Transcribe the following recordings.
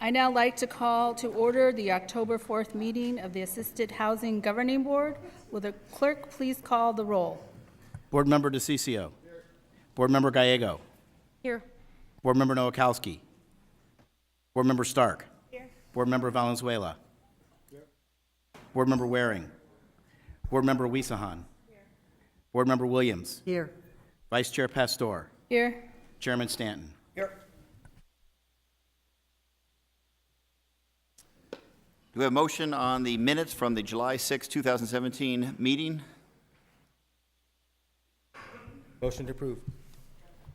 I now like to call to order the October 4th meeting of the Assisted Housing Governing Board. Will the clerk please call the roll? Board Member DeCiccio. Board Member Gallego. Here. Board Member Nowakowski. Board Member Stark. Here. Board Member Valenzuela. Here. Board Member Waring. Board Member Wiesahan. Here. Board Member Williams. Here. Vice Chair Pastor. Here. Chairman Stanton. Here. Do we have a motion on the minutes from the July 6, 2017 meeting? Motion to approve.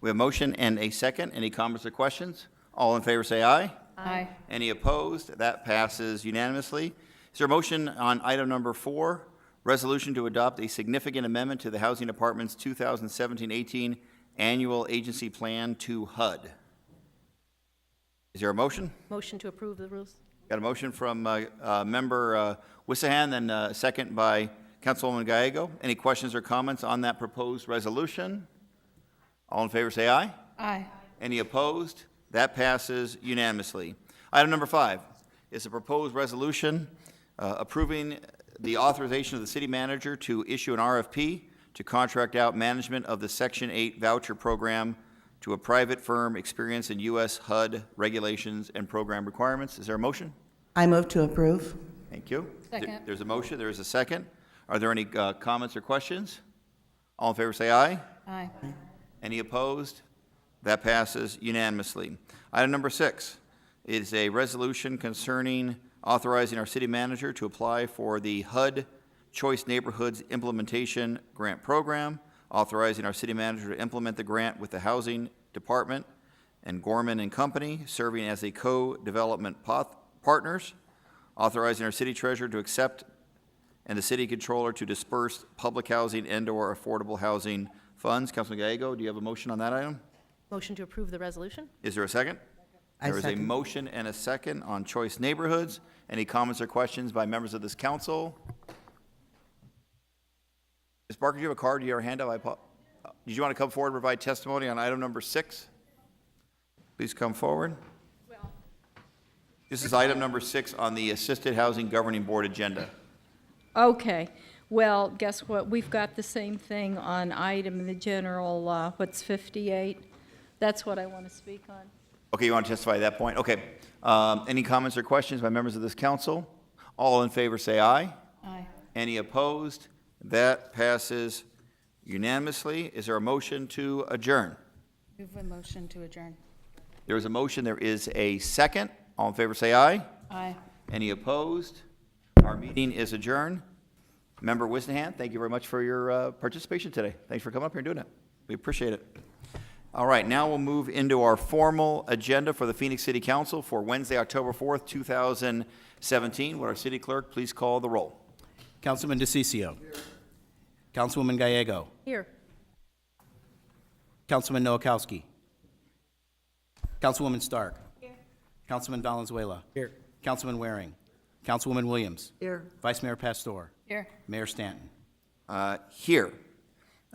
We have a motion and a second. Any comments or questions? All in favor say aye. Aye. Any opposed? That passes unanimously. Is there a motion on item number 4, resolution to adopt a significant amendment to the Housing Department's 2017-18 Annual Agency Plan to HUD? Is there a motion? Motion to approve the rules. Got a motion from Member Wiesahan, then a second by Councilwoman Gallego. Any questions or comments on that proposed resolution? All in favor say aye. Aye. Any opposed? That passes unanimously. Item number 5 is a proposed resolution approving the authorization of the city manager to issue an RFP to contract out management of the Section 8 voucher program to a private firm experienced in U.S. HUD regulations and program requirements. Is there a motion? I move to approve. Thank you. Second. There's a motion. There is a second. Are there any comments or questions? All in favor say aye. Aye. Any opposed? That passes unanimously. Item number 6 is a resolution concerning authorizing our city manager to apply for the HUD Choice Neighborhoods Implementation Grant Program, authorizing our city manager to implement the grant with the Housing Department and Gorman and Company, serving as a co-development partners, authorizing our city treasurer to accept and the city controller to disperse public housing and/or affordable housing funds. Councilman Gallego, do you have a motion on that item? Motion to approve the resolution. Is there a second? I There is a second. motion and a second on Choice Neighborhoods. Any comments or questions by members of this council? Ms. Barker, do you have a card? Do you have a hand up? Did you want to come forward and provide testimony on item number 6? Please come forward. This is item number 6 on the Assisted Housing Governing Board agenda. Okay, well, guess what? We've got the same thing on item in the general, what's 58? That's what I want to speak on. Okay, you want to testify at that point? Okay. Any comments or questions by members of this council? All in favor say aye. Aye. Any opposed? That passes unanimously. Is there a motion to adjourn? Move a motion to adjourn. There is a motion. There is a second. All in favor say aye. Aye. Any opposed? Our meeting is adjourned. Member Wiesahan, thank you very much for your participation today. Thanks for coming up here and doing it. We appreciate it. All right, now we'll move into our formal agenda for the Phoenix City Council for Wednesday, October 4th, 2017. Would our city clerk please call the roll? Councilman DeCiccio. Councilwoman Gallego. Here. Councilman Nowakowski. Councilwoman Stark. Here. Councilman Valenzuela. Here. Councilman Waring. Councilwoman Williams. Here. Vice Mayor Pastor. Here. Mayor Stanton. Here.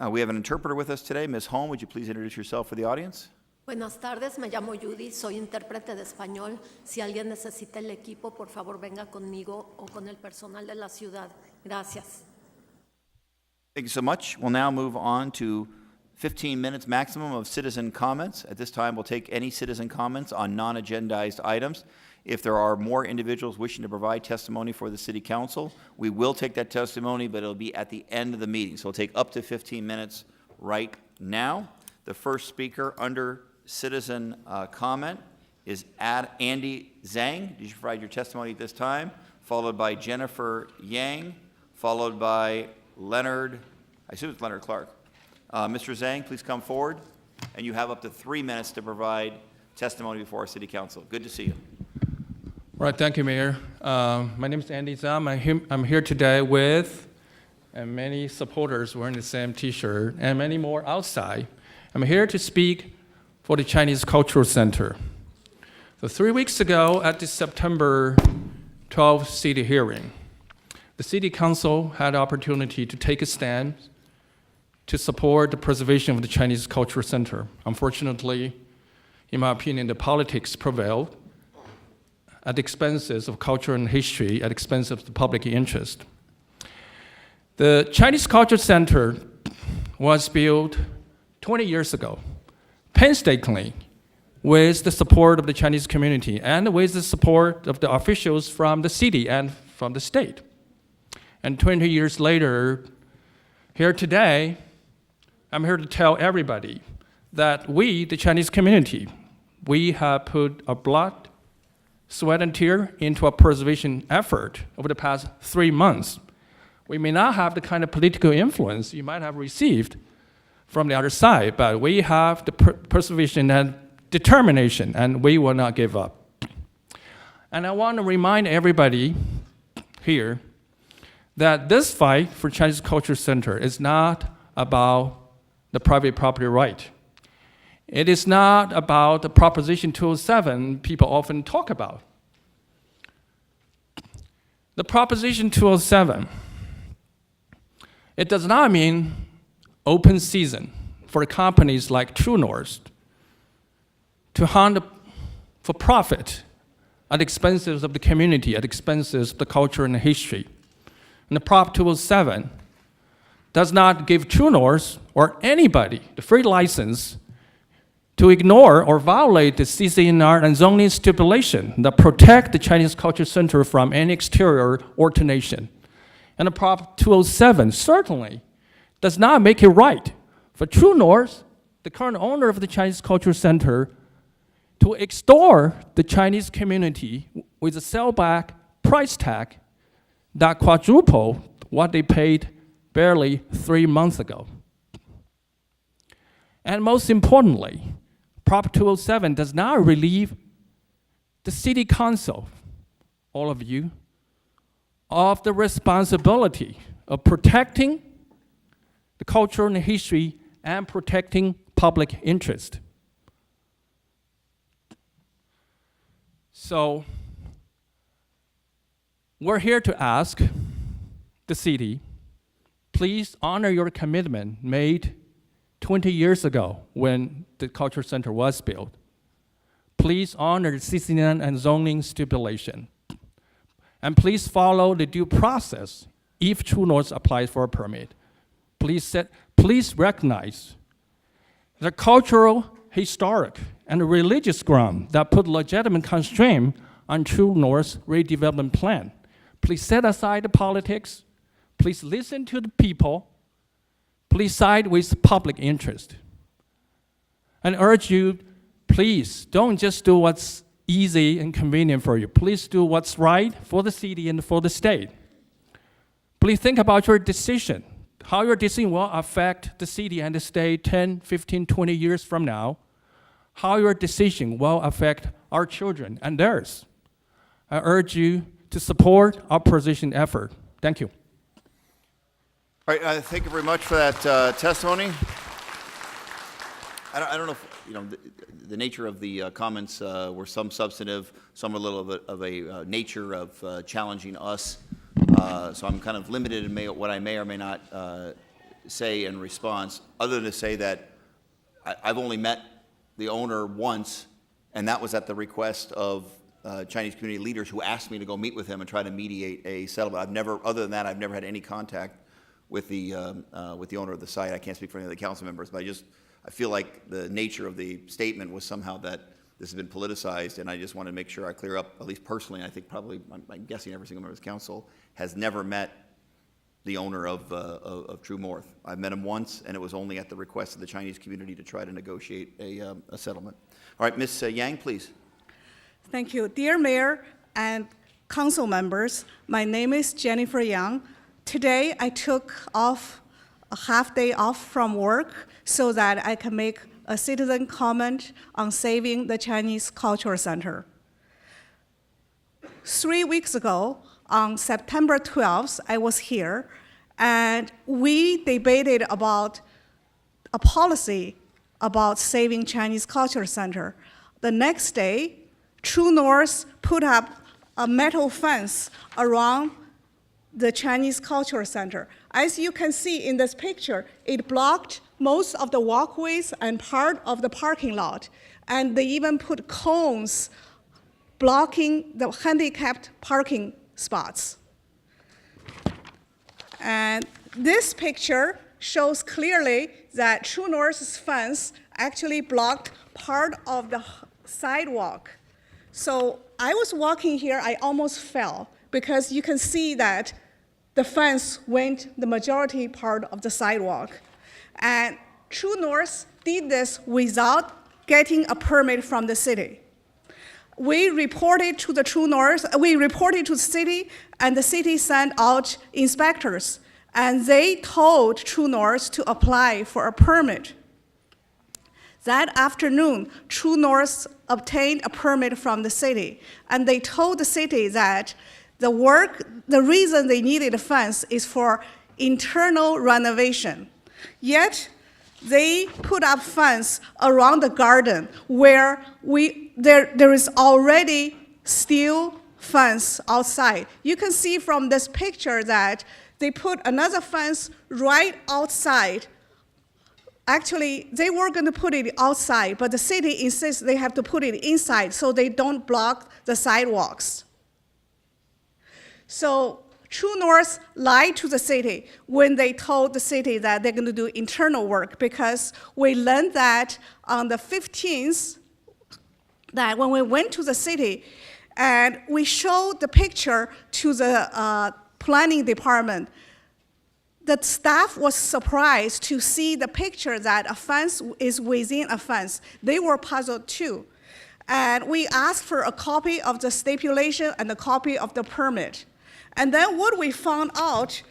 We have an interpreter with us today. Ms. Holm, would you please introduce yourself for the audience? Buenas tardes, me llamo Judy, soy intérprete de español. Si alguien necesita el equipo, por favor venga conmigo o con el personal de la ciudad. Gracias. Thank you so much. We'll now move on to 15 minutes maximum of citizen comments. At this time, we'll take any citizen comments on non-agendized items. If there are more individuals wishing to provide testimony for the City Council, we will take that testimony, but it'll be at the end of the meeting. So it'll take up to 15 minutes right now. The first speaker under citizen comment is Andy Zhang. Did you provide your testimony at this time? Followed by Jennifer Yang, followed by Leonard, I assume it's Leonard Clark. Mr. Zhang, please come forward, and you have up to 3 minutes to provide testimony before our City Council. Good to see you. Right, thank you, Mayor. My name is Andy Zhang. I'm here today with many supporters wearing the same T-shirt and many more outside. I'm here to speak for the Chinese Cultural Center. So 3 weeks ago at the September 12th city hearing, the City Council had the opportunity to take a stand to support the preservation of the Chinese Cultural Center. Unfortunately, in my opinion, the politics prevailed, at the expenses of culture and history, at the expense of the public interest. The Chinese Culture Center was built 20 years ago, painstakingly, with the support of the Chinese community and with the support of the officials from the city and from the state. And 20 years later, here today, I'm here to tell everybody that we, the Chinese community, we have put our blood, sweat, and tear into a preservation effort over the past 3 months. We may not have the kind of political influence you might have received from the other side, but we have the preservation and determination, and we will not give up. And I want to remind everybody here that this fight for Chinese Culture Center is not about the private property right. It is not about the Proposition 207 people often talk about. The Proposition 207, it does not mean open season for companies like True North to hunt for profit at the expenses of the community, at the expenses of the culture and the history. And the Prop 207 does not give True North or anybody the free license to ignore or violate the CCNR and zoning stipulation that protect the Chinese Culture Center from any exterior alternation. And the Prop 207 certainly does not make it right for True North, the current owner of the Chinese Culture Center, to extort the Chinese community with a sellback price tag that quadruple what they paid barely 3 months ago. And most importantly, Prop 207 does not relieve the city council, all of you, of the responsibility of protecting the culture and the history and protecting public interest. So we're here to ask the city, please honor your commitment made 20 years ago when the Culture Center was built. Please honor the CCN and zoning stipulation. And please follow the due process if True North applies for a permit. Please recognize the cultural, historic, and religious ground that put legitimate constraint on True North's redevelopment plan. Please set aside the politics. Please listen to the people. Please side with public interest. And urge you, please don't just do what's easy and convenient for you. Please do what's right for the city and for the state. Please think about your decision, how your decision will affect the city and the state 10, 15, 20 years from now, how your decision will affect our children and theirs. I urge you to support our preservation effort. Thank you. All right, thank you very much for that testimony. I don't know if, the nature of the comments were some substantive, some a little bit of a nature of challenging us. So I'm kind of limited in what I may or may not say in response, other than to say that I've only met the owner once, and that was at the request of Chinese community leaders who asked me to go meet with him and try to mediate a settlement. Other than that, I've never had any contact with the owner of the site. I can't speak for any of the council members, but I feel like the nature of the statement was somehow that this has been politicized, and I just want to make sure I clear up, at least personally, I think probably, I'm guessing every single member of this council has never met the owner of True North. I've met him once, and it was only at the request of the Chinese community to try to negotiate a settlement. All right, Ms. Yang, please. Thank you. Dear Mayor and council members, my name is Jennifer Yang. Today, I took off a half day off from work so that I can make a citizen comment on saving the Chinese Cultural Center. 3 weeks ago, on September 12th, I was here, and we debated about a policy about saving Chinese Cultural Center. The next day, True North put up a metal fence around the Chinese Cultural Center. As you can see in this picture, it blocked most of the walkways and part of the parking lot. And they even put cones blocking the handicapped parking spots. And this picture shows clearly that True North's fence actually blocked part of the sidewalk. So I was walking here, I almost fell, because you can see that the fence went the majority part of the sidewalk. And True North did this without getting a permit from the city. We reported to the True North, we reported to the city, and the city sent out inspectors, and they told True North to apply for a permit. That afternoon, True North obtained a permit from the city, and they told the city that the reason they needed a fence is for internal renovation. Yet, they put up fence around the garden where there is already steel fence outside. You can see from this picture that they put another fence right outside. Actually, they were going to put it outside, but the city insists they have to put it inside so they don't block the sidewalks. So True North lied to the city when they told the city that they're going to do internal work, because we learned that on the 15th, that when we went to the city and we showed the picture to the planning department, the staff was surprised to see the picture that a fence is within a fence. They were puzzled too. And we asked for a copy of the stipulation and a copy of the permit. And then what we found out,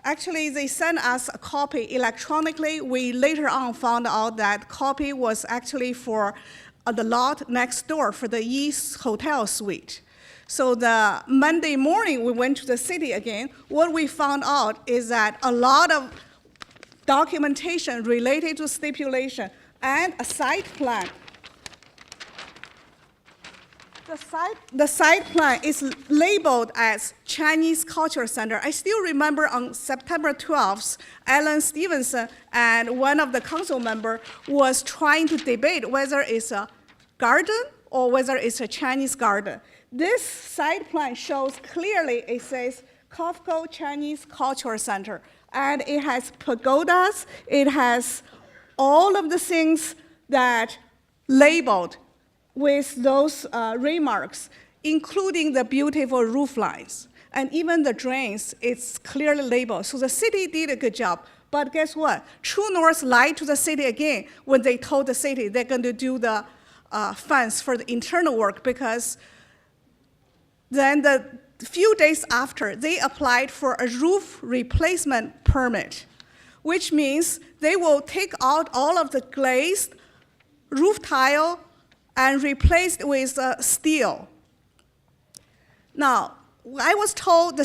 actually they sent us a copy electronically. We later on found out that copy was actually for the lot next door for the East Hotel suite. So the Monday morning, we went to the city again. What we found out is that a lot of documentation related to stipulation and a site plan. The site plan is labeled as Chinese Culture Center. I still remember on September 12th, Alan Stevenson and one of the council members was trying to debate whether it's a garden or whether it's a Chinese garden. This site plan shows clearly, it says Kofco Chinese Culture Center. And it has pagodas, it has all of the things that labeled with those remarks, including the beautiful roof lines. And even the drains, it's clearly labeled. So the city did a good job. But guess what? True North lied to the city again when they told the city they're going to do the fence for the internal work, because then the few days after, they applied for a roof replacement permit, which means they will take out all of the glazed roof tile and replace it with steel. Now, I was told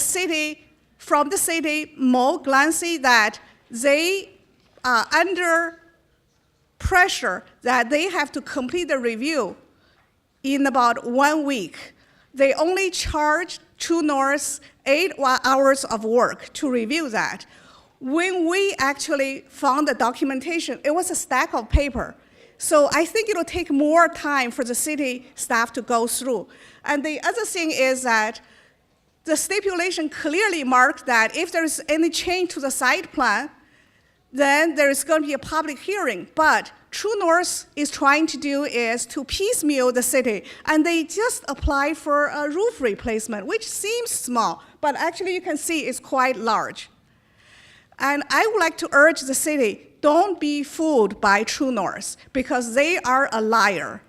from the city, Mo Glancy, that they are under pressure that they have to complete the review in about 1 week. They only charge True North 8 hours of work to review that. When we actually found the documentation, it was a stack of paper. So I think it'll take more time for the city staff to go through. And the other thing is that the stipulation clearly marked that if there's any change to the site plan, then there is going to be a public hearing. But True North is trying to do is to piecemeal the city, and they just apply for a roof replacement, which seems small, but actually you can see it's quite large. And I would like to urge the city, don't be fooled by True North, because they are a liar.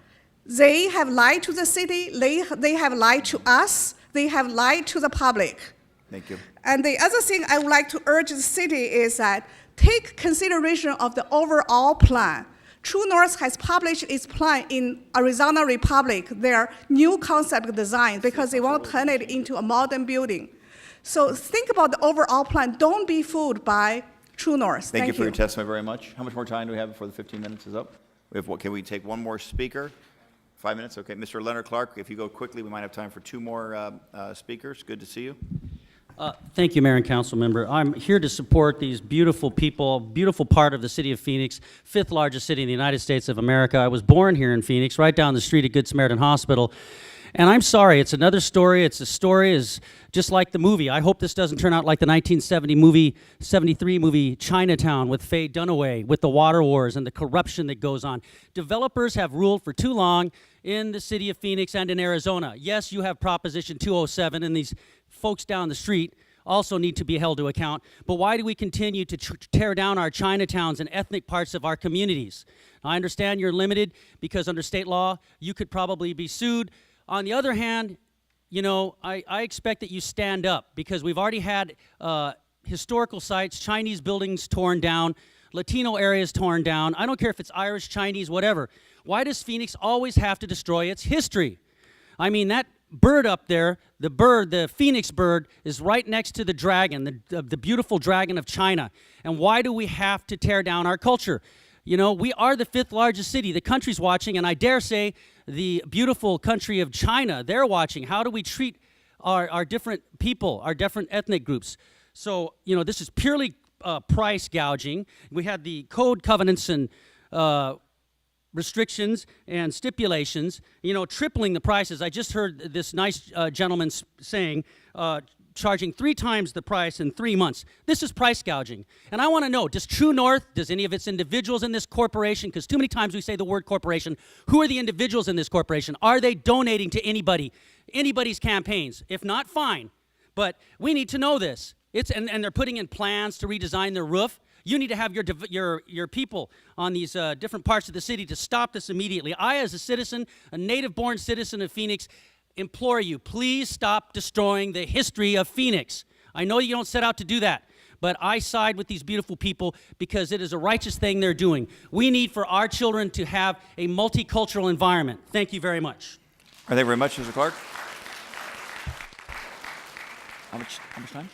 They have lied to the city, they have lied to us, they have lied to the public. Thank you. And the other thing I would like to urge the city is that take consideration of the overall plan. True North has published its plan in Arizona Republic, their new concept design, because they want to turn it into a modern building. So think about the overall plan. Don't be fooled by True North. Thank you for your testimony very much. How much more time do we have before the 15 minutes is up? Can we take one more speaker? 5 minutes? Okay. Mr. Leonard Clark, if you go quickly, we might have time for 2 more speakers. Good to see you. Thank you, Mayor and Council Member. I'm here to support these beautiful people, beautiful part of the city of Phoenix, 5th largest city in the United States of America. I was born here in Phoenix, right down the street at Good Samaritan Hospital. And I'm sorry, it's another story. It's a story is just like the movie. I hope this doesn't turn out like the 1973 movie Chinatown with Faye Dunaway, with the water wars and the corruption that goes on. Developers have ruled for too long in the city of Phoenix and in Arizona. Yes, you have Proposition 207, and these folks down the street also need to be held to account. But why do we continue to tear down our Chinatowns and ethnic parts of our communities? I understand you're limited because under state law, you could probably be sued. On the other hand, you know, I expect that you stand up because we've already had historical sites, Chinese buildings torn down, Latino areas torn down. I don't care if it's Irish, Chinese, whatever. Why does Phoenix always have to destroy its history? I mean, that bird up there, the phoenix bird, is right next to the dragon, the beautiful dragon of China. And why do we have to tear down our culture? You know, we are the 5th largest city. The country's watching, and I dare say the beautiful country of China, they're watching. How do we treat our different people, our different ethnic groups? So, you know, this is purely price gouging. We had the code covenants and restrictions and stipulations, you know, tripling the prices. I just heard this nice gentleman saying, charging 3 times the price in 3 months. This is price gouging. And I want to know, does True North, does any of its individuals in this corporation, because too many times we say the word corporation, who are the individuals in this corporation? Are they donating to anybody's campaigns? If not, fine. But we need to know this. And they're putting in plans to redesign their roof. You need to have your people on these different parts of the city to stop this immediately. I, as a citizen, a native-born citizen of Phoenix, implore you, please stop destroying the history of Phoenix. I know you don't set out to do that, but I side with these beautiful people because it is a righteous thing they're doing. We need for our children to have a multicultural environment. Thank you very much. Thank you very much, Mr. Clark. How much time?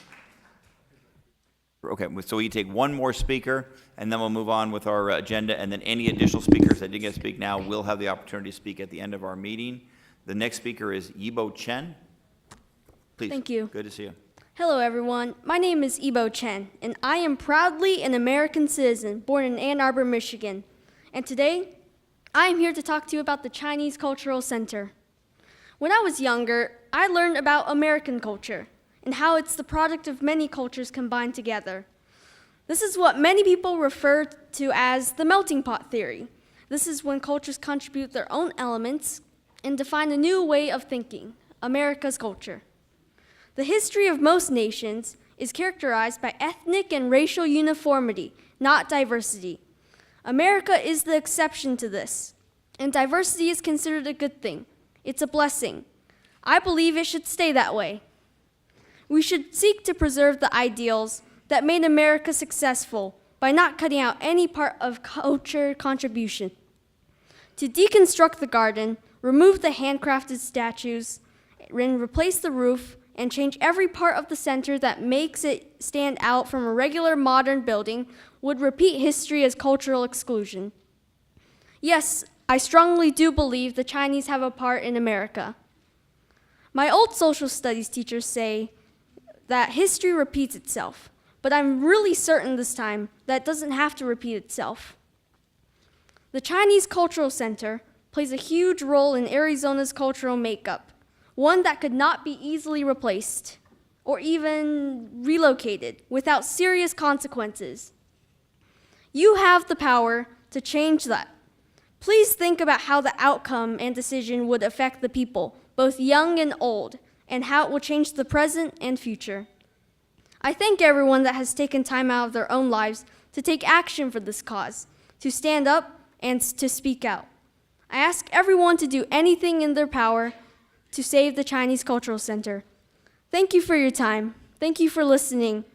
Okay, so we take one more speaker, and then we'll move on with our agenda, and then any additional speakers that didn't get to speak now will have the opportunity to speak at the end of our meeting. The next speaker is Yibo Chen. Please. Thank you. Good to see you. Hello, everyone. My name is Yibo Chen, and I am proudly an American citizen born in Ann Arbor, Michigan. And today, I am here to talk to you about the Chinese Cultural Center. When I was younger, I learned about American culture and how it's the product of many cultures combined together. This is what many people refer to as the melting pot theory. This is when cultures contribute their own elements and define a new way of thinking, America's culture. The history of most nations is characterized by ethnic and racial uniformity, not diversity. America is the exception to this, and diversity is considered a good thing. It's a blessing. I believe it should stay that way. We should seek to preserve the ideals that made America successful by not cutting out any part of culture contribution. To deconstruct the garden, remove the handcrafted statues, and replace the roof, and change every part of the center that makes it stand out from a regular modern building would repeat history as cultural exclusion. Yes, I strongly do believe the Chinese have a part in America. My old social studies teachers say that history repeats itself, but I'm really certain this time that it doesn't have to repeat itself. The Chinese Cultural Center plays a huge role in Arizona's cultural makeup, one that could not be easily replaced or even relocated without serious consequences. You have the power to change that. Please think about how the outcome and decision would affect the people, both young and old, and how it will change the present and future. I thank everyone that has taken time out of their own lives to take action for this cause, to stand up and to speak out. I ask everyone to do anything in their power to save the Chinese Cultural Center. Thank you for your time. Thank you for listening.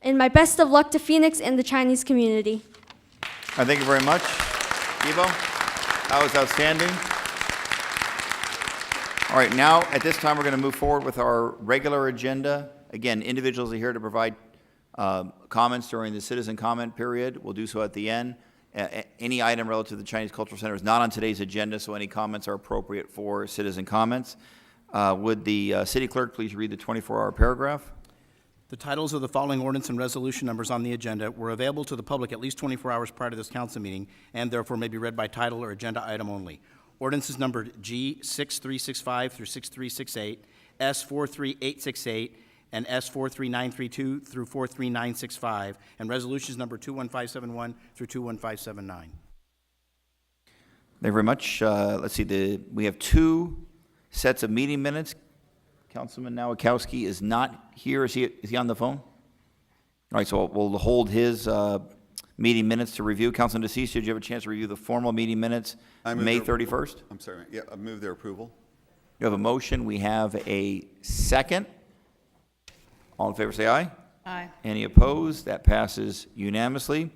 And my best of luck to Phoenix and the Chinese community. Thank you very much, Yibo. That was outstanding. All right, now at this time we're going to move forward with our regular agenda. Again, individuals are here to provide comments during the citizen comment period. We'll do so at the end. Any item relative to the Chinese Cultural Center is not on today's agenda, so any comments are appropriate for citizen comments. Would the city clerk please read the 24-hour paragraph? The titles of the following ordinance and resolution numbers on the agenda were available to the public at least 24 hours prior to this council meeting and therefore may be read by title or agenda item only. Ordinances number G 6365 through 6368, S 43868, and S 43932 through 43965, and resolutions number 21571 through 21579. Thank you very much. Let's see, we have two sets of meeting minutes. Councilman Nowakowski is not here. Is he on the phone? All right, so we'll hold his meeting minutes to review. Councilman DeCeased, did you have a chance to review the formal meeting minutes, May 31st? I'm sorry, yeah, I move their approval. You have a motion. We have a second. All in favor, say aye. Aye. Any opposed? That passes unanimously.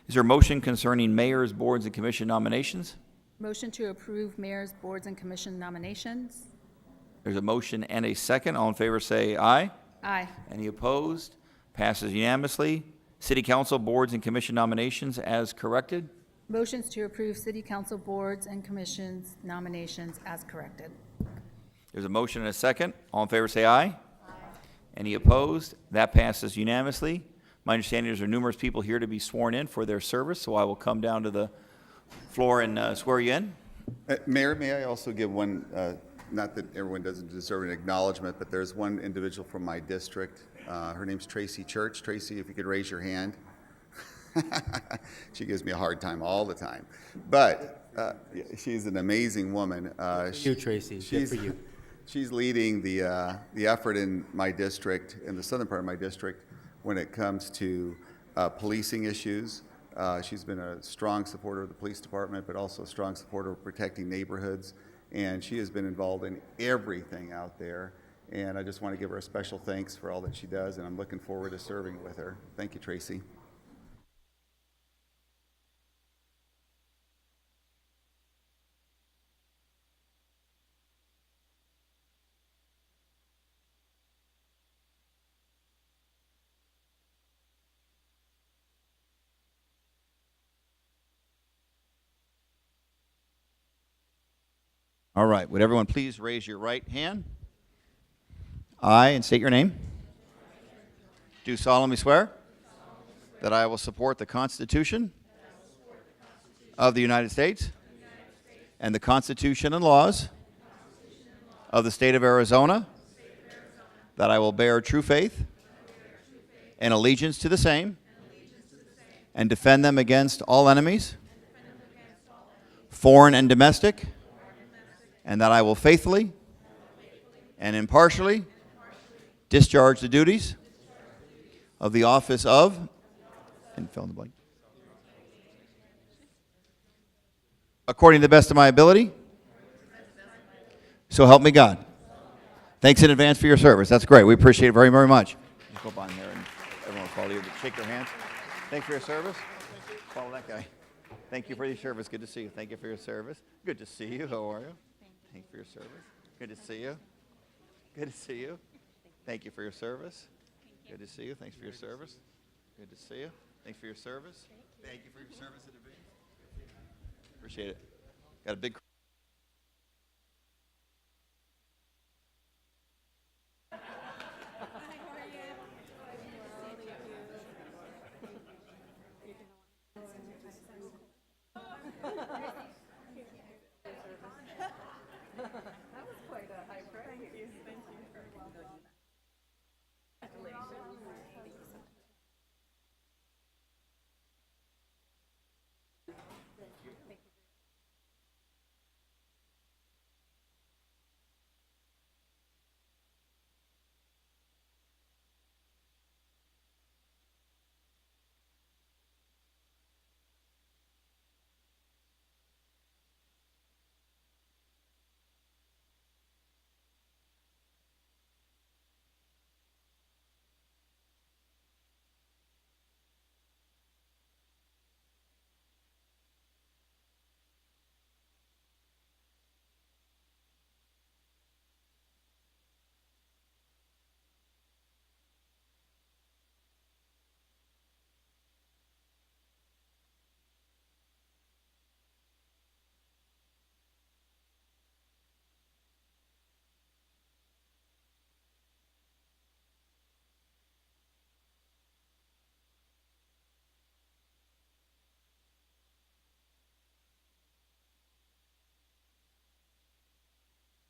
Is there a motion concerning mayors, boards, and commission nominations? Motion to approve mayor's, boards, and commission nominations. There's a motion and a second. All in favor, say aye. Aye. Any opposed? Passes unanimously. City council, boards, and commission nominations as corrected. Motions to approve city council boards and commissions nominations as corrected. There's a motion and a second. All in favor, say aye. Aye. Any opposed? That passes unanimously. My understanding is there are numerous people here to be sworn in for their service, so I will come down to the floor and swear you in. Mayor, may I also give one, not that everyone doesn't deserve an acknowledgement, but there's one individual from my district. Her name's Tracy Church. Tracy, if you could raise your hand. She gives me a hard time all the time. But she's an amazing woman. You, Tracy. Good for you. She's leading the effort in my district, in the southern part of my district, when it comes to policing issues. She's been a strong supporter of the police department, but also a strong supporter of protecting neighborhoods. And she has been involved in everything out there. And I just want to give her a special thanks for all that she does, and I'm looking forward to serving with her. Thank you, Tracy. All right, would everyone please raise your right hand? I, and state your name. Do solemnly swear that I will support the Constitution of the United States and the Constitution and laws of the state of Arizona, that I will bear true faith and allegiance to the same and defend them against all enemies, foreign and domestic, and that I will faithfully and impartially discharge the duties of the office of, and fill in the blank, according to the best of my ability. So help me God. Thanks in advance for your service. That's great. We appreciate it very, very much. Just go up on there and everyone will follow you. Shake their hands. Thanks for your service. Follow that guy. Thank you for your service. Good to see you. Thank you for your service. Good to see you. How are you? Thank you for your service. Good to see you. Good to see you. Thank you for your service. Good to see you. Thanks for your service. Good to see you. Thanks for your service. Thank you for your service in advance. Appreciate it. Got a big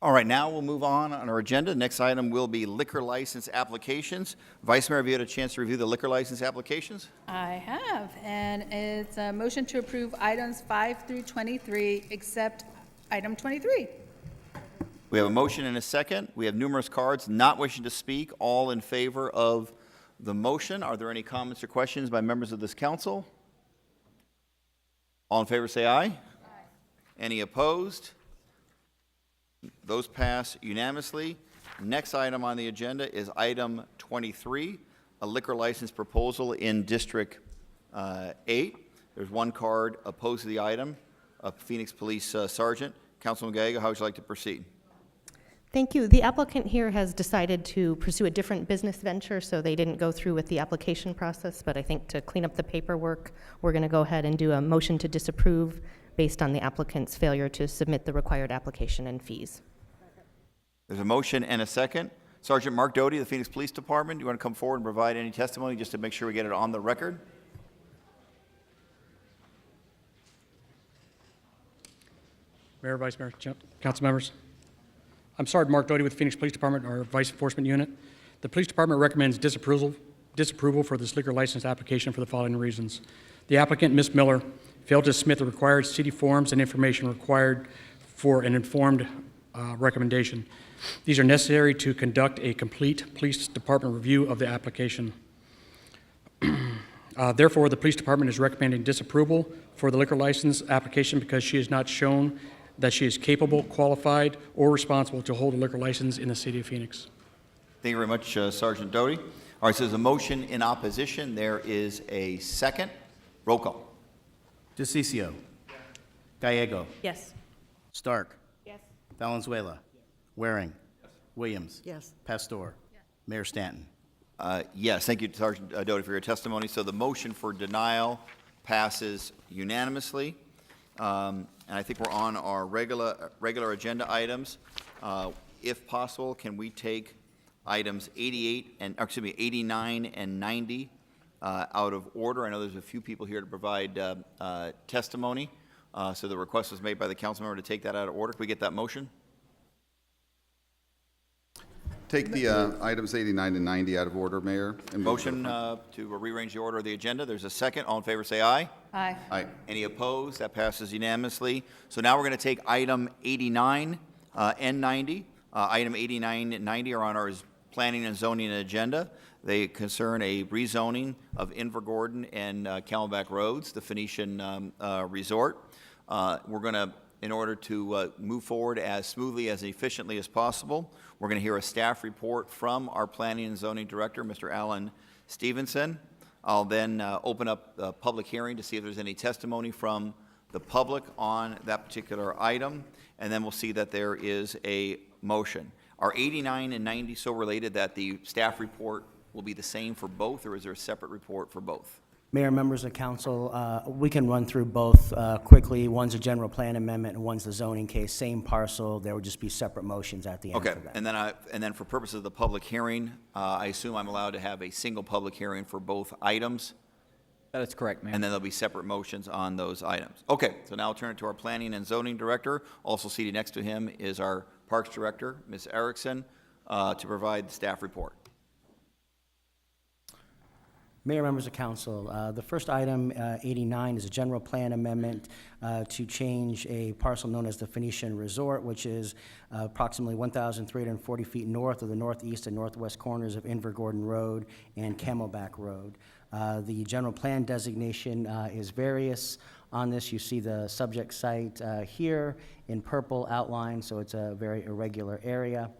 All right, now we'll move on our agenda. The next item will be liquor license applications. Vice Mayor, have you had a chance to review the liquor license applications? I have, and it's a motion to approve items 5 through 23, except item 23. We have a motion and a second. We have numerous cards not wishing to speak. All in favor of the motion. Are there any comments or questions by members of this council? All in favor say aye. Aye. Any opposed? Those pass unanimously. Next item on the agenda is item 23, a liquor license proposal in District 8. There's one card opposed to the item, a Phoenix Police Sergeant. Councilman Gallego, how would you like to proceed? Thank you. The applicant here has decided to pursue a different business venture, so they didn't go through with the application process, but I think to clean up the paperwork, we're going to go ahead and do a motion to disapprove based on the applicant's failure to submit the required application and fees. There's a motion and a second. Sergeant Mark Doty, the Phoenix Police Department, do you want to come forward and provide any testimony just to make sure we get it on the record? Mayor, Vice Mayor, council members. I'm Sergeant Mark Doty with the Phoenix Police Department, our Vice Enforcement Unit. The Police Department recommends disapproval for this liquor license application for the following reasons. The applicant, Ms. Miller, failed to submit the required city forms and information required for an informed recommendation. These are necessary to conduct a complete Police Department review of the application. Therefore, the Police Department is recommending disapproval for the liquor license application because she has not shown that she is capable, qualified, or responsible to hold a liquor license in the city of Phoenix. Thank you very much, Sergeant Doty. All right, so there's a motion in opposition. There is a second. Roll call. DeCiccio. Gallego. Yes. Stark. Yes. Valenzuela. Waring. Williams. Yes. Pastor. Mayor Stanton. Yes, thank you, Sergeant Doty, for your testimony. So the motion for denial passes unanimously. And I think we're on our regular agenda items. If possible, can we take items 89 and 90 out of order? I know there's a few people here to provide testimony. So the request was made by the council member to take that out of order. Can we get that motion? Take the items 89 and 90 out of order, Mayor. And move Motion to rearrange the order of the agenda. There's a second. All in favor say aye. Aye. Aye. Any opposed? That passes unanimously. So now we're going to take item 89 and 90. Item 89 and 90 are on our planning and zoning agenda. They concern a rezoning of Invergordon and Camelback Roads, the Phoenician Resort. We're going to, in order to move forward as smoothly, as efficiently as possible, we're going to hear a staff report from our planning and zoning director, Mr. Alan Stevenson. I'll then open up the public hearing to see if there's any testimony from the public on that particular item, and then we'll see that there is a motion. Are 89 and 90 so related that the staff report will be the same for both, or is there a separate report for both? Mayor, members of council, we can run through both quickly. One's a general plan amendment and one's the zoning case. Same parcel. There would just be separate motions at the end Okay, for that. and then for purposes of the public hearing, I assume I'm allowed to have a single public hearing for both items, That is correct, Mayor. and then there'll be separate motions on those items. Okay, so now I'll turn it to our planning and zoning director. Also seated next to him is our parks director, Ms. Erickson, to provide the staff report. Mayor, members of council, the first item, 89, is a general plan amendment to change a parcel known as the Phoenician Resort, which is approximately 1,340 feet north of the northeast and northwest corners of Invergordon Road and Camelback Road. The general plan designation is various. On this, you see the subject site here in purple outlined, so it's a very irregular area.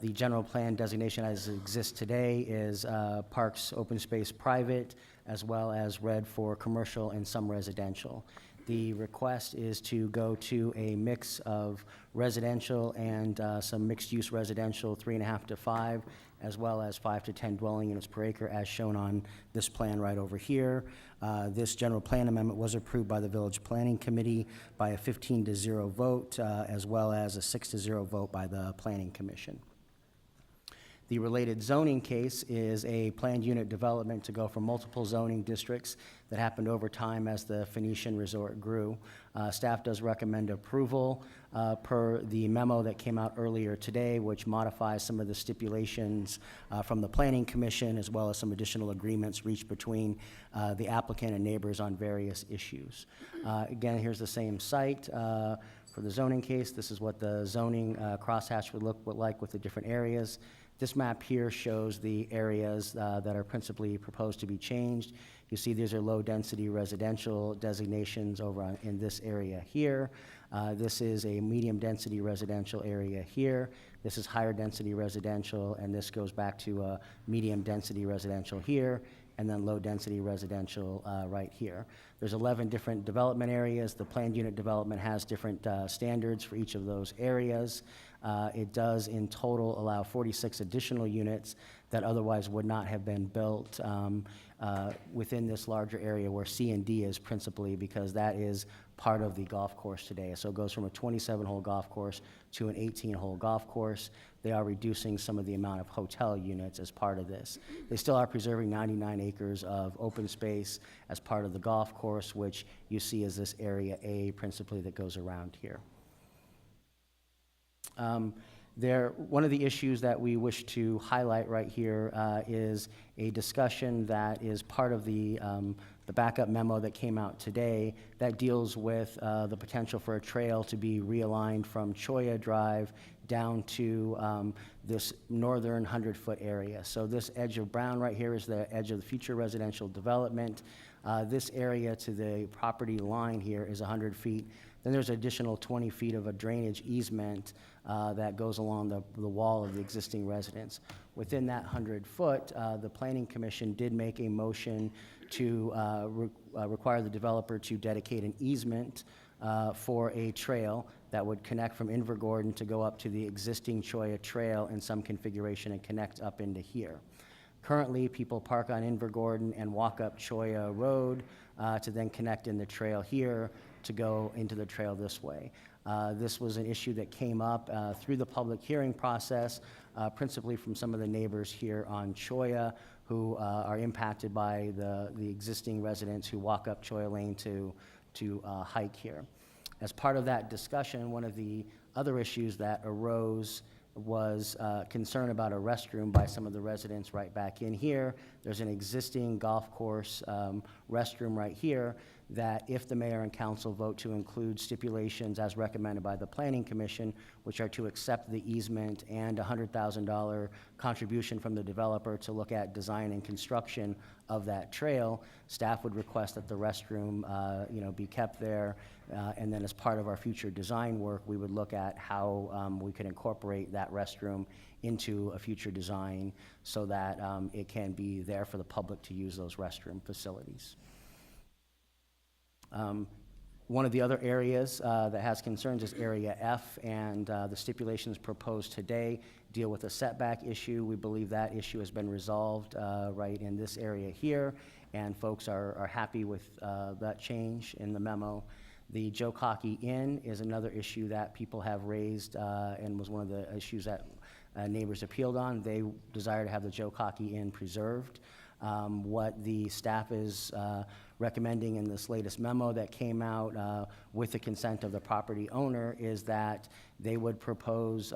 The general plan designation as it exists today is parks, open space, private, as well as red for commercial and some residential. The request is to go to a mix of residential and some mixed-use residential, 3.5 to 5, as well as 5 to 10 dwelling units per acre, as shown on this plan right over here. This general plan amendment was approved by the Village Planning Committee by a 15-0 vote, as well as a 6-0 vote by the Planning Commission. The related zoning case is a planned unit development to go from multiple zoning districts that happened over time as the Phoenician Resort grew. Staff does recommend approval per the memo that came out earlier today, which modifies some of the stipulations from the Planning Commission, as well as some additional agreements reached between the applicant and neighbors on various issues. Again, here's the same site. For the zoning case, this is what the zoning crosshatch would look like with the different areas. This map here shows the areas that are principally proposed to be changed. You see these are low-density residential designations over in this area here. This is a medium-density residential area here. This is higher-density residential, and this goes back to a medium-density residential here, and then low-density residential right here. There's 11 different development areas. The planned unit development has different standards for each of those areas. It does, in total, allow 46 additional units that otherwise would not have been built within this larger area where C and D is principally, because that is part of the golf course today. So it goes from a 27-hole golf course to an 18-hole golf course. They are reducing some of the amount of hotel units as part of this. They still are preserving 99 acres of open space as part of the golf course, which you see as this area A principally that goes around here. One of the issues that we wish to highlight right here is a discussion that is part of the backup memo that came out today that deals with the potential for a trail to be realigned from Choya Drive down to this northern 100-foot area. So this edge of brown right here is the edge of the future residential development. This area to the property line here is 100 feet. Then there's additional 20 feet of a drainage easement that goes along the wall of the existing residence. Within that 100-foot, the Planning Commission did make a motion to require the developer to dedicate an easement for a trail that would connect from Invergordon to go up to the existing Choya Trail in some configuration and connect up into here. Currently, people park on Invergordon and walk up Choya Road to then connect in the trail here to go into the trail this way. This was an issue that came up through the public hearing process, principally from some of the neighbors here on Choya who are impacted by the existing residents who walk up Choya Lane to hike here. As part of that discussion, one of the other issues that arose was concern about a restroom by some of the residents right back in here. There's an existing golf course restroom right here that if the mayor and council vote to include stipulations as recommended by the Planning Commission, which are to accept the easement and a $100,000 contribution from the developer to look at design and construction of that trail, staff would request that the restroom be kept there. And then as part of our future design work, we would look at how we could incorporate that restroom into a future design so that it can be there for the public to use those restroom facilities. One of the other areas that has concerns is Area F, and the stipulations proposed today deal with a setback issue. We believe that issue has been resolved right in this area here, and folks are happy with that change in the memo. The Joe Cocky Inn is another issue that people have raised and was one of the issues that neighbors appealed on. They desire to have the Joe Cocky Inn preserved. What the staff is recommending in this latest memo that came out with the consent of the property owner is that they would propose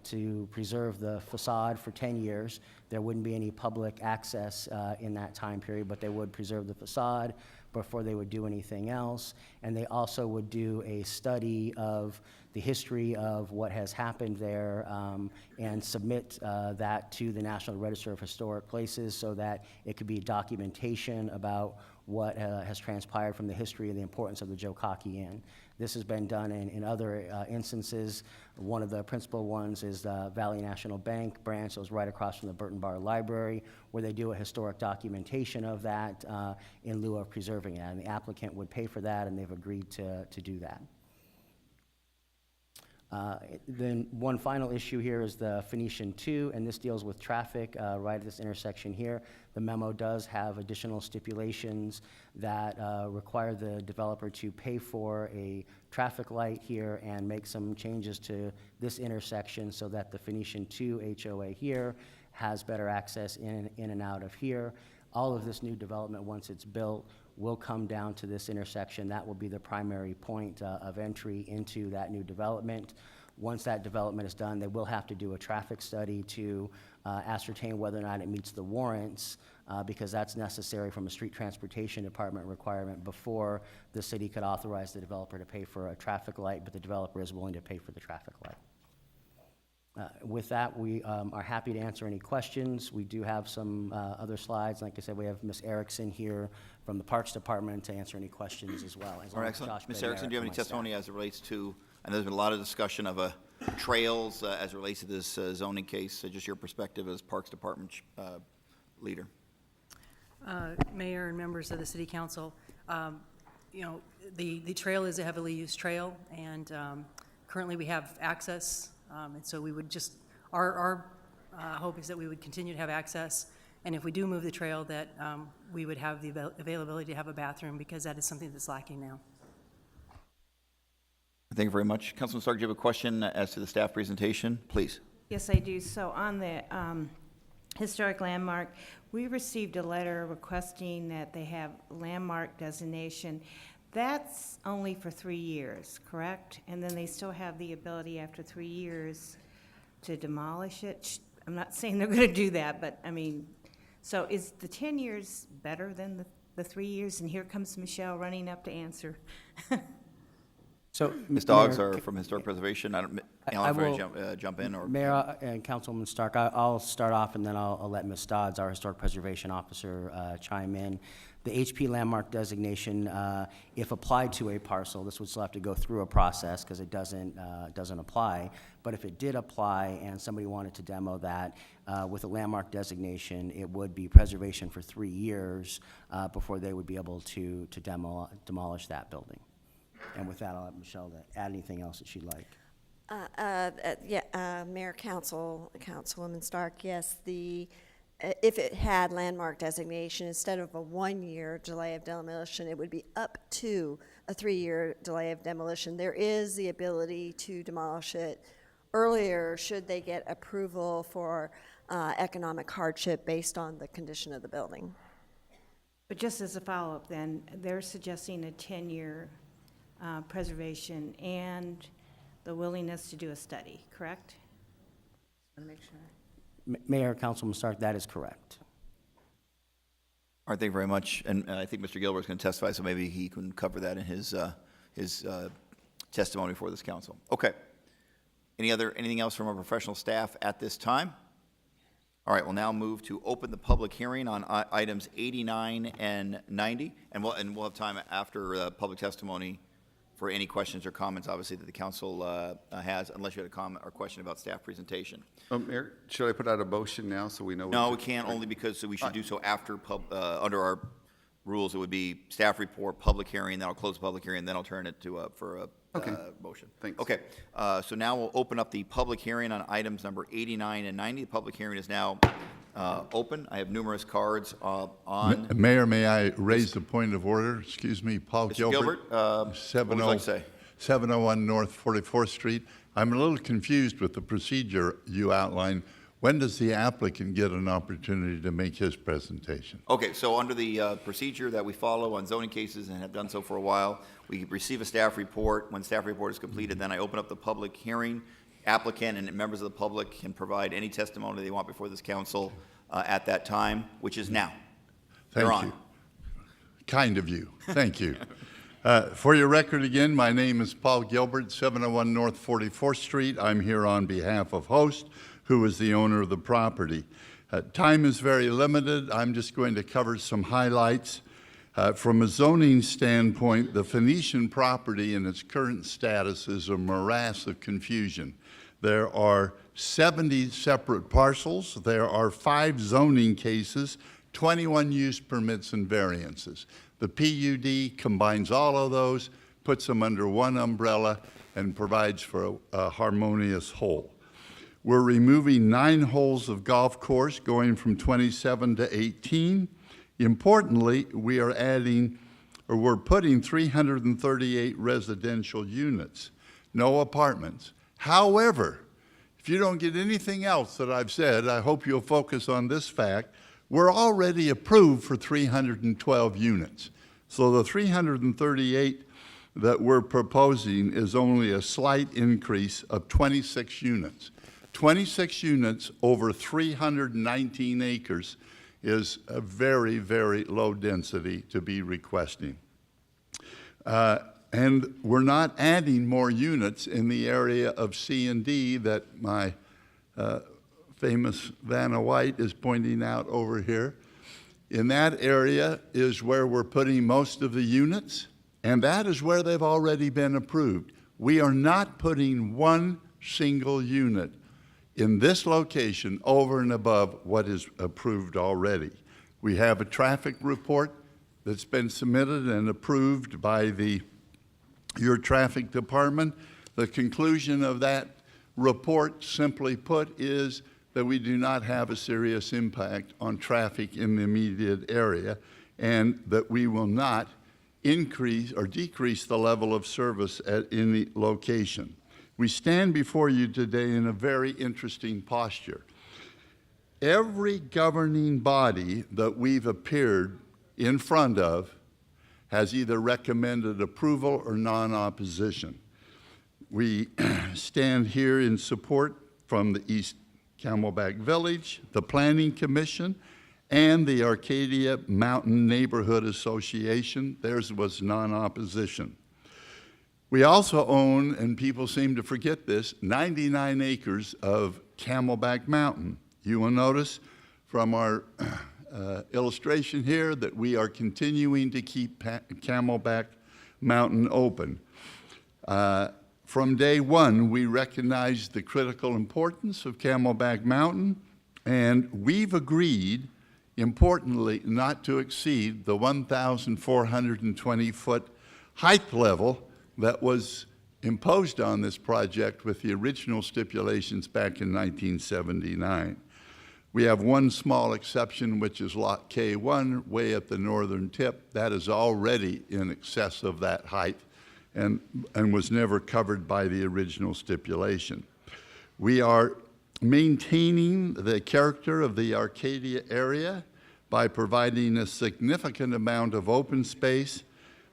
to preserve the facade for 10 years. There wouldn't be any public access in that time period, but they would preserve the facade before they would do anything else. And they also would do a study of the history of what has happened there and submit that to the National Register of Historic Places so that it could be documentation about what has transpired from the history and the importance of the Joe Cocky Inn. This has been done in other instances. One of the principal ones is the Valley National Bank branch that was right across from the Burton Bar Library, where they do a historic documentation of that in lieu of preserving it. And the applicant would pay for that, and they've agreed to do that. Then one final issue here is the Phoenician 2, and this deals with traffic right at this intersection here. The memo does have additional stipulations that require the developer to pay for a traffic light here and make some changes to this intersection so that the Phoenician 2 HOA here has better access in and out of here. All of this new development, once it's built, will come down to this intersection. That will be the primary point of entry into that new development. Once that development is done, they will have to do a traffic study to ascertain whether or not it meets the warrants, because that's necessary from a street transportation department requirement before the city could authorize the developer to pay for a traffic light, but the developer is willing to pay for the traffic light. With that, we are happy to answer any questions. We do have some other slides. Like I said, we have Ms. Erickson here from the Parks Department to answer any questions as well. All right, excellent. Ms. Erickson, do you have any testimony as it relates to, and there's been a lot of discussion of trails as it relates to this zoning case, just your perspective as Parks Department leader. Mayor and members of the City Council, you know, the trail is a heavily used trail, and currently we have access, and so we would just, our hope is that we would continue to have access, and if we do move the trail, that we would have the availability to have a bathroom, because that is something that's lacking now. Thank you very much. Councilman Stark, do you have a question as to the staff presentation? Please. Yes, I do. So on the historic landmark, we received a letter requesting that they have landmark designation. That's only for 3 years, correct? And then they still have the ability after 3 years to demolish it? I'm not saying they're going to do that, but I mean, so is the 10 years better than the 3 years? And here comes Michelle running up to answer. So, Ms. Doggs Mayor, are from Historic Preservation. I don't I know if will- you jump in or. Mayor and Councilwoman Stark, I'll start off, and then I'll let Ms. Dodds, our Historic Preservation Officer, chime in. The HP landmark designation, if applied to a parcel, this would still have to go through a process because it doesn't apply. But if it did apply and somebody wanted to demo that, with a landmark designation, it would be preservation for 3 years before they would be able to demolish that building. And with that, I'll let Michelle add anything else that she'd like. Mayor, Councilwoman Stark, yes, if it had landmark designation, instead of a 1-year delay of demolition, it would be up to a 3-year delay of demolition. There is the ability to demolish it earlier should they get approval for economic hardship based on the condition of the building. But just as a follow-up then, they're suggesting a 10-year preservation and the willingness to do a study, correct? I want to make sure. Mayor, Councilman Stark, that is correct. All right, thank you very much. And I think Mr. Gilbert's going to testify, so maybe he can cover that in his testimony before this council. Okay. Anything else from our professional staff at this time? All right, we'll now move to open the public hearing on items 89 and 90, and we'll have time after public testimony for any questions or comments, obviously, that the council has, unless you had a comment or question about staff presentation. Mayor, should I put out a motion now so we know? No, we can't, only because we should do so after, under our rules, it would be staff report, public hearing, then I'll close the public hearing, then I'll turn it to, for a motion. Thanks. Okay, so now we'll open up the public hearing on items number 89 and 90. The public hearing is now open. I have numerous cards on. Mayor, may I raise the point of order? Excuse me, Paul Mr. Gilbert, what would you like to say? 701 North 44th Street. I'm a little confused with the procedure you outlined. When does the applicant get an opportunity to make his presentation? Okay, so under the procedure that we follow on zoning cases and have done so for a while, we receive a staff report. When staff report is completed, then I open up the public hearing. Applicant and members of the public can provide any testimony they want before this council at that time, which is now. Thank you. Kind of you. Thank you. For your record again, my name is Paul Gilbert, 701 North 44th Street. I'm here on behalf of Host, who is the owner of the property. Time is very limited. I'm just going to cover some highlights. From a zoning standpoint, the Phoenician property in its current status is a morass of confusion. There are 70 separate parcels. There are 5 zoning cases, 21 use permits and variances. The PUD combines all of those, puts them under one umbrella, and provides for a harmonious whole. We're removing 9 holes of golf course, going from 27 to 18. Importantly, we're putting 338 residential units, no apartments. However, If you don't get anything else that I've said, I hope you'll focus on this fact. We're already approved for 312 units. So the 338 that we're proposing is only a slight increase of 26 units. 26 units over 319 acres is a very, very low density to be requesting. And we're not adding more units in the area of C and D that my famous Vanna White is pointing out over here. In that area is where we're putting most of the units, and that is where they've already been approved. We are not putting one single unit in this location over and above what is approved already. We have a traffic report that's been submitted and approved by your traffic department. The conclusion of that report, simply put, is that we do not have a serious impact on traffic in the immediate area, and that we will not increase or decrease the level of service at any location. We stand before you today in a very interesting posture. Every governing body that we've appeared in front of has either recommended approval or non-opposition. We stand here in support from the East Camelback Village, the Planning Commission, and the Arcadia Mountain Neighborhood Association. Theirs was non-opposition. We also own, and people seem to forget this, 99 acres of Camelback Mountain. You will notice from our illustration here that we are continuing to keep Camelback Mountain open. From day one, we recognized the critical importance of Camelback Mountain, and we've agreed, importantly, not to exceed the 1,420-foot height level that was imposed on this project with the original stipulations back in 1979. We have one small exception, which is Lot K1, way at the northern tip. That is already in excess of that height and was never covered by the original stipulation. We are maintaining the character of the Arcadia area by providing a significant amount of open space.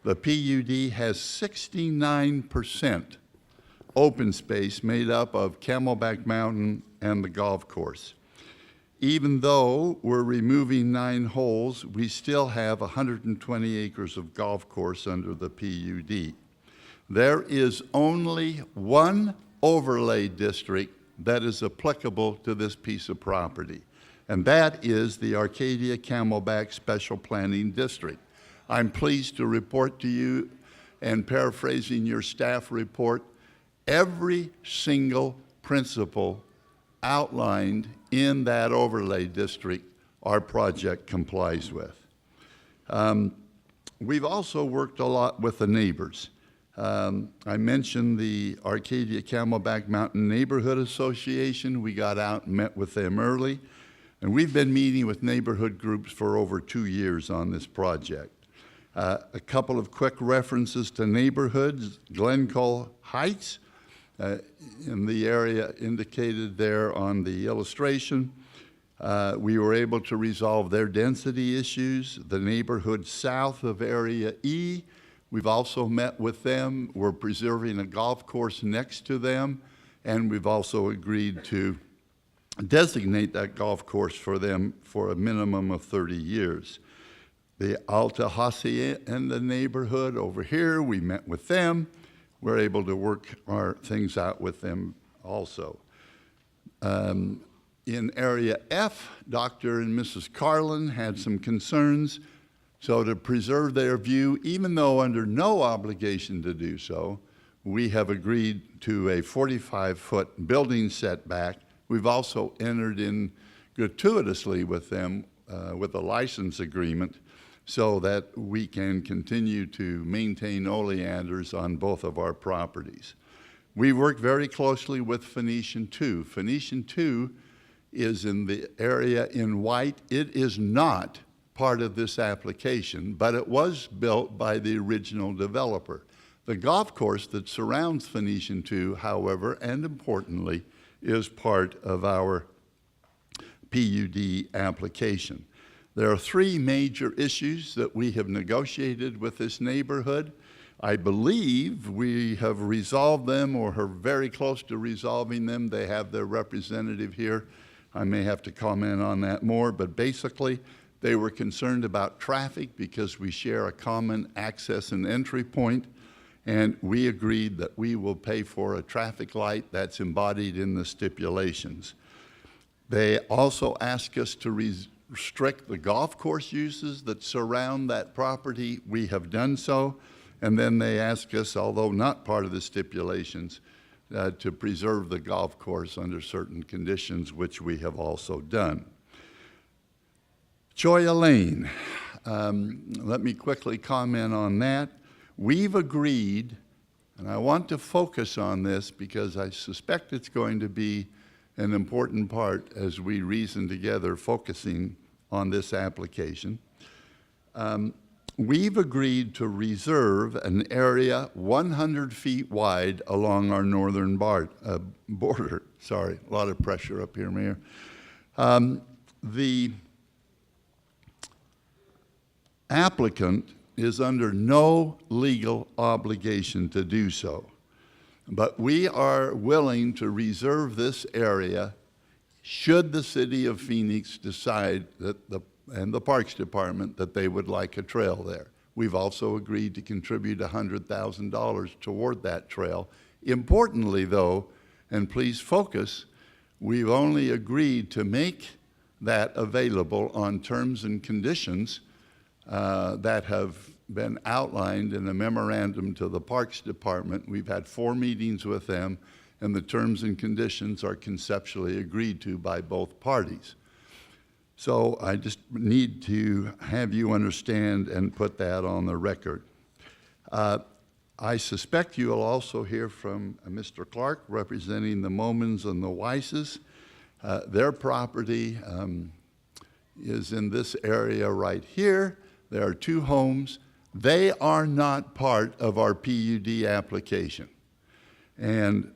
The PUD has 69% open space made up of Camelback Mountain and the golf course. Even though we're removing 9 holes, we still have 120 acres of golf course under the PUD. There is only one overlay district that is applicable to this piece of property, and that is the Arcadia Camelback Special Planning District. I'm pleased to report to you, and paraphrasing your staff report, every single principle outlined in that overlay district our project complies with. We've also worked a lot with the neighbors. I mentioned the Arcadia Camelback Mountain Neighborhood Association. We got out and met with them early, and we've been meeting with neighborhood groups for over 2 years on this project. A couple of quick references to neighborhoods. Glencoe Heights, in the area indicated there on the illustration. We were able to resolve their density issues. The neighborhood south of Area E, we've also met with them. We're preserving a golf course next to them, and we've also agreed to designate that golf course for them for a minimum of 30 years. The Alta Hacienda neighborhood over here, we met with them. We're able to work our things out with them also. In Area F, Dr. and Mrs. Carlin had some concerns. So to preserve their view, even though under no obligation to do so, we have agreed to a 45-foot building setback. We've also entered in gratuitously with them with a license agreement so that we can continue to maintain oleanders on both of our properties. We work very closely with Phoenician 2. Phoenician 2 is in the area in white. It is not part of this application, but it was built by the original developer. The golf course that surrounds Phoenician 2, however, and importantly, is part of our PUD application. There are three major issues that we have negotiated with this neighborhood. I believe we have resolved them or are very close to resolving them. They have their representative here. I may have to comment on that more, but basically they were concerned about traffic because we share a common access and entry point, and we agreed that we will pay for a traffic light that's embodied in the stipulations. They also asked us to restrict the golf course uses that surround that property. We have done so. And then they ask us, although not part of the stipulations, to preserve the golf course under certain conditions, which we have also done. Cholla Lane, let me quickly comment on that. We've agreed, and I want to focus on this because I suspect it's going to be an important part as we reason together focusing on this application. We've agreed to reserve an area 100 feet wide along our northern border. Sorry, a lot of pressure up here, Mayor. The applicant is under no legal obligation to do so, but we are willing to reserve this area should the city of Phoenix decide that and the Parks Department that they would like a trail there. We've also agreed to contribute $100,000 toward that trail. Importantly, though, and please focus, we've only agreed to make that available on terms and conditions that have been outlined in a memorandum to the Parks Department. We've had 4 meetings with them, and the terms and conditions are conceptually agreed to by both parties. So I just need to have you understand and put that on the record. I suspect you will also hear from Mr. Clark representing the Momans and the Weisses. Their property is in this area right here. There are 2 homes. They are not part of our PUD application. And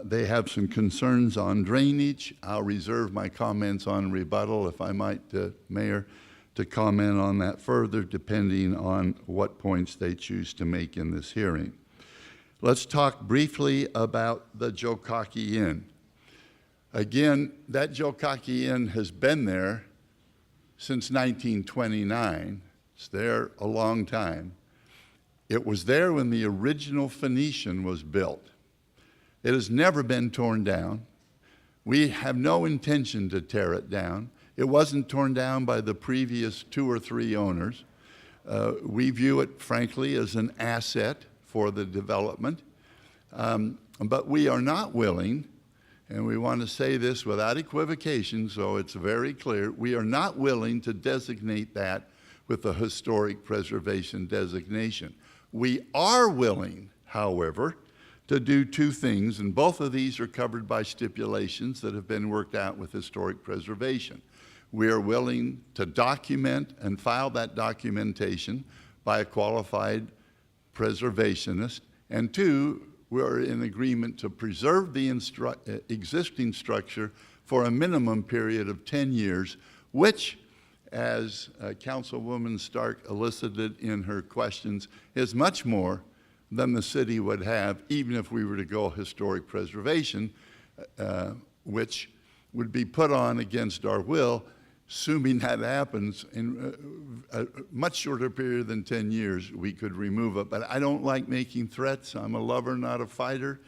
they have some concerns on drainage. I'll reserve my comments on rebuttal, if I might, Mayor, to comment on that further, depending on what points they choose to make in this hearing. Let's talk briefly about the Jokaki Inn. Again, that Jokaki Inn has been there since 1929. It's there a long time. It was there when the original Phoenician was built. It has never been torn down. We have no intention to tear it down. It wasn't torn down by the previous 2 or 3 owners. We view it, frankly, as an asset for the development. But we are not willing, and we want to say this without equivocation so it's very clear, we are not willing to designate that with a historic preservation designation. We are willing, however, to do 2 things, and both of these are covered by stipulations that have been worked out with historic preservation. We are willing to document and file that documentation by a qualified preservationist, and 2, we're in agreement to preserve the existing structure for a minimum period of 10 years, which, as Councilwoman Stark elicited in her questions, is much more than the city would have even if we were to go historic preservation, which would be put on against our will, assuming that happens in a much shorter period than 10 years, we could remove it. But I don't like making threats. I'm a lover, not a fighter.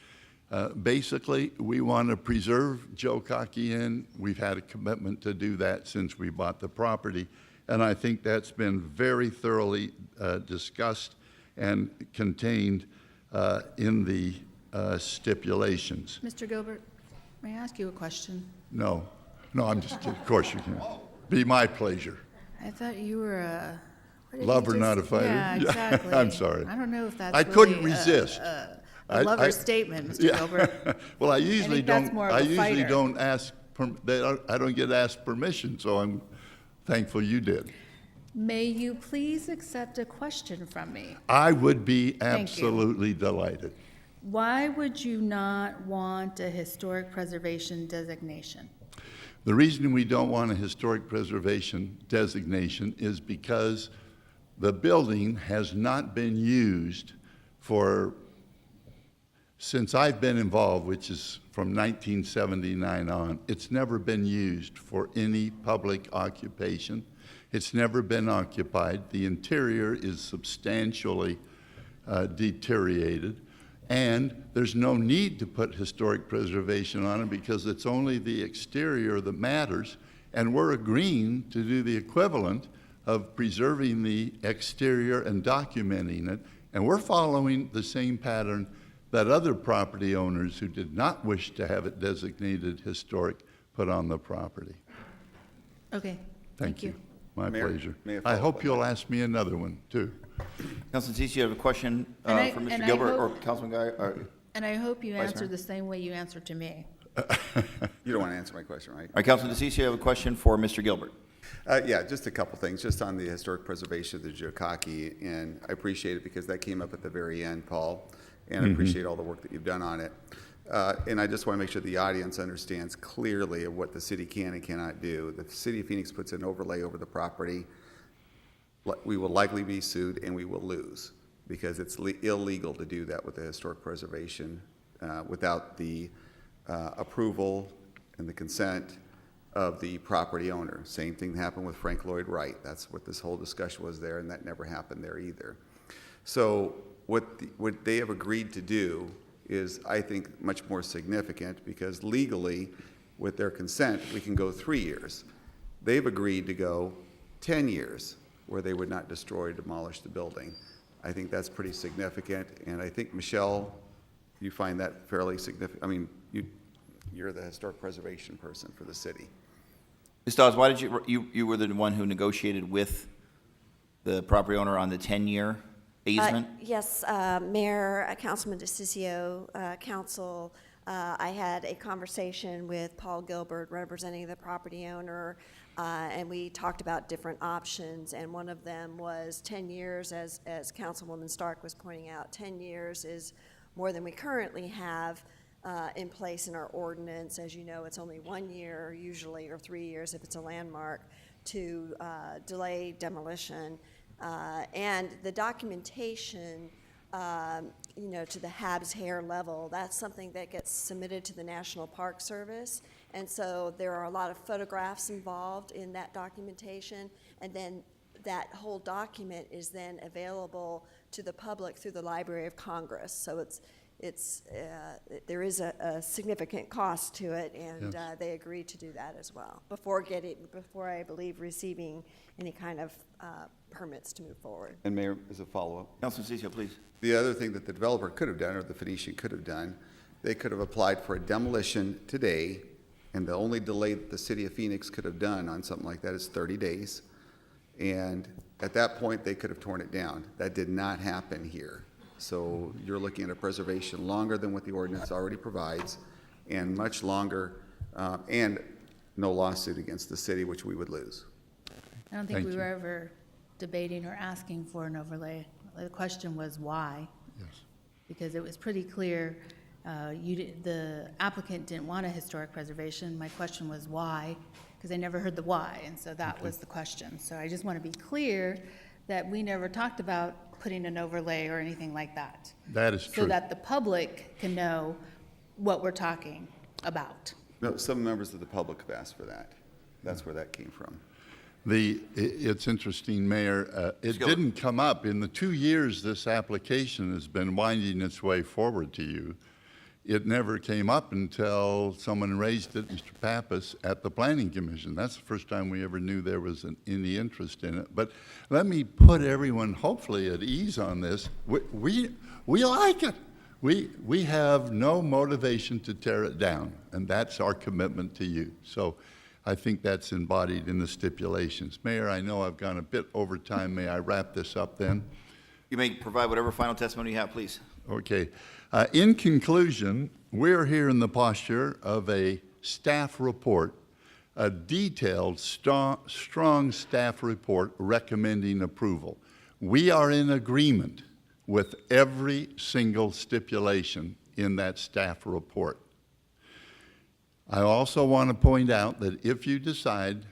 Basically, we want to preserve Jokaki Inn. We've had a commitment to do that since we bought the property, and I think that's been very thoroughly discussed and contained in the stipulations. Mr. Gilbert, may I ask you a question? No, I'm just kidding. Of course you can. Be my pleasure. I thought you were a... what did you Lover, just- not a fighter. Yeah, exactly. I'm sorry. I don't know if that's I couldn't really resist. a lover's statement, Mr. Gilbert. Well, I usually that's don't. more of a I usually fighter. don't ask. I don't get asked permission, so I'm thankful you did. May you please accept a question from me? I would be Thank you. absolutely delighted. Why would you not want a historic preservation designation? The reason we don't want a historic preservation designation is because the building has not been used since I've been involved, which is from 1979 on. It's never been used for any public occupation. It's never been occupied. The interior is substantially deteriorated. And there's no need to put historic preservation on it because it's only the exterior that matters. And we're agreeing to do the equivalent of preserving the exterior and documenting it. And we're following the same pattern that other property owners who did not wish to have it designated historic put on the property. Okay, Thank you. My Mayor, pleasure. may I I follow up hope on you'll that? ask me another one, too. Councilman Cece, you have a question for And Mr. I Gilbert or hope- Councilman Guy? And I hope you Vice answer Mayor? the same way you answered to me. You don't want to answer my question, right? All right, Councilman DeCiccio, you have a question for Mr. Gilbert. Yeah, just a couple things, just on the historic preservation of the Jockocki, and I appreciate it because that came up at the very end, Paul, and I appreciate all the work that you've done on it. And I just want to make sure the audience understands clearly of what the city can and cannot do. The city of Phoenix puts an overlay over the property, we will likely be sued and we will lose because it's illegal to do that with the historic preservation without the approval and the consent of the property owner. Same thing happened with Frank Lloyd Wright. That's what this whole discussion was there, and that never happened there either. So what they have agreed to do is, I think, much more significant because legally, with their consent, we can go 3 years. They've agreed to go 10 years where they would not destroy or demolish the building. I think that's pretty significant, and I think, Michelle, you find that fairly significant. I mean, you're the historic preservation person for the city. Ms. Dawes, why did you were the one who negotiated with the property owner on the 10-year easement? Yes, Mayor, Councilman DeCiccio, Council, I had a conversation with Paul Gilbert representing the property owner, and we talked about different options, and one of them was 10 years, as Councilwoman Stark was pointing out. 10 years is more than we currently have in place in our ordinance. As you know, it's only 1 year usually, or 3 years if it's a landmark, to delay demolition. And the documentation, to the Habs hair level, that's something that gets submitted to the National Park Service. And so there are a lot of photographs involved in that documentation. And then that whole document is then available to the public through the Library of Congress. So there is a significant cost to it, and Yes. they agreed to do that as well before I believe receiving any kind of permits to move forward. And Mayor, as a follow-up. Councilman DeCiccio, please. The other thing that the developer could have done, or the Phoenician could have done, they could have applied for a demolition today, and the only delay that the city of Phoenix could have done on something like that is 30 days. And at that point, they could have torn it down. That did not happen here. So you're looking at a preservation longer than what the ordinance already provides, and much longer, and no lawsuit against the city, which we would lose. I don't think Thank we you. were ever debating or asking for an overlay. The question was why? Yes. Because it was pretty clear, the applicant didn't want a historic preservation. My question was why, because I never heard the why, and so that was the question. So I just want to be clear that we never talked about putting an overlay or anything like that. That is true. So that the public can know what we're talking about. No, some members of the public have asked for that. That's where that came from. It's interesting, Mayor, it Gilbert. didn't come up. In the 2 years this application has been winding its way forward to you, it never came up until someone raised it, Mr. Pappas, at the Planning Commission. That's the first time we ever knew there was any interest in it. But let me put everyone hopefully at ease on this. We like it. We have no motivation to tear it down, and that's our commitment to you. So I think that's embodied in the stipulations. Mayor, I know I've gone a bit over time. May I wrap this up then? You may provide whatever final testimony you have, please. Okay. In conclusion, we're here in the posture of a staff report, a detailed, strong staff report recommending approval. We are in agreement with every single stipulation in that staff report. I also want to point out that if you decide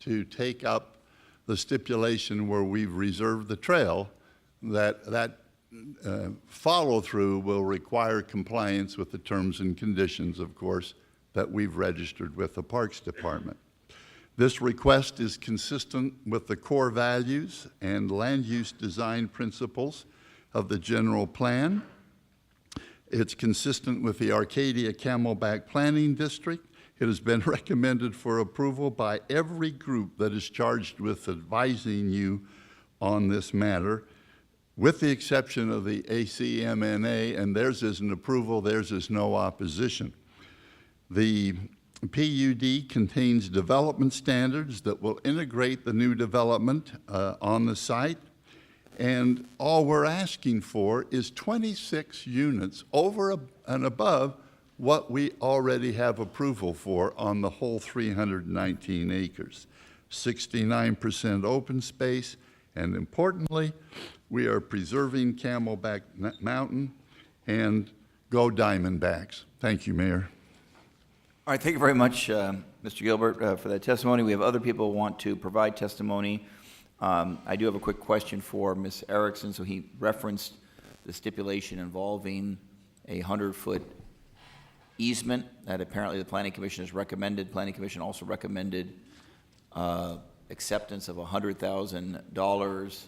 to take up the stipulation where we've reserved the trail, that follow-through will require compliance with the terms and conditions, of course, that we've registered with the Parks Department. This request is consistent with the core values and land use design principles of the general plan. It's consistent with the Arcadia Camelback Planning District. It has been recommended for approval by every group that is charged with advising you on this matter, with the exception of the ACMNA, and theirs is an approval, theirs is no opposition. The PUD contains development standards that will integrate the new development on the site, and all we're asking for is 26 units over and above what we already have approval for on the whole 319 acres. 69% open space, and importantly, we are preserving Camelback Mountain, and go Diamondbacks. Thank you, Mayor. All right, thank you very much, Mr. Gilbert, for that testimony. We have other people who want to provide testimony. I do have a quick question for Ms. Erickson. So he referenced the stipulation involving a 100-foot easement that apparently the Planning Commission has recommended. Planning Commission also recommended acceptance of $100,000.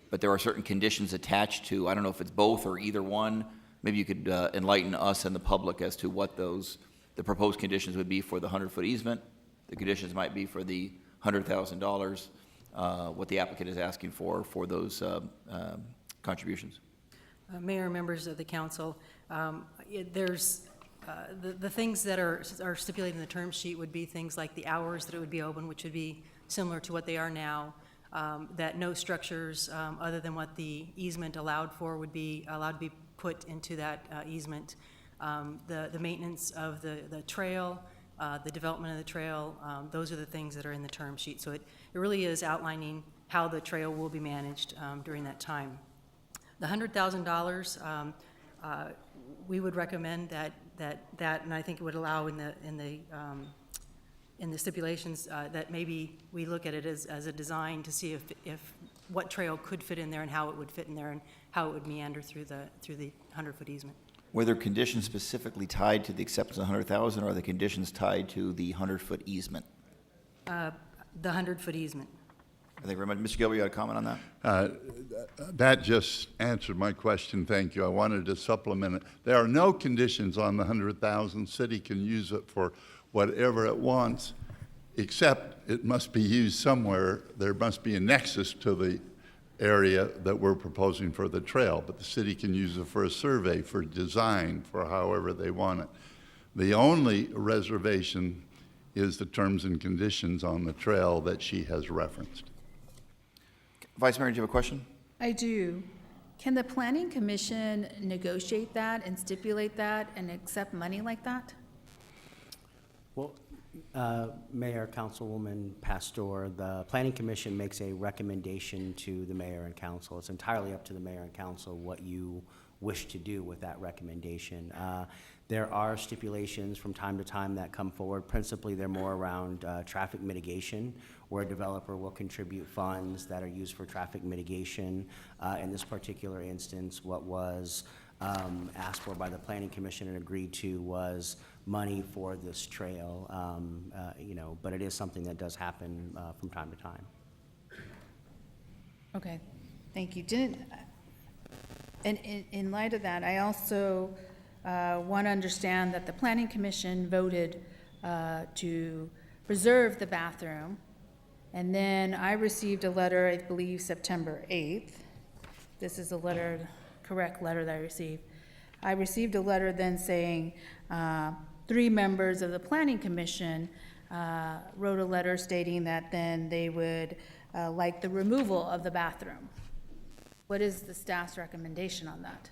But there are certain conditions attached to, I don't know if it's both or either one. Maybe you could enlighten us and the public as to what the proposed conditions would be for the 100-foot easement. The conditions might be for the $100,000, what the applicant is asking for those contributions. Mayor and members of the council, there's the things that are stipulated in the term sheet would be things like the hours that it would be open, which would be similar to what they are now, that no structures other than what the easement allowed for would be allowed to be put into that easement. The maintenance of the trail, the development of the trail, those are the things that are in the term sheet. So it really is outlining how the trail will be managed during that time. The $100,000, we would recommend that, and I think it would allow in the stipulations that maybe we look at it as a design to see if what trail could fit in there and how it would fit in there and how it would meander through the 100-foot easement. Were there conditions specifically tied to the acceptance of 100,000, or are the conditions tied to the 100-foot easement? The 100-foot easement. Thank you very much. Mr. Gilbert, you got a comment on that? That just answered my question, thank you. I wanted to supplement it. There are no conditions on the 100,000. City can use it for whatever it wants, except it must be used somewhere. There must be a nexus to the area that we're proposing for the trail, but the city can use it for a survey, for design, for however they want it. The only reservation is the terms and conditions on the trail that she has referenced. Vice Mayor, do you have a question? I do. Can the Planning Commission negotiate that and stipulate that and accept money like that? Well, Mayor, Councilwoman Pastor, the Planning Commission makes a recommendation to the mayor and council. It's entirely up to the mayor and council what you wish to do with that recommendation. There are stipulations from time to time that come forward. Principally, they're more around traffic mitigation, where a developer will contribute funds that are used for traffic mitigation. In this particular instance, what was asked for by the Planning Commission and agreed to was money for this trail, but it is something that does happen from time to time. Okay, thank you. And in light of that, I also want to understand that the Planning Commission voted to preserve the bathroom, and then I received a letter, I believe September 8th. This is a letter, correct letter that I received. I received a letter then saying 3 members of the Planning Commission wrote a letter stating that then they would like the removal of the bathroom. What is the staff's recommendation on that?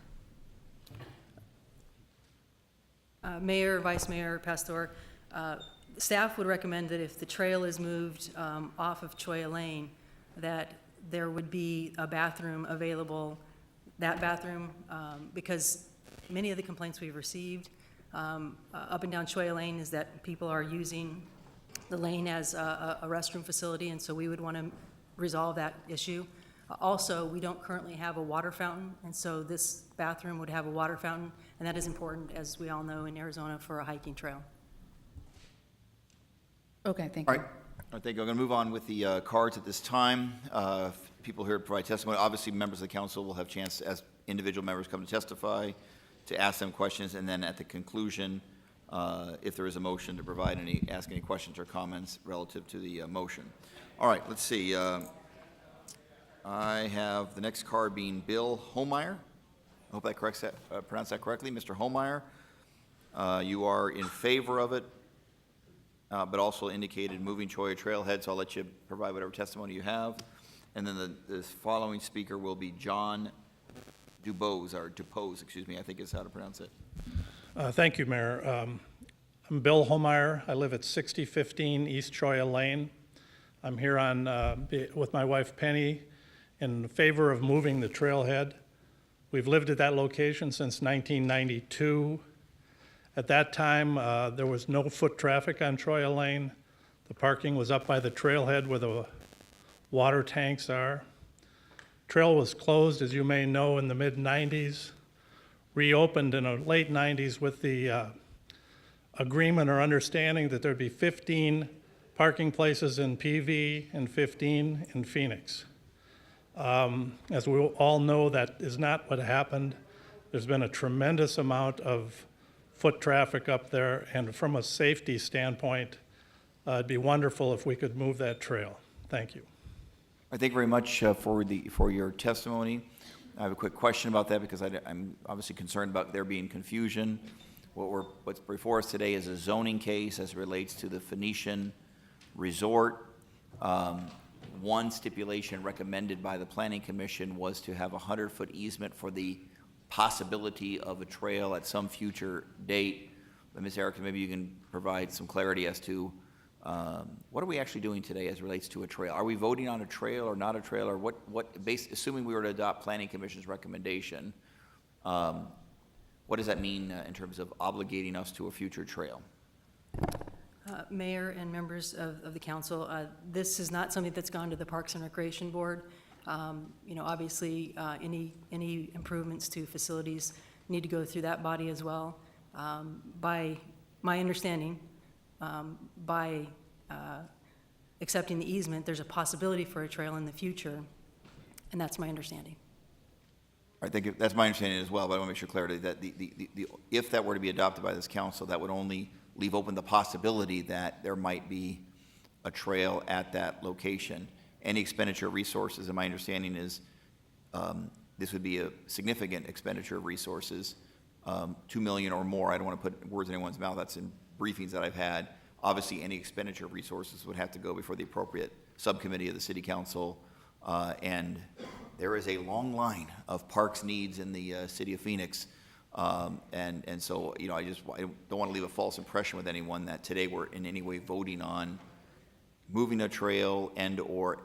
Mayor, Vice Mayor, Pastor, staff would recommend that if the trail is moved off of Choya Lane, that there would be a bathroom available, that bathroom, because many of the complaints we've received up and down Choi Lane is that people are using the lane as a restroom facility, and so we would want to resolve that issue. Also, we don't currently have a water fountain, and so this bathroom would have a water fountain, and that is important, as we all know, in Arizona for a hiking trail. Okay, thank All you. right. All right, thank you. I'm going to move on with the cards at this time. People here to provide testimony. Obviously, members of the council will have a chance, as individual members come to testify, to ask them questions, and then at the conclusion, if there is a motion, to provide ask any questions or comments relative to the motion. All right, let's see. I have the next card being Bill Holmeyer. I hope I pronounced that correctly. Mr. Holmeyer, you are in favor of it, but also indicated moving Cholla Trailhead, so I'll let you provide whatever testimony you have. And then the following speaker will be John Dupose, excuse me, I think is how to pronounce it. Thank you, Mayor. I'm Bill Holmeyer. I live at 6015 East Cholla Lane. I'm here with my wife Penny in favor of moving the trailhead. We've lived at that location since 1992. At that time, there was no foot traffic on Cholla Lane. The parking was up by the trailhead where the water tanks are. Trail was closed, as you may know, in the mid-90s, reopened in the late 90s with the agreement or understanding that there'd be 15 parking places in PV and 15 in Phoenix. As we all know, that is not what happened. There's been a tremendous amount of foot traffic up there, and from a safety standpoint, it'd be wonderful if we could move that trail. Thank you. I thank you very much for your testimony. I have a quick question about that because I'm obviously concerned about there being confusion. What's before us today is a zoning case as it relates to the Phoenician Resort. One stipulation recommended by the Planning Commission was to have a 100-foot easement for the possibility of a trail at some future date. But Ms. Erickson, maybe you can provide some clarity as to what are we actually doing today as it relates to a trail? Are we voting on a trail or not a trail, or assuming we were to adopt Planning Commission's recommendation, what does that mean in terms of obligating us to a future trail? Mayor and members of the council, this is not something that's gone to the Parks and Recreation Board. Obviously, any improvements to facilities need to go through that body as well. By my understanding, by accepting the easement, there's a possibility for a trail in the future, and that's my understanding. I think that's my understanding as well, but I want to make sure clarity that if that were to be adopted by this council, that would only leave open the possibility that there might be a trail at that location. Any expenditure of resources, and my understanding is this would be a significant expenditure of resources, $2 million or more. I don't want to put words in anyone's mouth. That's in briefings that I've had. Obviously, any expenditure of resources would have to go before the appropriate subcommittee of the City Council, and there is a long line of parks needs in the city of Phoenix. And so, I don't want to leave a false impression with anyone that today we're in any way voting on moving a trail and or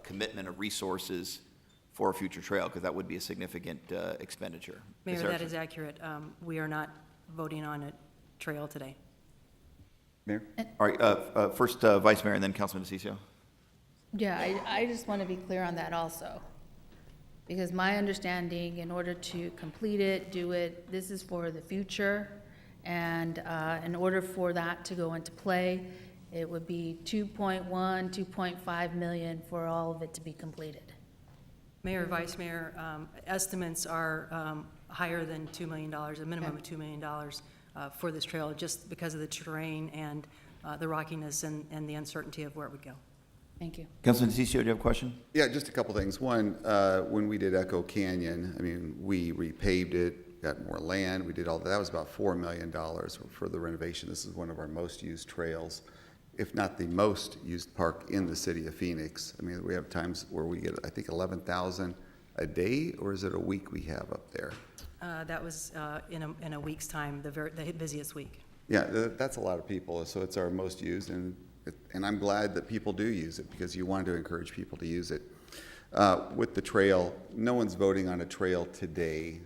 commitment of resources for a future trail, because that would be a significant expenditure. Mayor, that is accurate. We are not voting on a trail today. Mayor? All right, first Vice Mayor and then Councilman DeCiccio. Yeah, I just want to be clear on that also. Because my understanding, in order to complete it, do it, this is for the future. And in order for that to go into play, it would be 2.1, 2.5 million for all of it to be completed. Mayor, Vice Mayor, estimates are higher than $2 million, a minimum of $2 million for this trail, just because of the terrain and the rockiness and the uncertainty of where it would go. Thank you. Councilman DeCiccio, do you have a question? Yeah, just a couple things. One, when we did Echo Canyon, we repaved it, got more land, we did all that. That was about $4 million for the renovation. This is one of our most used trails, if not the most used park in the city of Phoenix. We have times where we get, I think, 11,000 a day, or is it a week we have up there? That was in a week's time, the busiest week. Yeah, that's a lot of people, so it's our most used, and I'm glad that people do use it, because you want to encourage people to use it. With the trail, no one's voting on a trail today.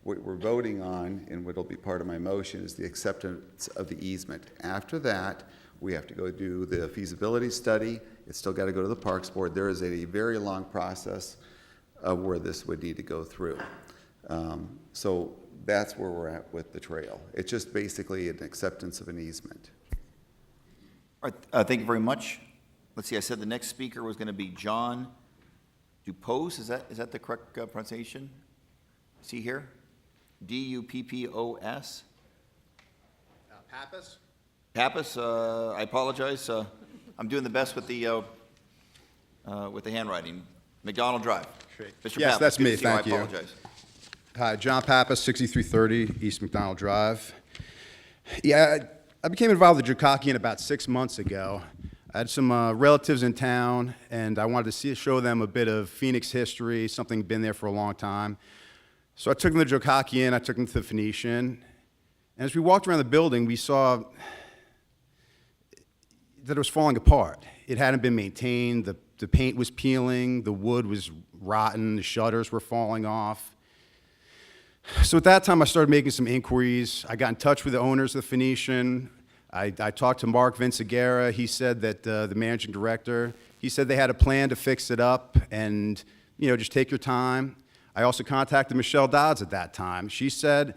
What we're voting on, and what will be part of my motion, is the acceptance of the easement. After that, we have to go do the feasibility study. It's still got to go to the Parks Board. There is a very long process of where this would need to go through. So that's where we're at with the trail. It's just basically an acceptance of an easement. All right, thank you very much. Let's see, I said the next speaker was going to be John Duppos. Is that the correct pronunciation? Is he here? D-U-P-P-O-S? Pappas? Pappas, I apologize. I'm doing the best with the handwriting. McDonald Drive. Mr. Yes, Pappas, that's good to me. see you. Thank you. I apologize. Hi, John Pappas, 6330 East McDonald Drive. Yeah, I became involved with Jokakian about 6 months ago. I had some relatives in town, and I wanted to show them a bit of Phoenix history, something been there for a long time. So I took them to Jokakian, I took them to the Phoenician, and as we walked around the building, we saw that it was falling apart. It hadn't been maintained, the paint was peeling, the wood was rotten, the shutters were falling off. So at that time, I started making some inquiries. I got in touch with the owners of the Phoenician. I talked to Mark Vinciguerra. He said that the managing director, he said they had a plan to fix it up and, just take your time. I also contacted Michelle Dodds at that time. She said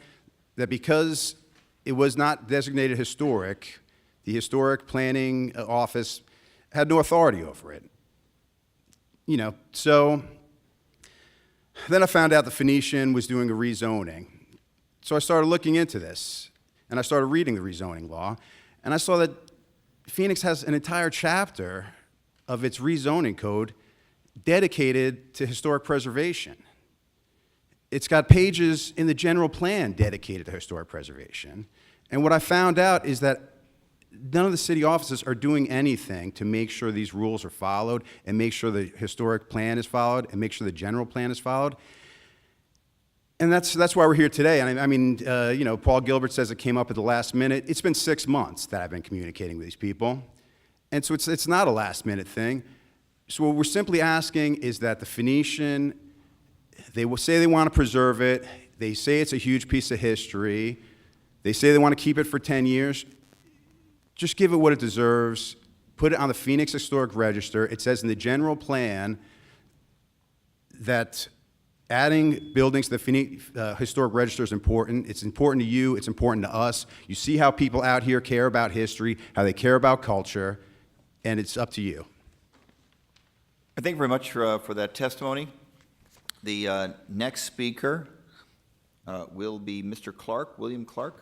that because it was not designated historic, the Historic Planning Office had no authority over it. So then I found out the Phoenician was doing a rezoning. So I started looking into this, and I started reading the rezoning law, and I saw that Phoenix has an entire chapter of its rezoning code dedicated to historic preservation. It's got pages in the general plan dedicated to historic preservation. And what I found out is that none of the city offices are doing anything to make sure these rules are followed and make sure the historic plan is followed and make sure the general plan is followed. And that's why we're here today. And Paul Gilbert says it came up at the last minute. It's been 6 months that I've been communicating with these people. And so it's not a last minute thing. So what we're simply asking is that the Phoenician, they will say they want to preserve it. They say it's a huge piece of history. They say they want to keep it for 10 years. Just give it what it deserves. Put it on the Phoenix Historic Register. It says in the general plan that adding buildings to the Phoenix Historic Register is important. It's important to you. It's important to us. You see how people out here care about history, how they care about culture, and it's up to you. Thank you very much for that testimony. The next speaker will be Mr. Clark, William Clark.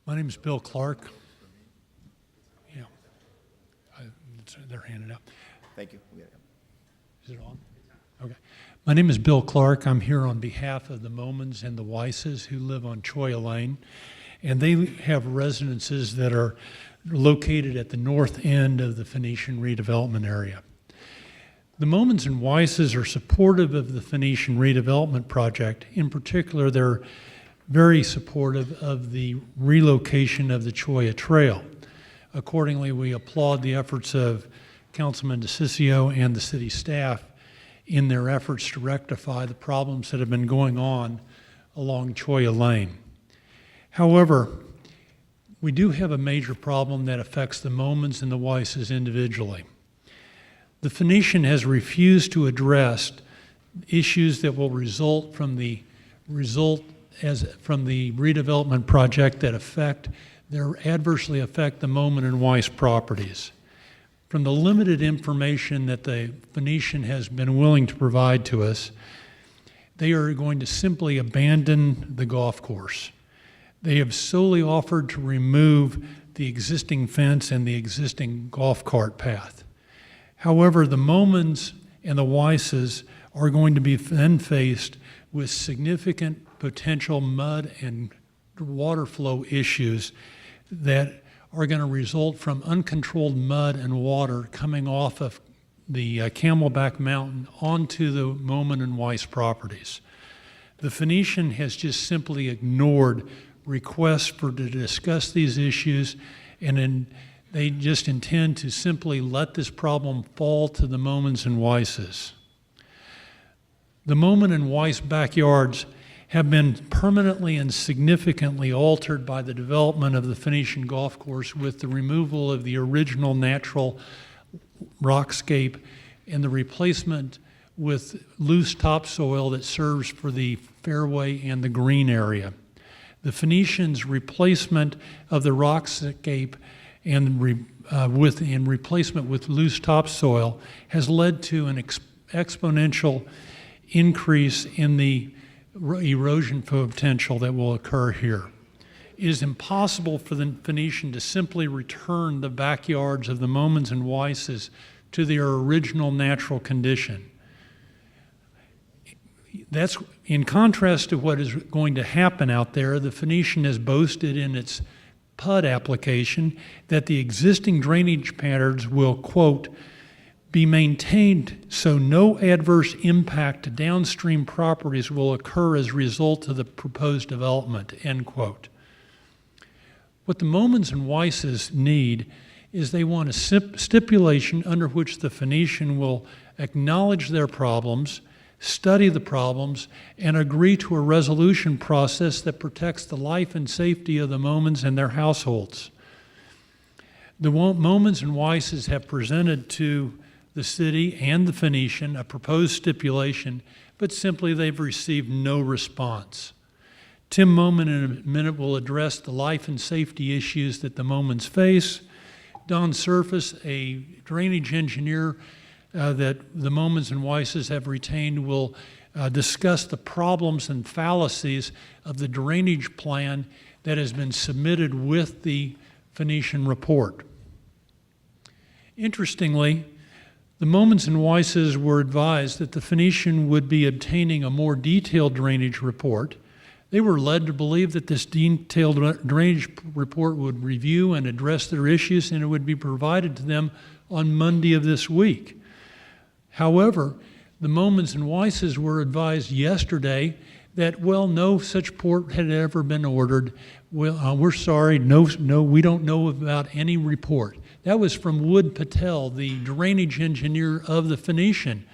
My name is Bill Clark. Yeah. They're handing out. Thank you. Is it on? Okay. My name is Bill Clark. I'm here on behalf of the Momans and the Weisses who live on Choya Lane. And they have residences that are located at the north end of the Phoenician redevelopment area. The Momans and Weisses are supportive of the Phoenician redevelopment project. In particular, they're very supportive of the relocation of the Choya Trail. Accordingly, we applaud the efforts of Councilman DeCiccio and the city staff in their efforts to rectify the problems that have been going on along Choya Lane. However, we do have a major problem that affects the Momans and the Weisses individually. The Phoenician has refused to address issues that will result from the redevelopment project that adversely affect the Moman and Weiss properties. From the limited information that the Phoenician has been willing to provide to us, they are going to simply abandon the golf course. They have solely offered to remove the existing fence and the existing golf cart path. However, the Momans and the Weisses are going to be then faced with significant potential mud and water flow issues that are going to result from uncontrolled mud and water coming off of the Camelback Mountain onto the Moman and Weiss properties. The Phoenician has just simply ignored requests to discuss these issues, and then they just intend to simply let this problem fall to the Momans and Weisses. The Moman and Weiss backyards have been permanently and significantly altered by the development of the Phoenician Golf Course with the removal of the original natural rockscape and the replacement with loose topsoil that serves for the fairway and the green area. The Phoenician's replacement of the rockscape and replacement with loose topsoil has led to an exponential increase in the erosion potential that will occur here. It is impossible for the Phoenician to simply return the backyards of the Momans and Weisses to their original natural condition. That's in contrast to what is going to happen out there. The Phoenician has boasted in its PUD application that the existing drainage patterns will, quote, be maintained so no adverse impact to downstream properties will occur as a result of the proposed development, end quote. What the Momans and Weisses need is they want a stipulation under which the Phoenician will acknowledge their problems, study the problems, and agree to a resolution process that protects the life and safety of the Momans and their households. The Momans and Weisses have presented to the city and the Phoenician a proposed stipulation, but simply they've received no response. Tim Moman in a minute will address the life and safety issues that the Momans face. Don Surface, a drainage engineer that the Momans and Weisses have retained, will discuss the problems and fallacies of the drainage plan that has been submitted with the Phoenician report. Interestingly, the Momans and Weisses were advised that the Phoenician would be obtaining a more detailed drainage report. They were led to believe that this detailed drainage report would review and address their issues, and it would be provided to them on Monday of this week. However, the Momans and Weisses were advised yesterday that, well, no such report had ever been ordered. Well, we're sorry, no, we don't know about any report. That was from Wood Patel, the drainage engineer of the Phoenician.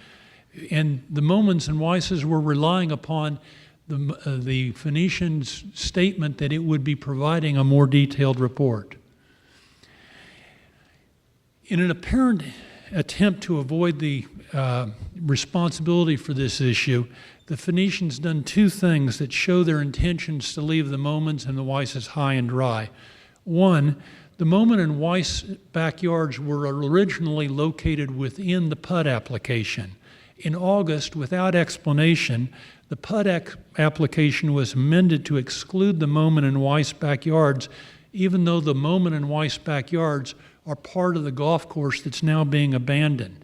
And the Momans and Weisses were relying upon the Phoenician's statement that it would be providing a more detailed report. In an apparent attempt to avoid the responsibility for this issue, the Phoenician's done two things that show their intentions to leave the Momans and the Weisses high and dry. One, the Moman and Weiss backyards were originally located within the PUD application. In August, without explanation, the PUD application was amended to exclude the Moman and Weiss backyards, even though the Moman and Weiss backyards are part of the golf course that's now being abandoned.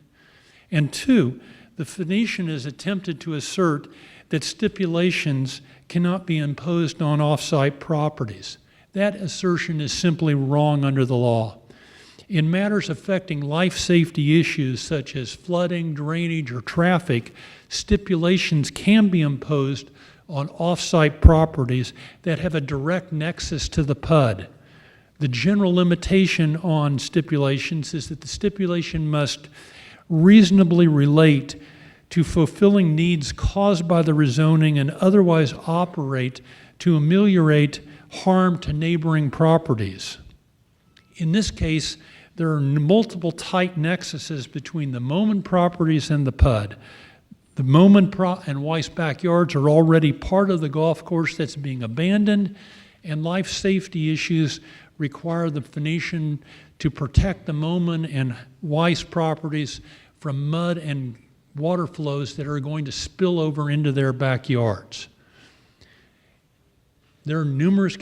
And two, the Phoenician has attempted to assert that stipulations cannot be imposed on off-site properties. That assertion is simply wrong under the law. In matters affecting life safety issues such as flooding, drainage, or traffic, stipulations can be imposed on off-site properties that have a direct nexus to the PUD. The general limitation on stipulations is that the stipulation must reasonably relate to fulfilling needs caused by the rezoning and otherwise operate to ameliorate harm to neighboring properties. In this case, there are multiple tight nexuses between the Moman properties and the PUD. The Moman and Weiss backyards are already part of the golf course that's being abandoned, and life safety issues require the Phoenician to protect the Moman and Weiss properties from mud and water flows that are going to spill over into their backyards. There are numerous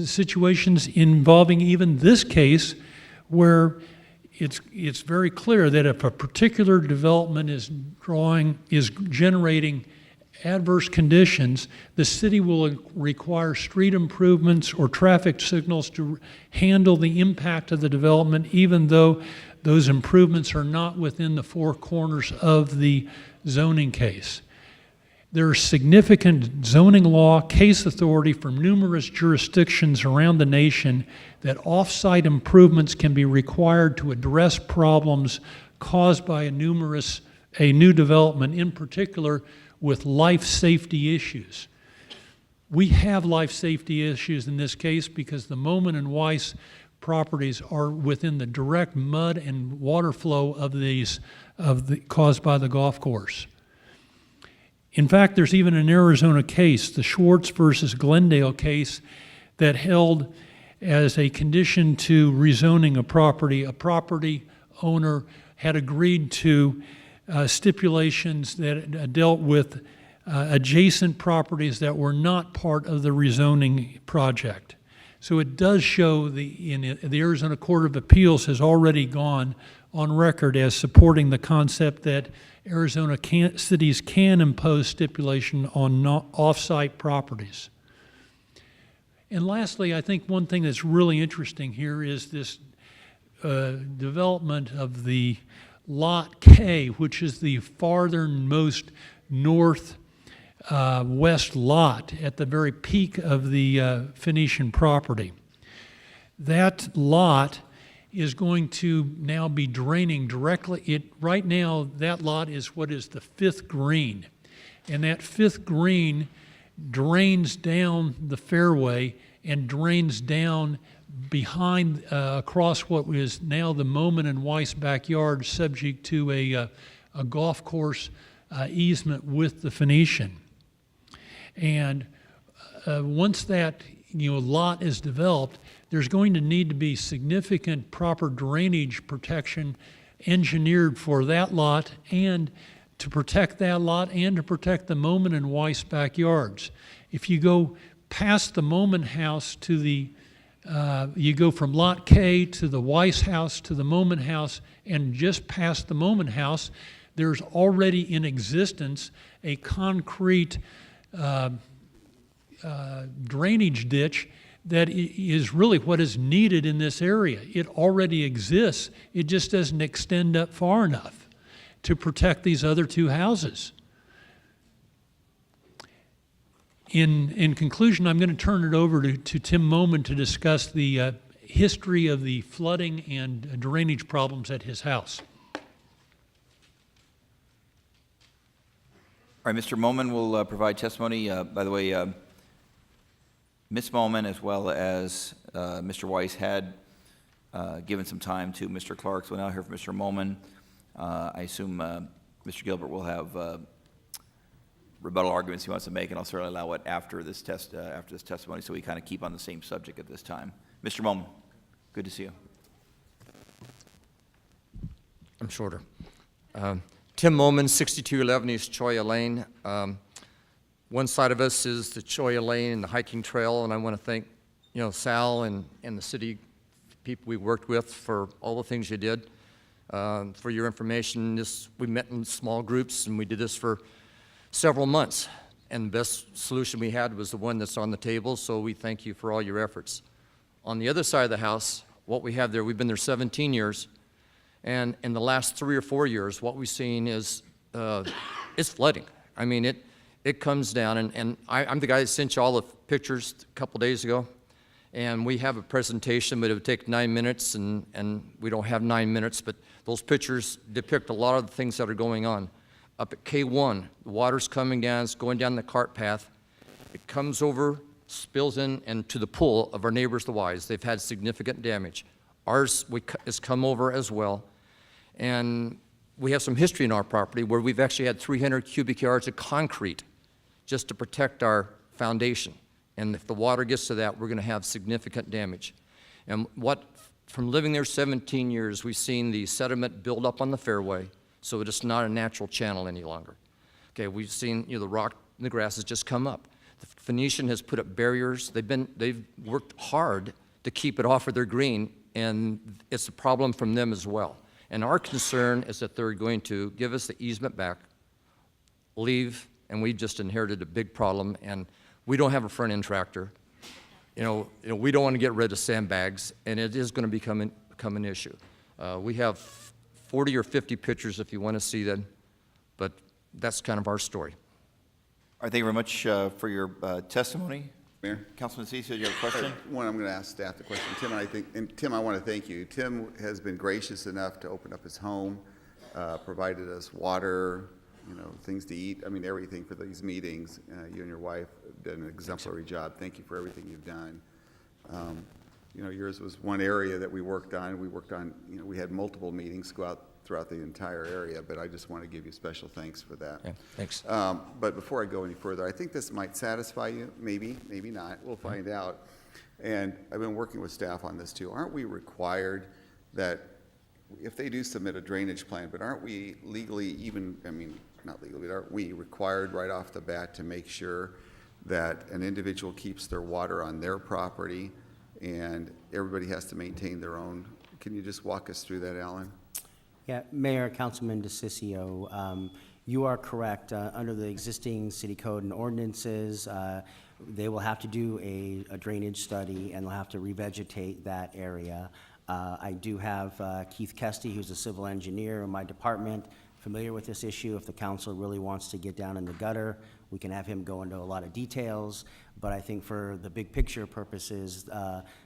situations involving even this case where it's very clear that if a particular development is generating adverse conditions, the city will require street improvements or traffic signals to handle the impact of the development, even though those improvements are not within the four corners of the zoning case. There's significant zoning law, case authority from numerous jurisdictions around the nation that off-site improvements can be required to address problems caused by a new development, in particular with life safety issues. We have life safety issues in this case because the Momen and Weiss properties are within the direct mud and water flow caused by the golf course. In fact, there's even an Arizona case, the Schwartz versus Glendale case, that held as a condition to rezoning a property owner had agreed to stipulations that dealt with adjacent properties that were not part of the rezoning project. So it does show the Arizona Court of Appeals has already gone on record as supporting the concept that Arizona cities can impose stipulation on off-site properties. And lastly, I think one thing that's really interesting here is this development of the Lot K, which is the farthernmost north west lot at the very peak of the Phoenician property. That lot is going to now be draining directly. Right now, that lot is what is the fifth green. And that fifth green drains down the fairway and drains down behind, across what is now the Momen and Weiss backyard, subject to a golf course easement with the Phoenician. And once that lot is developed, there's going to need to be significant proper drainage protection engineered for that lot and to protect that lot and to protect the Momen and Weiss backyards. If you go past the Momen house to the, you go from Lot K to the Weiss house to the Momen house, and just past the Momen house, there's already in existence a concrete drainage ditch that is really what is needed in this area. It already exists. It just doesn't extend up far enough to protect these other two houses. In conclusion, I'm going to turn it over to Tim Momen to discuss the history of the flooding and drainage problems at his house. All right, Mr. Momen will provide testimony. By the way, Ms. Momen as well as Mr. Weiss had given some time to Mr. Clark, so we'll now hear from Mr. Momen. I assume Mr. Gilbert will have rebuttal arguments he wants to make, and I'll certainly allow it after this testimony, so we kind of keep on the same subject at this time. Mr. Momen, good to see you. I'm shorter. Tim Momen, 6211 East Cholla Lane. One side of us is the Cholla Lane and the hiking trail, and I want to thank, Sal and the city people we worked with for all the things you did. For your information, we met in small groups, and we did this for several months, and the best solution we had was the one that's on the table, so we thank you for all your efforts. On the other side of the house, what we have there, we've been there 17 years, and in the last 3 or 4 years, what we've seen is it's flooding. I mean, it comes down, and I'm the guy that sent you all the pictures a couple days ago, and we have a presentation, but it would take 9 minutes, and we don't have 9 minutes, but those pictures depict a lot of the things that are going on. Up at K1, the water's coming down, it's going down the cart path. It comes over, spills in, and to the pool of our neighbors, the Wise. They've had significant damage. Ours has come over as well. And we have some history in our property where we've actually had 300 cubic yards of concrete just to protect our foundation. And if the water gets to that, we're going to have significant damage. And from living there 17 years, we've seen the sediment build up on the fairway, so it is not a natural channel any longer. Okay, we've seen the rock and the grass has just come up. The Phoenician has put up barriers. They've worked hard to keep it off of their green, and it's a problem from them as well. And our concern is that they're going to give us the easement back, leave, and we just inherited a big problem, and we don't have a front-end tractor. We don't want to get rid of sandbags, and it is going to become an issue. We have 40 or 50 pictures if you want to see them, but that's kind of our story. right, thank you very much for your testimony. Mayor? Councilman DeCiccio, do you have a question? One, I'm going to ask staff the question. Tim, I want to thank you. Tim has been gracious enough to open up his home, provided us water, things to eat. I mean, everything for these meetings. You and your wife did an exemplary job. Thank you for everything you've done. Yours was one area that we worked on. We had multiple meetings go out throughout the entire area, but I just want to give you special thanks for that. Yeah, thanks. But before I go any further, I think this might satisfy you, maybe not. We'll find out. And I've been working with staff on this too. Aren't we required that if they do submit a drainage plan, but aren't we legally not legally, but aren't we required right off the bat to make sure that an individual keeps their water on their property and everybody has to maintain their own? Can you just walk us through that, Alan? Yeah, Mayor, Councilman DeCiccio, you are correct. Under the existing city code and ordinances, they will have to do a drainage study and they'll have to revegetate that area. I do have Keith Kesty, who's a civil engineer in my department, familiar with this issue. If the council really wants to get down in the gutter, we can have him go into a lot of details. But I think for the big picture purposes,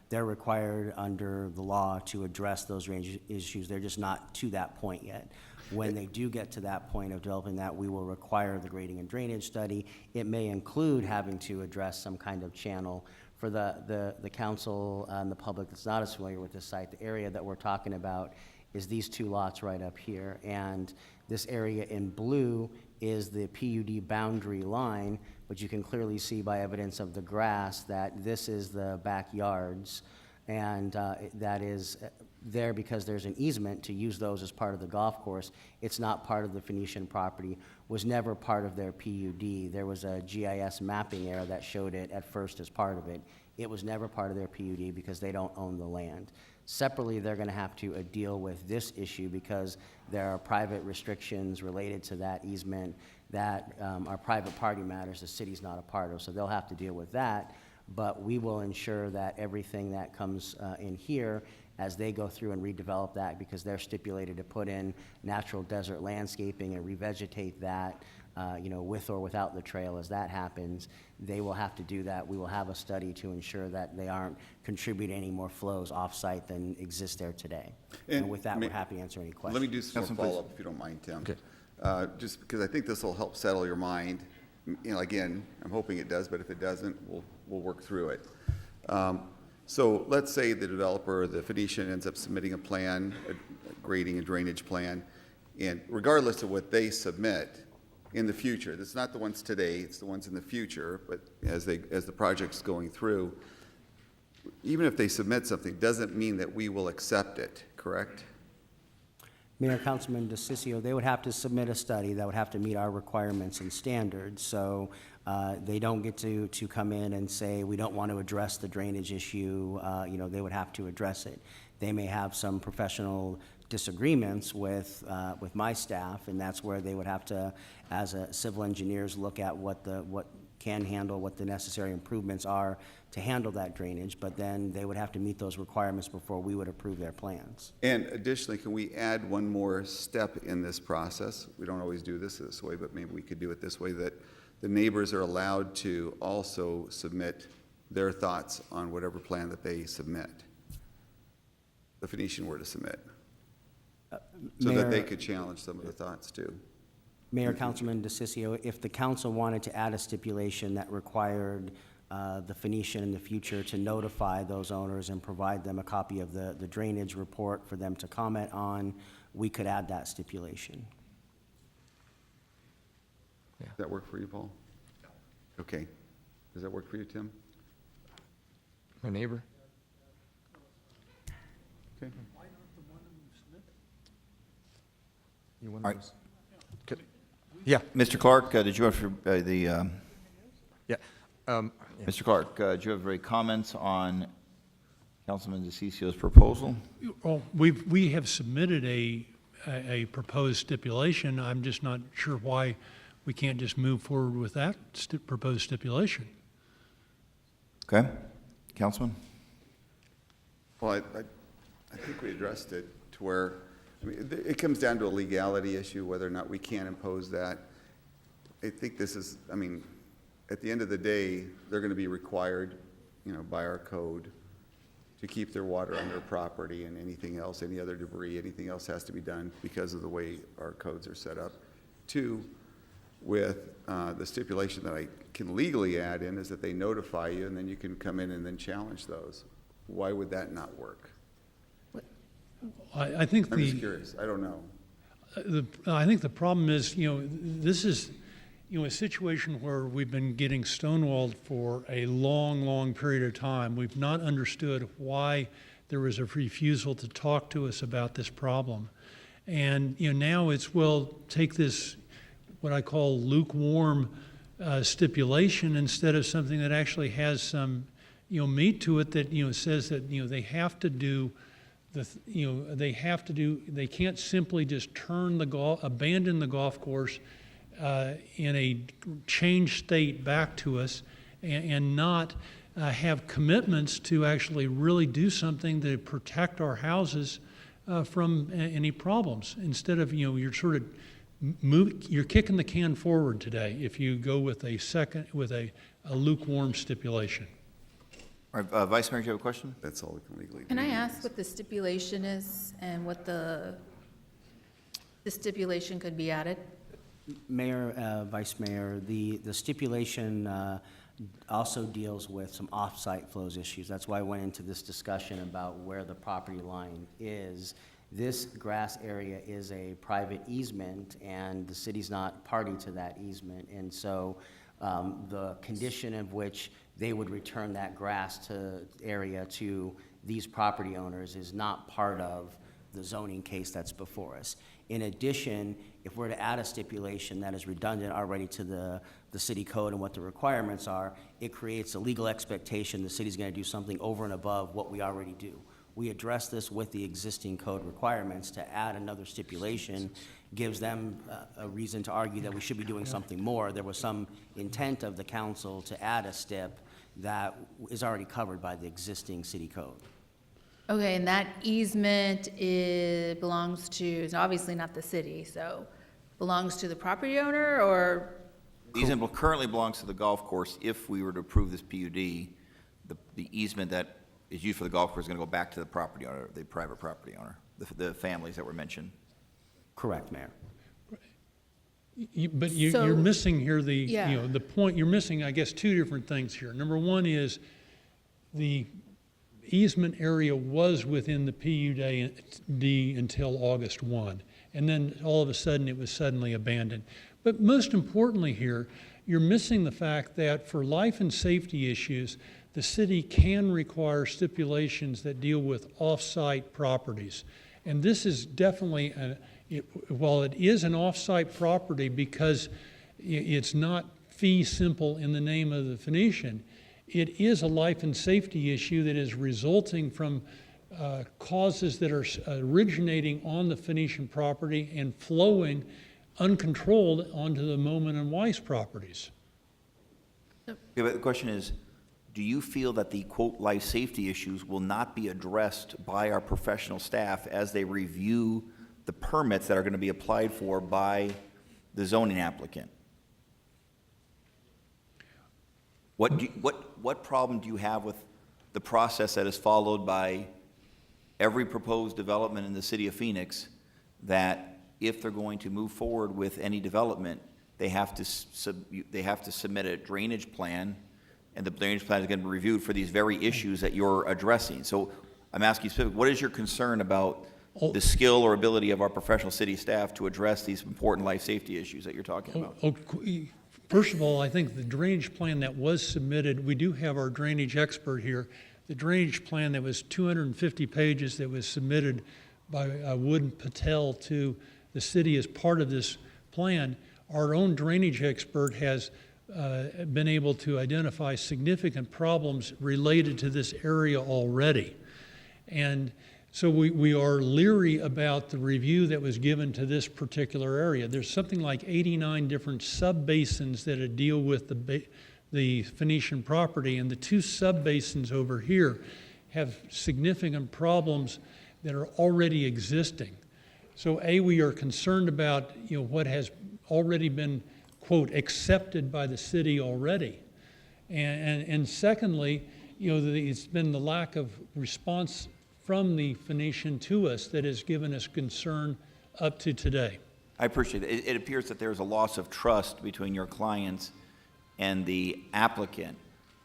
they're required under the law to address those range issues. They're just not to that point yet. When they do get to that point of developing that, we will require the grading and drainage study. It may include having to address some kind of channel. For the council and the public that's not as familiar with this site, the area that we're talking about is these two lots right up here. And this area in blue is the PUD boundary line, but you can clearly see by evidence of the grass that this is the backyards. And that is there because there's an easement to use those as part of the golf course. It's not part of the Phoenician property, was never part of their PUD. There was a GIS mapping error that showed it at first as part of it. It was never part of their PUD because they don't own the land. Separately, they're going to have to deal with this issue because there are private restrictions related to that easement that are private party matters the city's not a part of, so they'll have to deal with that. But we will ensure that everything that comes in here as they go through and redevelop that, because they're stipulated to put in natural desert landscaping and revegetate that, with or without the trail as that happens, they will have to do that. We will have a study to ensure that they aren't contributing any more flows off-site than exist there today. And with that, we're happy to answer any questions. Let me do some more follow-up if you don't mind, Tim. Okay. Just because I think this will help settle your mind. Again, I'm hoping it does, but if it doesn't, we'll work through it. So let's say the developer, the Phoenician, ends up submitting a plan, a grading and drainage plan, and regardless of what they submit in the future, it's not the ones today, it's the ones in the future, but as the project's going through, even if they submit something, doesn't mean that we will accept it, correct? Mayor, Councilman DeCiccio, they would have to submit a study that would have to meet our requirements and standards. So they don't get to come in and say, we don't want to address the drainage issue. They would have to address it. They may have some professional disagreements with my staff, and that's where they would have to, as civil engineers, look at what can handle, what the necessary improvements are to handle that drainage, but then they would have to meet those requirements before we would approve their plans. And additionally, can we add one more step in this process? We don't always do this way, but maybe we could do it this way, that the neighbors are allowed to also submit their thoughts on whatever plan that they submit, the Phoenician were to submit, so that they could challenge some of the thoughts too. Mayor, Councilman DeCiccio, if the council wanted to add a stipulation that required the Phoenician in the future to notify those owners and provide them a copy of the drainage report for them to comment on, we could add that stipulation. Does that work for you, Paul? Okay. Does that work for you, Tim? My neighbor? Okay. You want All right. Good. Yeah. Mr. Clark, did you have the? Yeah. Mr. Clark, do you have any comments on Councilman DeCiccio's proposal? Well, we have submitted a proposed stipulation. I'm just not sure why we can't just move forward with that proposed stipulation. Okay. Councilman? Well, I think we addressed it to where, it comes down to a legality issue, whether or not we can impose that. I think this is, at the end of the day, they're going to be required, by our code to keep their water on their property, and anything else, any other debris, anything else has to be done because of the way our codes are set up. Two, with the stipulation that I can legally add in is that they notify you, and then you can come in and then challenge those. Why would that not work? I think I'm just curious. I don't know. I think the problem is, this is, a situation where we've been getting stonewalled for a long, long period of time. We've not understood why there was a refusal to talk to us about this problem. And, now it's, well, take this, what I call lukewarm stipulation instead of something that actually has some, meat to it that, says that, they have to do they can't simply just abandon the golf course in a changed state back to us and not have commitments to actually really do something to protect our houses from any problems. Instead of, you're sort of you're kicking the can forward today if you go with a lukewarm stipulation. All right, Vice Mayor, do you have a question? That's all we can legally do. Can I ask what the stipulation is and what the stipulation could be added? Mayor, Vice Mayor, the stipulation also deals with some off-site flows issues. That's why I went into this discussion about where the property line is. This grass area is a private easement, and the city's not party to that easement. And so the condition of which they would return that grass area to these property owners is not part of the zoning case that's before us. In addition, if we're to add a stipulation that is redundant already to the city code and what the requirements are, it creates a legal expectation the city's going to do something over and above what we already do. We address this with the existing code requirements. To add another stipulation gives them a reason to argue that we should be doing something more. There was some intent of the council to add a stip that is already covered by the existing city code. Okay, and that easement belongs to, it's obviously not the city, so belongs to the property owner, or? The easement currently belongs to the golf course. If we were to approve this PUD, the easement that is used for the golf course is going to go back to the property owner, the private property owner, the families that were mentioned. Correct, Mayor. But you're missing here the point. You're missing, I guess, two different things here. Number one is the easement area was within the PUD until August 1, and then all of a sudden it was suddenly abandoned. But most importantly here, you're missing the fact that for life and safety issues, the city can require stipulations that deal with off-site properties. And this is definitely, while it is an off-site property because it's not fee simple in the name of the Phoenician, it is a life and safety issue that is resulting from causes that are originating on the Phoenician property and flowing uncontrolled onto the Moman and Weiss properties. Yeah, but the question is, do you feel that the, quote, life safety issues will not be addressed by our professional staff as they review the permits that are going to be applied for by the zoning applicant? What problem do you have with the process that is followed by every proposed development in the city of Phoenix, that if they're going to move forward with any development, they have to submit a drainage plan, and the drainage plan is going to be reviewed for these very issues that you're addressing? So I'm asking you specifically, what is your concern about the skill or ability of our professional city staff to address these important life safety issues that you're talking about? First of all, I think the drainage plan that was submitted, we do have our drainage expert here. The drainage plan that was 250 pages that was submitted by Wood Patel to the city as part of this plan, our own drainage expert has been able to identify significant problems related to this area already. And so we are leery about the review that was given to this particular area. There's something like 89 different sub-basins that deal with the Phoenician property, and the two sub-basins over here have significant problems that are already existing. So we are concerned about what has already been quote, accepted by the city already. And secondly, it's been the lack of response from the Phoenician to us that has given us concern up to today. I appreciate it. It appears that there's a loss of trust between your clients and the applicant.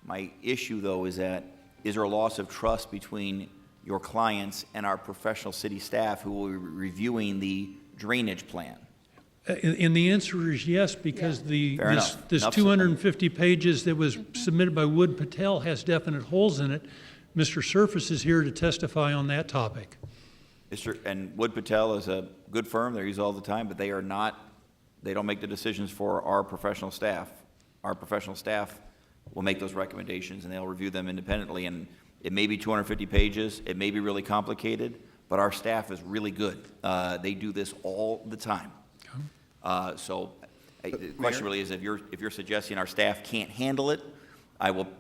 My issue, though, is that, is there a loss of trust between your clients and our professional city staff who will be reviewing the drainage plan? And the answer is yes, because Fair enough. this Enough 250 pages that was submitted by Wood Patel has definite holes in it. Mr. Surface is here to testify on that topic. And Wood Patel is a good firm, they're used all the time, but they don't make the decisions for our professional staff. Our professional staff will make those recommendations and they'll review them independently. And it may be 250 pages, it may be really complicated, but our staff is really good. They do this all the time. The question really is, if you're suggesting our staff can't handle it,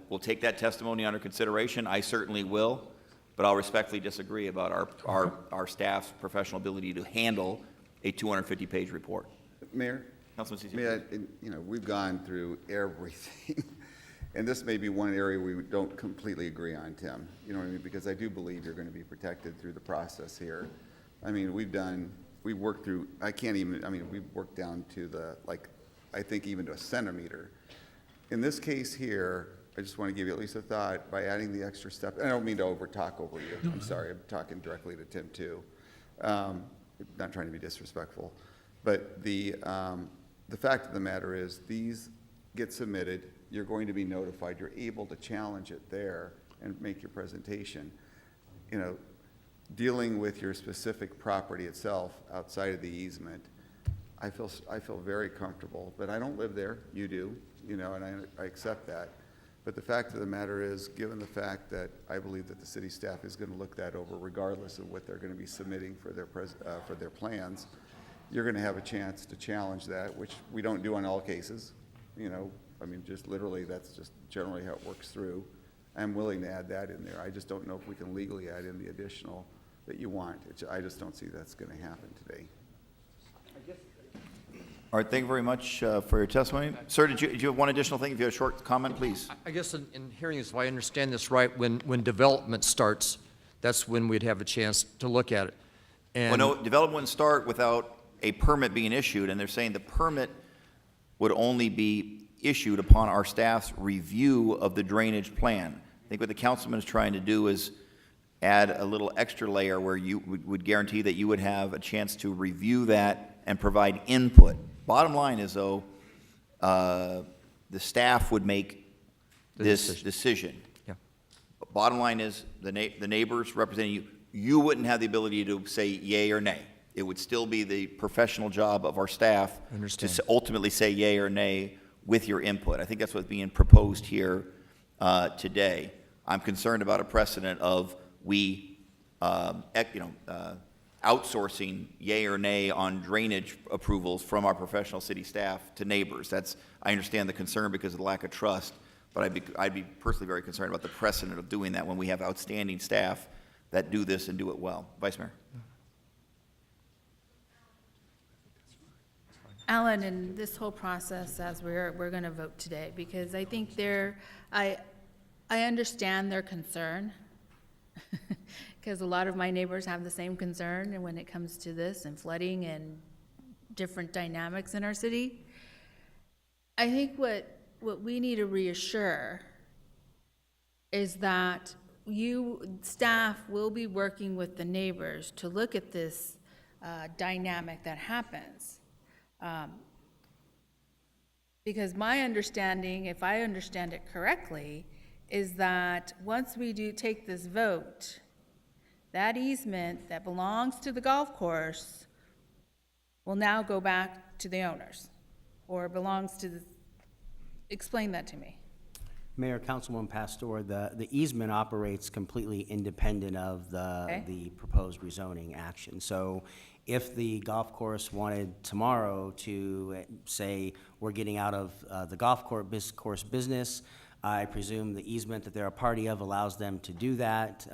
we'll take that testimony under consideration. I certainly will, but I'll respectfully disagree about our staff's professional ability to handle a 250-page report. Mayor? Councilman Cicero. Mayor, we've gone through everything, and this may be one area we don't completely agree on, Tim. You know what I mean? Because I do believe you're going to be protected through the process here. I mean, we've worked through, we've worked down to I think even to a centimeter. In this case here, I just want to give you at least a thought, by adding the extra step, and I don't mean to talk over you. I'm sorry, I'm talking directly to Tim too. Not trying to be disrespectful. But the fact of the matter is, these get submitted, you're going to be notified, you're able to challenge it there and make your presentation. Dealing with your specific property itself outside of the easement, I feel very comfortable, but I don't live there, you do, and I accept that. But the fact of the matter is, given the fact that I believe that the city staff is going to look that over regardless of what they're going to be submitting for their plans, you're going to have a chance to challenge that, which we don't do on all cases. Just literally, that's just generally how it works through. I'm willing to add that in there. I just don't know if we can legally add in the additional that you want. I just don't see that's going to happen today. All right, thank you very much for your testimony. Sir, did you have one additional thing? If you have a short comment, please. I guess in hearing this, if I understand this right, when development starts, that's when we'd have a chance to look at it. Well, no, development wouldn't start without a permit being issued, and they're saying the permit would only be issued upon our staff's review of the drainage plan. I think what the councilman is trying to do is add a little extra layer where you would guarantee that you would have a chance to review that and provide input. Bottom line is, though, the staff would make this decision. Yeah. Bottom line is, the neighbors representing you wouldn't have the ability to say yay or nay. It would still be the professional job of our staff to ultimately say yay or nay with your input. I think that's what's being proposed here today. I'm concerned about a precedent of outsourcing yay or nay on drainage approvals from our professional city staff to neighbors. I understand the concern because of the lack of trust, but I'd be personally very concerned about the precedent of doing that when we have outstanding staff that do this and do it well. Vice Mayor. Alan, in this whole process, as we're going to vote today, because I think I understand their concern, because a lot of my neighbors have the same concern, and when it comes to this and flooding and different dynamics in our city, I think what we need to reassure is that staff will be working with the neighbors to look at this dynamic that happens. Because my understanding, if I understand it correctly, is that once we do take this vote, that easement that belongs to the golf course will now go back to the owners, or belongs to explain that to me. Mayor, Councilwoman Pastor, the easement operates completely independent of the proposed rezoning action. So if the golf course wanted tomorrow to say, we're getting out of the golf course business, I presume the easement that they're a party of allows them to do that,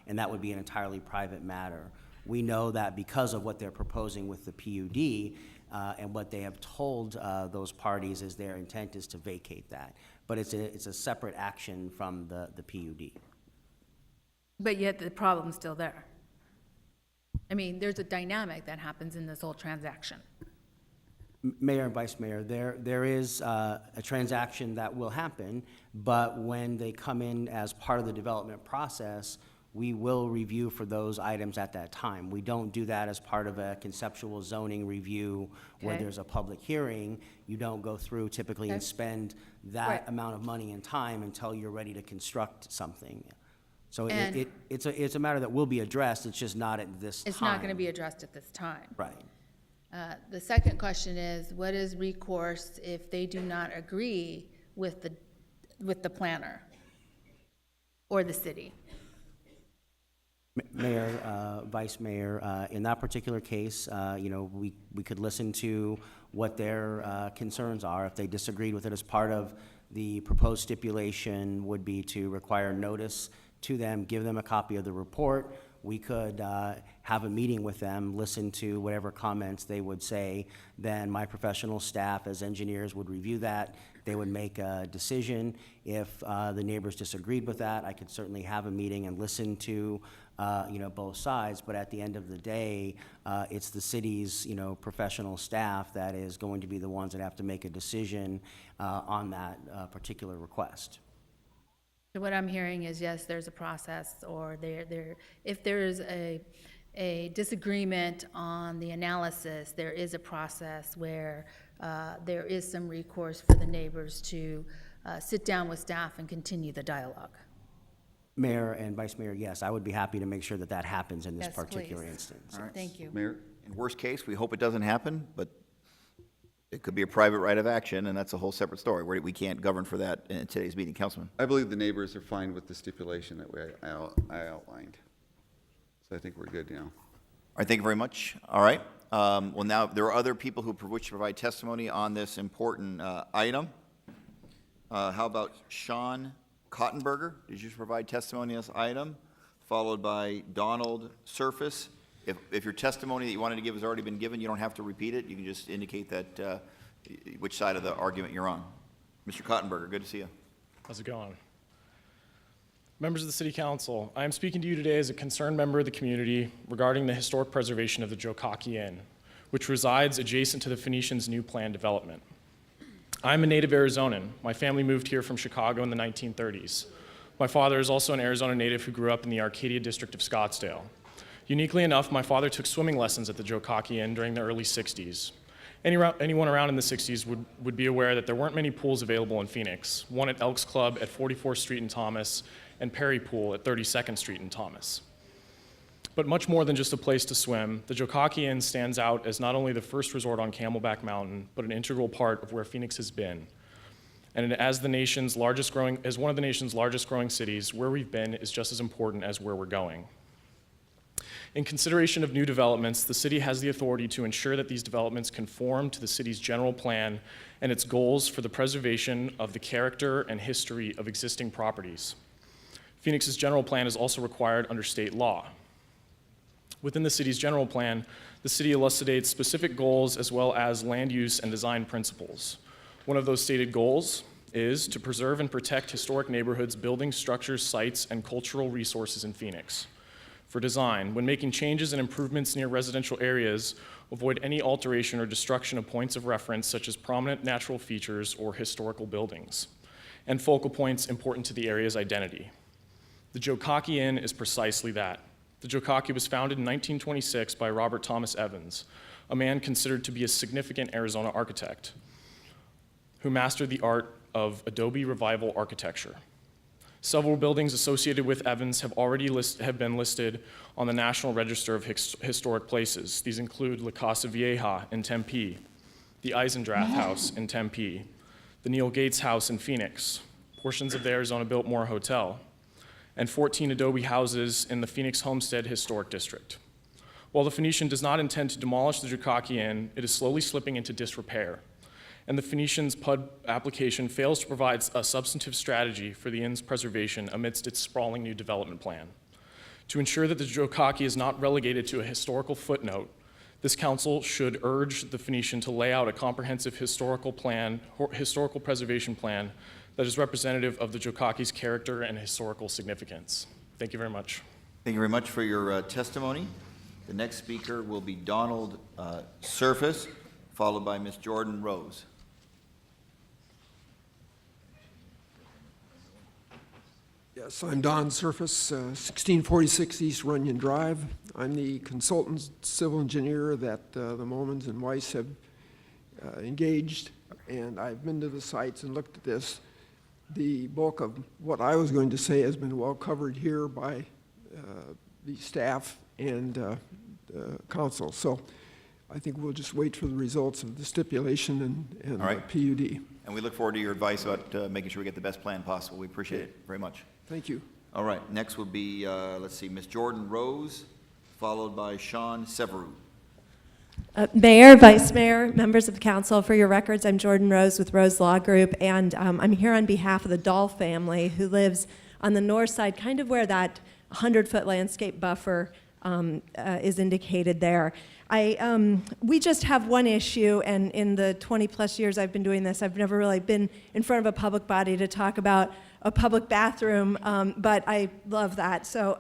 and that would be an entirely private matter. We know that because of what they're proposing with the PUD, And what they have told those parties is their intent is to vacate that. But it's a separate action from the PUD. But yet the problem's still there. I mean, there's a dynamic that happens in this whole transaction. Mayor and Vice Mayor, there is a transaction that will happen, but when they come in as part of the development process, we will review for those items at that time. We don't do that as part of a conceptual zoning review where Okay. there's a public hearing. You don't go through typically and Okay. spend that Right. amount of money and time until you're ready to construct something. So And- it's a matter that will be addressed, it's just not at this time. It's not going to be addressed at this time. Right. The second question is, what is recourse if they do not agree with the planner or the city? Mayor, Vice Mayor, in that particular case, we could listen to what their concerns are. If they disagreed with it as part of the proposed stipulation would be to require notice to them, give them a copy of the report. We could have a meeting with them, listen to whatever comments they would say. Then my professional staff as engineers would review that. They would make a decision. If the neighbors disagreed with that, I could certainly have a meeting and listen to both sides. But at the end of the day, it's the city's professional staff that is going to be the ones that have to make a decision on that particular request. So what I'm hearing is, yes, there's a process, or if there's a disagreement on the analysis, there is a process where there is some recourse for the neighbors to sit down with staff and continue the dialogue. Mayor and Vice Mayor, yes, I would be happy to make sure that that happens in this Yes, particular please. instance. All right. Thank you. Mayor? In worst case, we hope it doesn't happen, but it could be a private right of action, and that's a whole separate story. We can't govern for that in today's meeting. Councilman? I believe the neighbors are fine with the stipulation that I outlined. So I think we're good now. All right, thank you very much. All right. Well, now, there are other people who wish to provide testimony on this important item. How about Sean Kottenberger? Did you provide testimony on this item? Followed by Donald Surface. If your testimony that you wanted to give has already been given, you don't have to repeat it. You can just indicate that which side of the argument you're on. Mr. Kottenberger, good to see you. How's it going? Members of the City Council, I am speaking to you today as a concerned member of the community regarding the historic preservation of the Jokaki Inn, which resides adjacent to the Phoenician's new planned development. I'm a native Arizonan. My family moved here from Chicago in the 1930s. My father is also an Arizona native who grew up in the Arcadia district of Scottsdale. Uniquely enough, my father took swimming lessons at the Jokaki Inn during the early 60s. Anyone around in the 60s would be aware that there weren't many pools available in Phoenix, one at Elks Club at 44th Street in Thomas and Perry Pool at 32nd Street in Thomas. But much more than just a place to swim, the Jokaki Inn stands out as not only the first resort on Camelback Mountain, but an integral part of where Phoenix has been. And as one of the nation's largest growing cities, where we've been is just as important as where we're going. In consideration of new developments, the city has the authority to ensure that these developments conform to the city's general plan and its goals for the preservation of the character and history of existing properties. Phoenix's general plan is also required under state law. Within the city's general plan, the city elucidates specific goals as well as land use and design principles. One of those stated goals is to preserve and protect historic neighborhoods, buildings, structures, sites, and cultural resources in Phoenix. For design, when making changes and improvements near residential areas, avoid any alteration or destruction of points of reference such as prominent natural features or historical buildings, and focal points important to the area's identity. The Jokaki Inn is precisely that. The Jokaki was founded in 1926 by Robert Thomas Evans, a man considered to be a significant Arizona architect who mastered the art of Adobe Revival architecture. Several buildings associated with Evans have been listed on the National Register of Historic Places. These include La Casa Vieja in Tempe, the Eisendrath House in Tempe, the Neil Gates House in Phoenix, portions of the Arizona Biltmore Hotel, and 14 adobe houses in the Phoenix Homestead Historic District. While the Phoenician does not intend to demolish the Jokaki Inn, it is slowly slipping into disrepair, and the Phoenician's PUD application fails to provide a substantive strategy for the inn's preservation amidst its sprawling new development plan. To ensure that the Jokaki is not relegated to a historical footnote, This council should urge the Phoenician to lay out a comprehensive historical preservation plan that is representative of the Jokaki's character and historical significance. Thank you very much. Thank you very much for your testimony. The next speaker will be Donald Surface, followed by Ms. Jordan Rose. Yes, I'm Don Surface, 1646 East Runyon Drive. I'm the consultant civil engineer that the Momans and Weiss have engaged, and I've been to the sites and looked at this. The bulk of what I was going to say has been well covered here by the staff and council. So I think we'll just wait for the results of the stipulation and All right. the PUD. And we look forward to your advice about making sure we get the best plan possible. We appreciate it very much. Thank you. All right, next will be, let's see, Ms. Jordan Rose, followed by Sean Severu. Mayor, Vice Mayor, members of the council, for your records, I'm Jordan Rose with Rose Law Group, and I'm here on behalf of the Dahl family who lives on the north side, kind of where that 100-foot landscape buffer is indicated there. We just have one issue, and in the 20-plus years I've been doing this, I've never really been in front of a public body to talk about a public bathroom, but I love that. So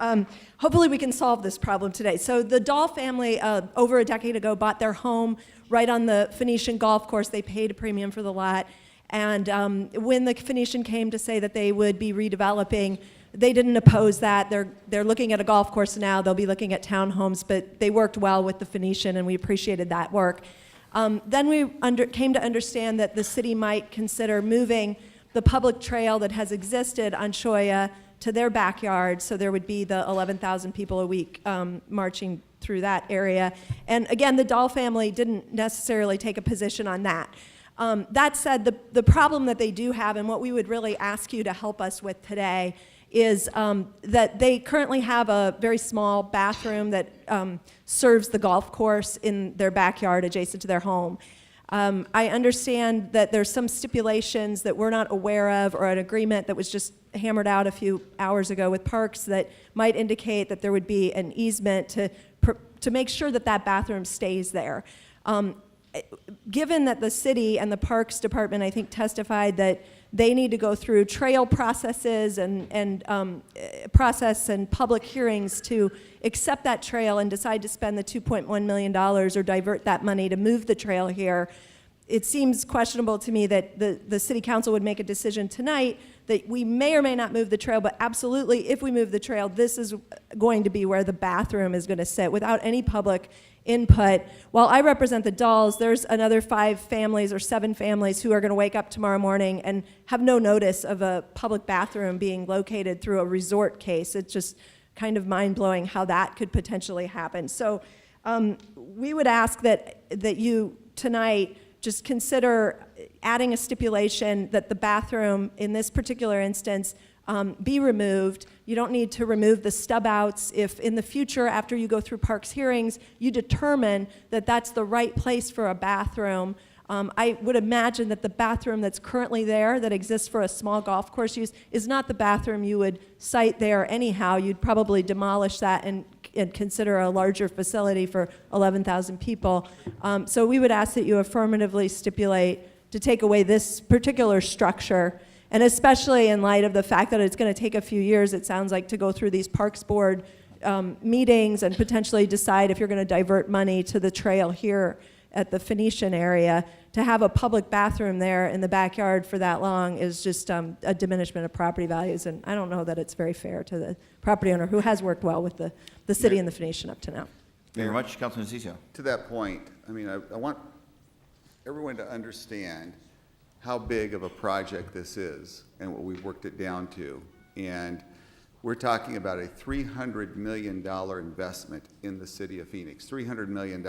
hopefully we can solve this problem today. So the Dahl family, over a decade ago, bought their home right on the Phoenician golf course. They paid a premium for the lot. And when the Phoenician came to say that they would be redeveloping, they didn't oppose that. They're looking at a golf course now. They'll be looking at townhomes, but they worked well with the Phoenician, and we appreciated that work. Then we came to understand that the city might consider moving the public trail that has existed on Cholla to their backyard, so there would be the 11,000 people a week marching through that area. And again, the Dahl family didn't necessarily take a position on that. That said, the problem that they do have, and what we would really ask you to help us with today, is that they currently have a very small bathroom that serves the golf course in their backyard adjacent to their home. I understand that there's some stipulations that we're not aware of, or an agreement that was just hammered out a few hours ago with Parks that might indicate that there would be an easement to make sure that that bathroom stays there. Given that the city and the Parks Department, I think, testified that they need to go through trail processes and process and public hearings to accept that trail and decide to spend the $2.1 million or divert that money to move the trail here, it seems questionable to me that the city council would make a decision tonight that we may or may not move the trail, but absolutely, if we move the trail, this is going to be where the bathroom is going to sit without any public input. While I represent the Dahls, there's another 5 families or 7 families who are going to wake up tomorrow morning and have no notice of a public bathroom being located through a resort case. It's just kind of mind-blowing how that could potentially happen. So we would ask that you tonight just consider adding a stipulation that the bathroom in this particular instance be removed. You don't need to remove the stub outs if in the future, after you go through Parks hearings, you determine that that's the right place for a bathroom. I would imagine that the bathroom that's currently there that exists for a small golf course use is not the bathroom you would cite there anyhow. You'd probably demolish that and consider a larger facility for 11,000 people. So we would ask that you affirmatively stipulate to take away this particular structure, and especially in light of the fact that it's going to take a few years, it sounds like, to go through these Parks Board meetings and potentially decide if you're going to divert money to the trail here at the Phoenician area. To have a public bathroom there in the backyard for that long is just a diminishment of property values, and I don't know that it's very fair to the property owner who has worked well with the city and the Phoenician up to now. Thank you very much. Councilman Cicio. To that point, I mean, I want everyone to understand how big of a project this is and what we've worked it down to. And we're talking about a $300 million investment in the city of Phoenix, $300 million.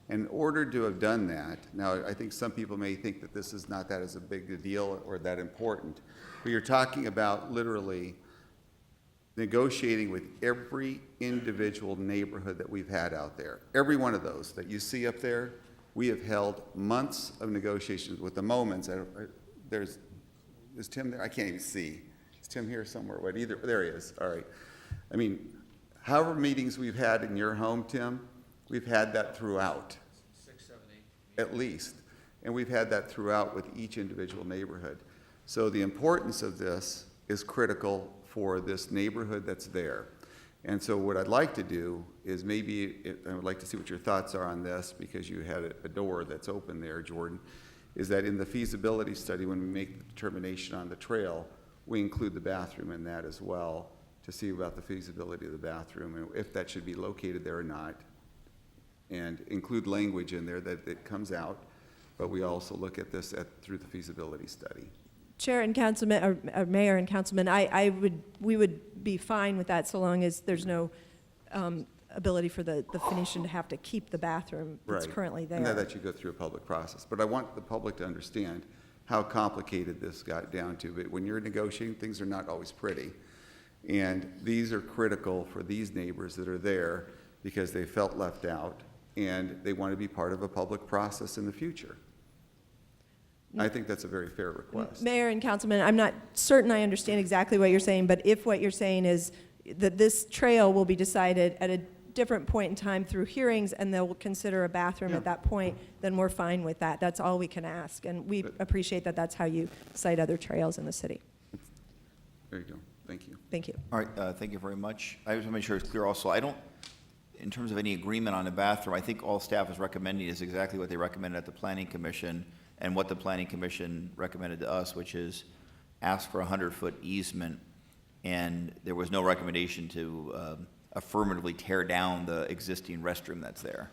In order to have done that, now I think some people may think that this is not that as a big a deal or that important, but you're talking about literally negotiating with every individual neighborhood that we've had out there. Every one of those that you see up there, we have held months of negotiations with the Momans. Is Tim there? I can't even see. Is Tim here somewhere? What, either, there he is. All right. I mean, however meetings we've had in your home, Tim, We've had that throughout. 6, 7, 8. At least. And we've had that throughout with each individual neighborhood. So the importance of this is critical for this neighborhood that's there. And so what I'd like to do is I would like to see what your thoughts are on this, because you had a door that's open there, Jordan, is that in the feasibility study, when we make the determination on the trail, we include the bathroom in that as well, to see about the feasibility of the bathroom and if that should be located there or not, and include language in there that it comes out, but we also look at this through the feasibility study. Chair and Councilman, or Mayor and Councilman, we would be fine with that so long as there's no ability for the Phoenician to have to keep the bathroom that's Right. currently there. And that you go through a public process. But I want the public to understand how complicated this got down to. But when you're negotiating, things are not always pretty. And these are critical for these neighbors that are there because they felt left out and they want to be part of a public process in the future. I think that's a very fair request. Mayor and Councilman, I'm not certain I understand exactly what you're saying, but if what you're saying is that this trail will be decided at a different point in time through hearings and they'll consider a bathroom at that point, then we're fine with that. That's all we can ask. And we appreciate that that's how you cite other trails in the city. There you go. Thank you. Thank you. All right, thank you very much. I just want to make sure it's clear also, in terms of any agreement on the bathroom, I think all staff is recommending is exactly what they recommended at the Planning Commission and what the Planning Commission recommended to us, which is ask for a 100-foot easement, and there was no recommendation to affirmatively tear down the existing restroom that's there.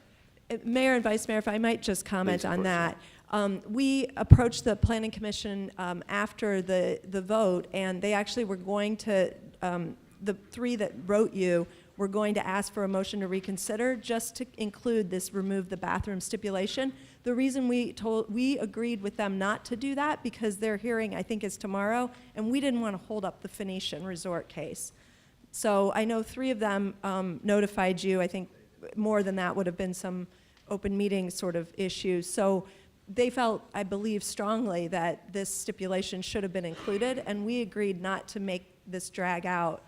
Mayor and Vice Mayor, if I might just comment Please, of on course. that. We approached the Planning Commission after the vote, and they actually were going to, the three that wrote you were going to ask for a motion to reconsider just to include this remove the bathroom stipulation. The reason we agreed with them not to do that because their hearing, I think, is tomorrow, and we didn't want to hold up the Phoenician Resort case. So I know 3 of them notified you. I think more than that would have been some open meeting sort of issues. So they felt, I believe strongly, that this stipulation should have been included, and we agreed not to make this drag out.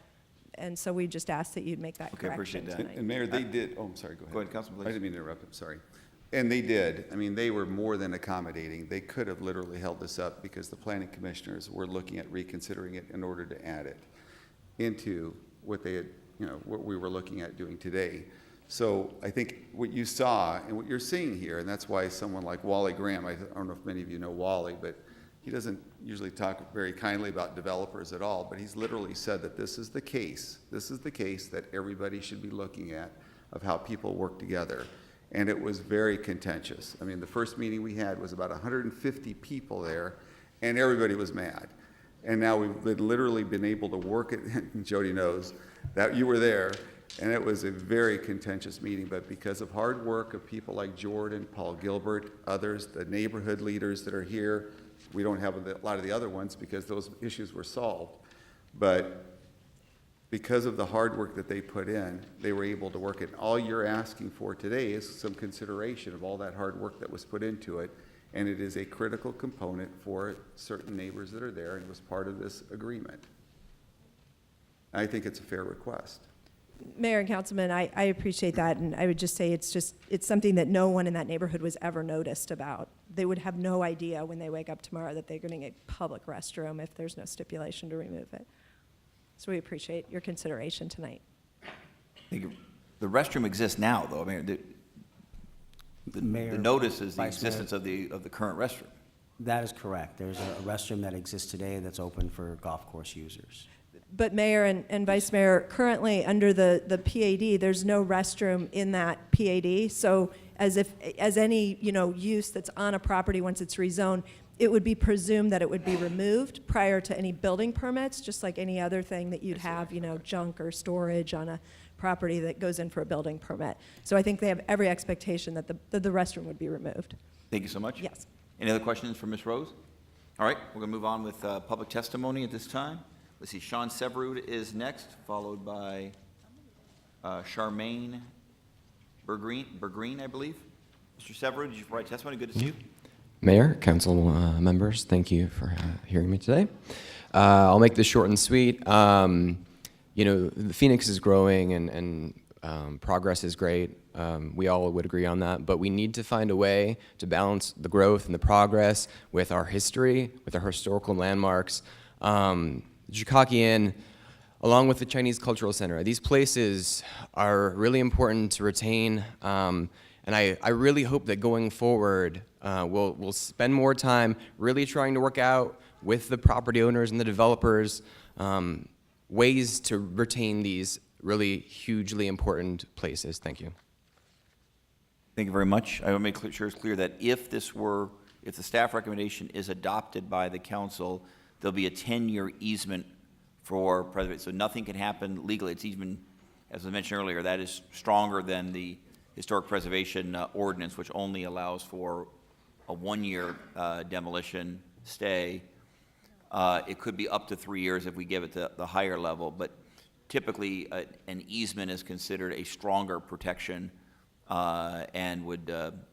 And so we just asked that you'd make that Okay, correction appreciate that. tonight. And Mayor, they did, I'm sorry, go ahead. Go ahead, Councilman, please. I didn't mean to interrupt, I'm sorry. And they did. I mean, they were more than accommodating. They could have literally held this up because the planning commissioners were looking at reconsidering it in order to add it into what they had, what we were looking at doing today. So I think what you saw and what you're seeing here, and that's why someone like Wally Graham, I don't know if many of you know Wally, but he doesn't usually talk very kindly about developers at all, but he's literally said that this is the case that everybody should be looking at of how people work together. And it was very contentious. I mean, the first meeting we had was about 150 people there, and everybody was mad. And now we've literally been able to work it, and Jody knows that you were there, and it was a very contentious meeting, but because of hard work of people like Jordan, Paul Gilbert, others, the neighborhood leaders that are here, we don't have a lot of the other ones because those issues were solved. But because of the hard work that they put in, they were able to work it. All you're asking for today is some consideration of all that hard work that was put into it, and it is a critical component for certain neighbors that are there, and it was part of this agreement. I think it's a fair request. Mayor and Councilman, I appreciate that, and I would just say it's something that no one in that neighborhood was ever noticed about. They would have no idea when they wake up tomorrow that they're getting a public restroom if there's no stipulation to remove it. So we appreciate your consideration tonight. The restroom exists now, though. I mean, the notice is the Vice Mayor. existence of the current restroom. That is correct. There's a restroom that exists today that's open for golf course users. But Mayor and Vice Mayor, currently under the PAD, there's no restroom in that PAD. So as any, use that's on a property once it's rezoned, it would be presumed that it would be removed prior to any building permits, just like any other thing that you'd have, junk or storage on a property that goes in for a building permit. So I think they have every expectation that the restroom would be removed. Thank you so much. Yes. Any other questions for Ms. Rose? All right, we're going to move on with public testimony at this time. Let's see, Sean Severud is next, followed by Charmaine Bergreen, I believe. Mr. Severud, did you provide testimony? Good to see you. Mayor, council members, thank you for hearing me today. I'll make this short and sweet. The Phoenix is growing and progress is great. We all would agree on that. But we need to find a way to balance the growth and the progress with our history, with our historical landmarks. Zhukaki Inn, along with the Chinese Cultural Center, these places are really important to retain. And I really hope that going forward, we'll spend more time really trying to work out with the property owners and the developers ways to retain these really hugely important places. Thank you. Thank you very much. I want to make sure it's clear that if the staff recommendation is adopted by the council, there'll be a 10-year easement for preservation. So nothing can happen legally. It's even, as I mentioned earlier, that is stronger than the historic preservation ordinance, which only allows for a 1-year demolition stay. It could be up to 3 years if we give it the higher level, but typically an easement is considered a stronger protection and would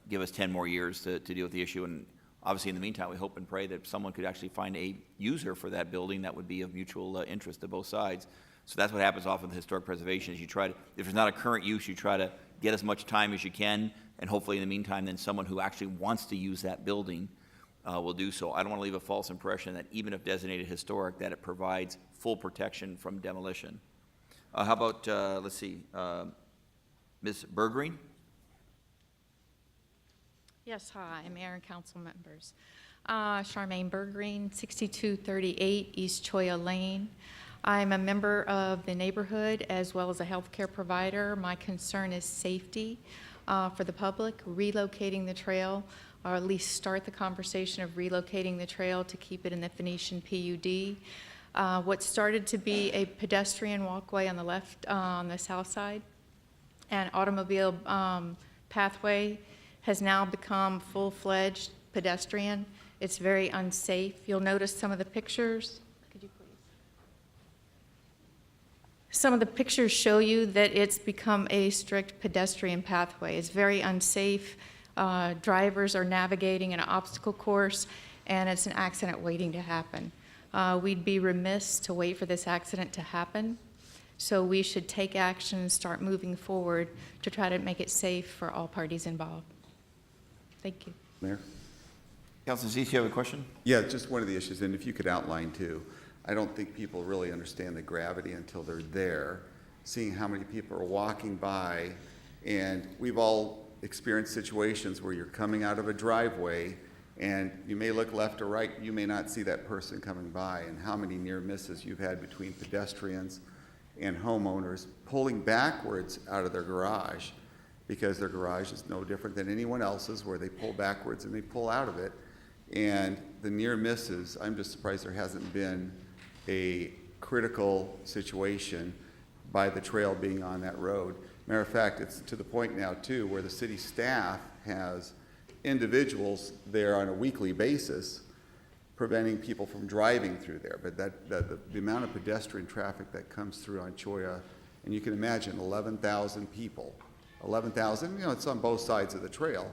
give us 10 more years to deal with the issue. And obviously, in the meantime, we hope and pray that someone could actually find a user for that building that would be of mutual interest to both sides. So that's what happens often with historic preservation is you try to, if there's not a current use, you try to get as much time as you can, and hopefully in the meantime, then someone who actually wants to use that building will do so. I don't want to leave a false impression that even if designated historic, that it provides full protection from demolition. How about, let's see, Ms. Bergreen? Yes, hi, Mayor and council members. Charmaine Bergreen, 6238 East Choya Lane. I'm a member of the neighborhood as well as a healthcare provider. My concern is safety for the public, relocating the trail, or at least start the conversation of relocating the trail to keep it in the Phoenician PUD. What started to be a pedestrian walkway on the left, on the south side, and automobile pathway has now become full-fledged pedestrian. It's very unsafe. You'll notice some of the pictures. Could you please? Some of the pictures show you that it's become a strict pedestrian pathway. It's very unsafe. Drivers are navigating an obstacle course, and it's an accident waiting to happen. We'd be remiss to wait for this accident to happen, so we should take action and start moving forward to try to make it safe for all parties involved. Thank you. Mayor? Councilman Ziz, you have a question? Yeah, just one of the issues, and if you could outline too. I don't think people really understand the gravity until they're there, seeing how many people are walking by, and we've all experienced situations where you're coming out of a driveway and you may look left or right, you may not see that person coming by, and how many near misses you've had between pedestrians and homeowners pulling backwards out of their garage, because their garage is no different than anyone else's, where they pull backwards and they pull out of it. And the near misses, I'm just surprised there hasn't been a critical situation by the trail being on that road. Matter of fact, it's to the point now too where the city staff has individuals there on a weekly basis preventing people from driving through there. But the amount of pedestrian traffic that comes through on Choya, and you can imagine 11,000 people. 11,000, you know, it's on both sides of the trail,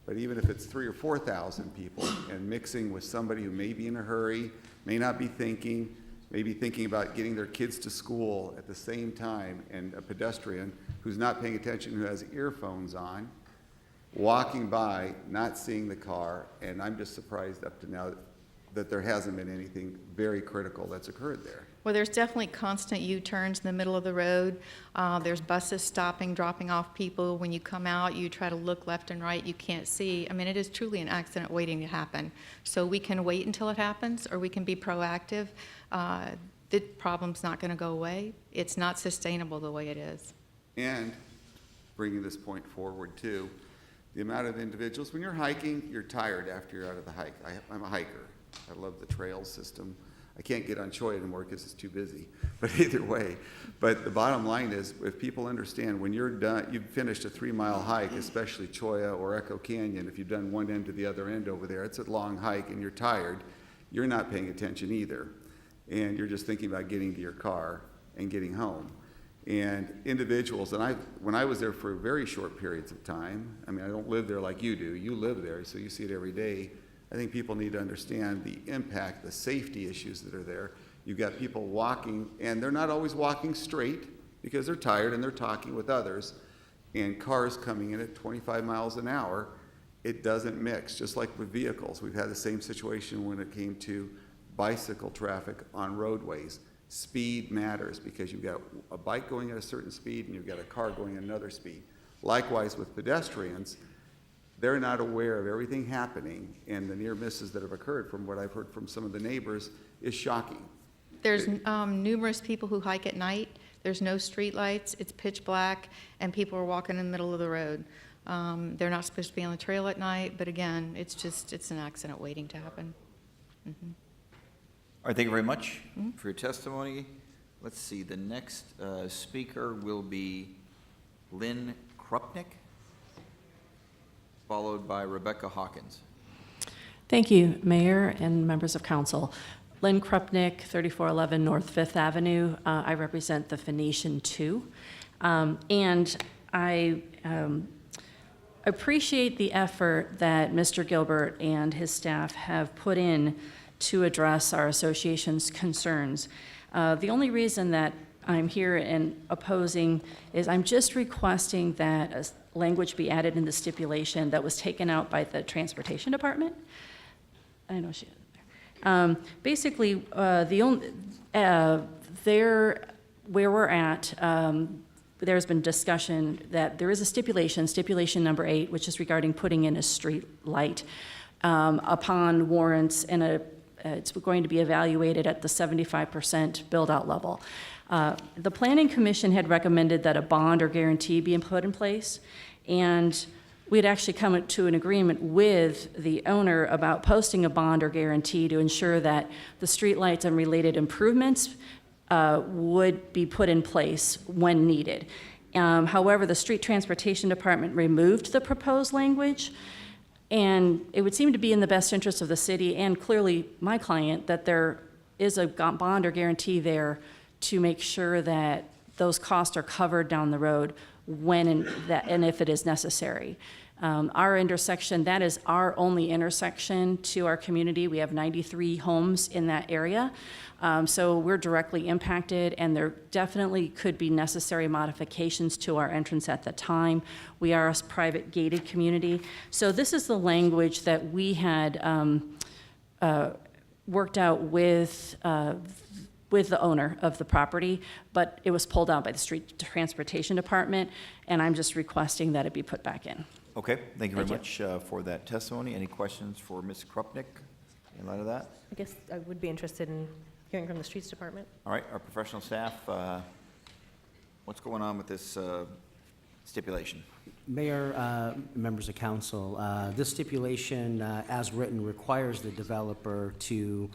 but even if it's 3,000 or 4,000 people and mixing with somebody who may be in a hurry, may not be thinking, may be thinking about getting their kids to school at the same time, and a pedestrian who's not paying attention, who has earphones on, walking by, not seeing the car, and I'm just surprised up to now that there hasn't been anything very critical that's occurred there. Well, there's definitely constant U-turns in the middle of the road. There's buses stopping, dropping off people. When you come out, you try to look left and right, you can't see. I mean, it is truly an accident waiting to happen. So we can wait until it happens, or we can be proactive. The problem's not going to go away. It's not sustainable the way it is. And bringing this point forward too, the amount of individuals, when you're hiking, you're tired after you're out of the hike. I'm a hiker. I love the trail system. I can't get on Choya anymore because it's too busy, but either way. But the bottom line is, if people understand, when you're done, you've finished a 3-mile hike, especially Choya or Echo Canyon, if you've done one end to the other end over there, it's a long hike and you're tired, you're not paying attention either. And you're just thinking about getting to your car and getting home. And individuals, and when I was there for very short periods of time, I mean, I don't live there like you do, you live there, so you see it every day. I think people need to understand the impact, the safety issues that are there. You've got people walking, and they're not always walking straight because they're tired and they're talking with others. and cars coming in at 25 miles an hour, it doesn't mix, just like with vehicles. We've had the same situation when it came to bicycle traffic on roadways. Speed matters because you've got a bike going at a certain speed and you've got a car going at another speed. Likewise with pedestrians, they're not aware of everything happening, and the near misses that have occurred, from what I've heard from some of the neighbors, is shocking. There's numerous people who hike at night. There's no street lights. It's pitch black, and people are walking in the middle of the road. They're not supposed to be on the trail at night, but again, it's an accident waiting to happen. All right, thank you very much for your testimony. Let's see, the next speaker will be Lynn Krupnick, followed by Rebecca Hawkins. Thank you, Mayor and members of council. Lynn Krupnick, 3411 North Fifth Avenue. I represent the Phoenician 2. And I appreciate the effort that Mr. Gilbert and his staff have put in to address our association's concerns. The only reason that I'm here and opposing is I'm just requesting that a language be added in the stipulation that was taken out by the Transportation Department. I know she is there. Basically, where we're at, there's been discussion that there is a stipulation number 8, which is regarding putting in a street light upon warrants, and it's going to be evaluated at the 75% build-out level. The Planning Commission had recommended that a bond or guarantee be put in place, and we had actually come to an agreement with the owner about posting a bond or guarantee to ensure that the streetlights and related improvements would be put in place when needed. However, the Street Transportation Department removed the proposed language, and it would seem to be in the best interest of the city and clearly my client that there is a bond or guarantee there to make sure that those costs are covered down the road when and if it is necessary. Our intersection, that is our only intersection to our community. We have 93 homes in that area. So we're directly impacted, and there definitely could be necessary modifications to our entrance at the time. We are a private gated community. So this is the language that we had worked out with the owner of the property, but it was pulled out by the Street Transportation Department, and I'm just requesting that it be put back in. Okay, thank you very much for that testimony. Any questions for Ms. Krupnick in light of that? I guess I would be interested in hearing from the Streets Department. All right, our professional staff, what's going on with this stipulation? Mayor, members of council, this stipulation, as written, requires the developer to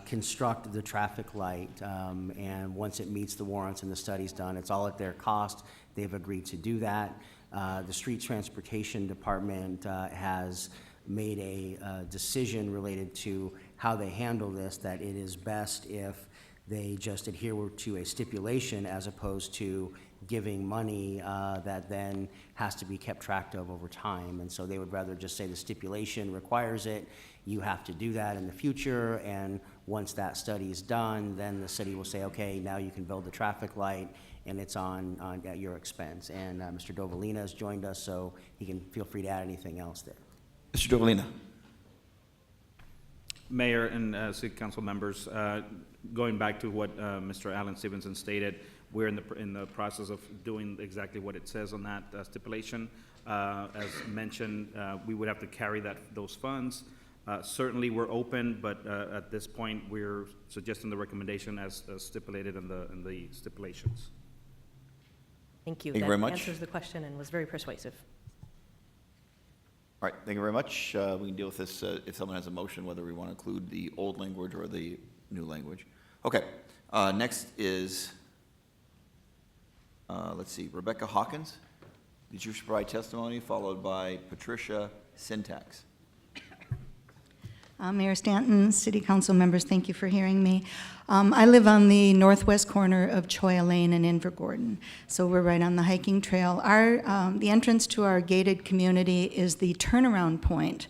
construct the traffic light, and once it meets the warrants and the study's done, it's all at their cost. They've agreed to do that. The Street Transportation Department has made a decision related to how they handle this, that it is best if they just adhere to a stipulation as opposed to giving money that then has to be kept track of over time. And so they would rather just say the stipulation requires it, you have to do that in the future, and once that study is done, then the city will say, okay, now you can build the traffic light, and it's at your expense. And Mr. Dovalina has joined us, so he can feel free to add anything else there. Mr. Dovalina. Mayor and City Council members, going back to what Mr. Alan Stevenson stated, we're in the process of doing exactly what it says on that stipulation. As mentioned, we would have to carry those funds. Certainly, we're open, but at this point, we're suggesting the recommendation as stipulated in the stipulations. Thank you. Thank you very much. That answers the question and was very persuasive. All right, thank you very much. We can deal with this if someone has a motion, whether we want to include the old language or the new language. Okay, next is, let's see, Rebecca Hawkins. Did you provide testimony, followed by Patricia Syntax? Mayor Stanton, City Council members, thank you for hearing me. I live on the northwest corner of Choya Lane and Invergordon, so we're right on the hiking trail. The entrance to our gated community is the turnaround point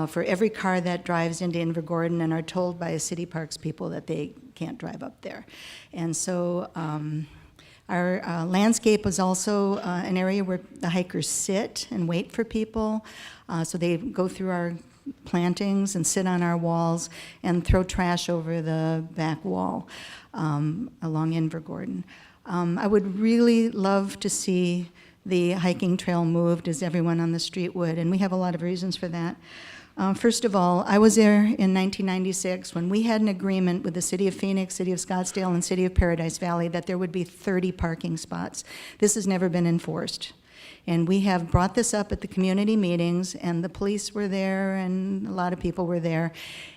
for every car that drives into Invergordon and are told by city parks people that they can't drive up there. And so Our landscape was also an area where the hikers sit and wait for people. So they go through our plantings and sit on our walls and throw trash over the back wall along Invergordon. I would really love to see the hiking trail moved, as everyone on the street would, and we have a lot of reasons for that. First of all, I was there in 1996 when we had an agreement with the City of Phoenix, City of Scottsdale, and City of Paradise Valley that there would be 30 parking spots. This has never been enforced. And we have brought this up at the community meetings, and the police were there, and a lot of people were there.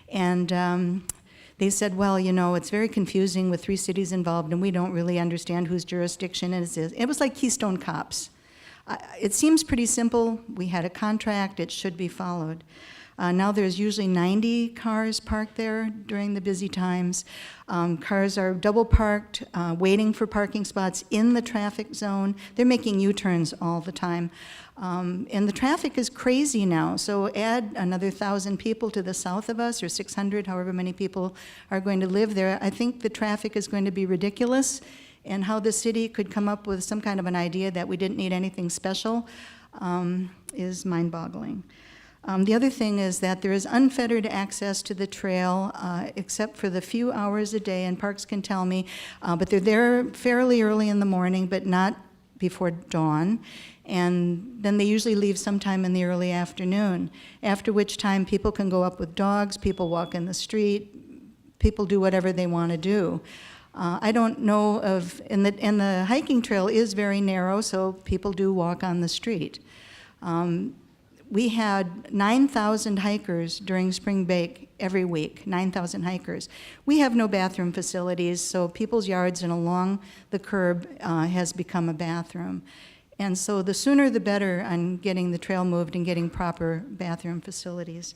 And they said, well, you know, it's very confusing with 3 cities involved, and we don't really understand whose jurisdiction it is. It was like Keystone Cops. It seems pretty simple. We had a contract. It should be followed. Now there's usually 90 cars parked there during the busy times. Cars are double parked, waiting for parking spots in the traffic zone. They're making U-turns all the time. And the traffic is crazy now, so add another 1,000 people to the south of us, or 600, however many people are going to live there. I think the traffic is going to be ridiculous, and how the city could come up with some kind of an idea that we didn't need anything special is mind-boggling. The other thing is that there is unfettered access to the trail, except for the few hours a day, and Parks can tell me, but they're there fairly early in the morning, but not before dawn. And then they usually leave sometime in the early afternoon, after which time people can go up with dogs, people walk in the street, people do whatever they want to do. I don't know of, and the hiking trail is very narrow, so people do walk on the street. We had 9,000 hikers during spring break every week, 9,000 hikers. We have no bathroom facilities, so people's yards and along the curb has become a bathroom. And so the sooner the better on getting the trail moved and getting proper bathroom facilities.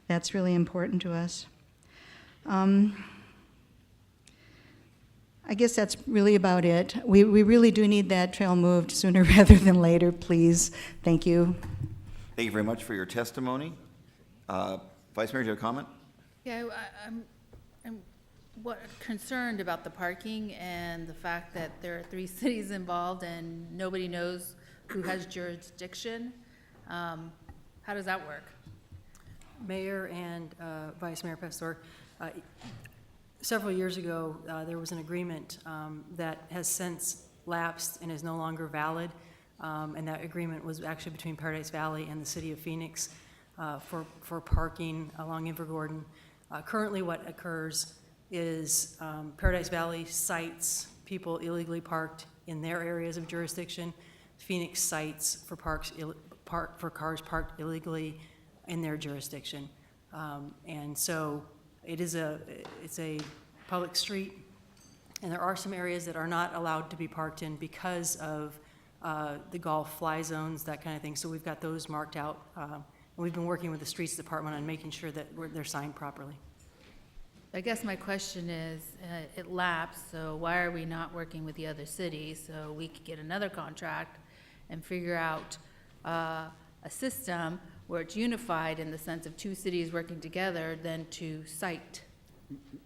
That's really important to us. I guess that's really about it. We really do need that trail moved sooner rather than later, please. Thank you. Thank you very much for your testimony. Vice Mayor, do you have a comment? Yeah, I'm concerned about the parking and the fact that there are 3 cities involved and nobody knows who has jurisdiction. How does that work? Mayor and Vice Mayor Pastor, several years ago, there was an agreement that has since lapsed and is no longer valid. And that agreement was actually between Paradise Valley and the City of Phoenix for parking along Invergordon. Currently what occurs is Paradise Valley cites people illegally parked in their areas of jurisdiction. Phoenix cites for cars parked illegally in their jurisdiction. And so it's a public street, and there are some areas that are not allowed to be parked in because of the golf fly zones, that kind of thing. So we've got those marked out. And we've been working with the Streets Department on making sure that they're signed properly. I guess my question is, it lapsed, so why are we not working with the other cities so we could get another contract and figure out a system where it's unified in the sense of 2 cities working together than to cite?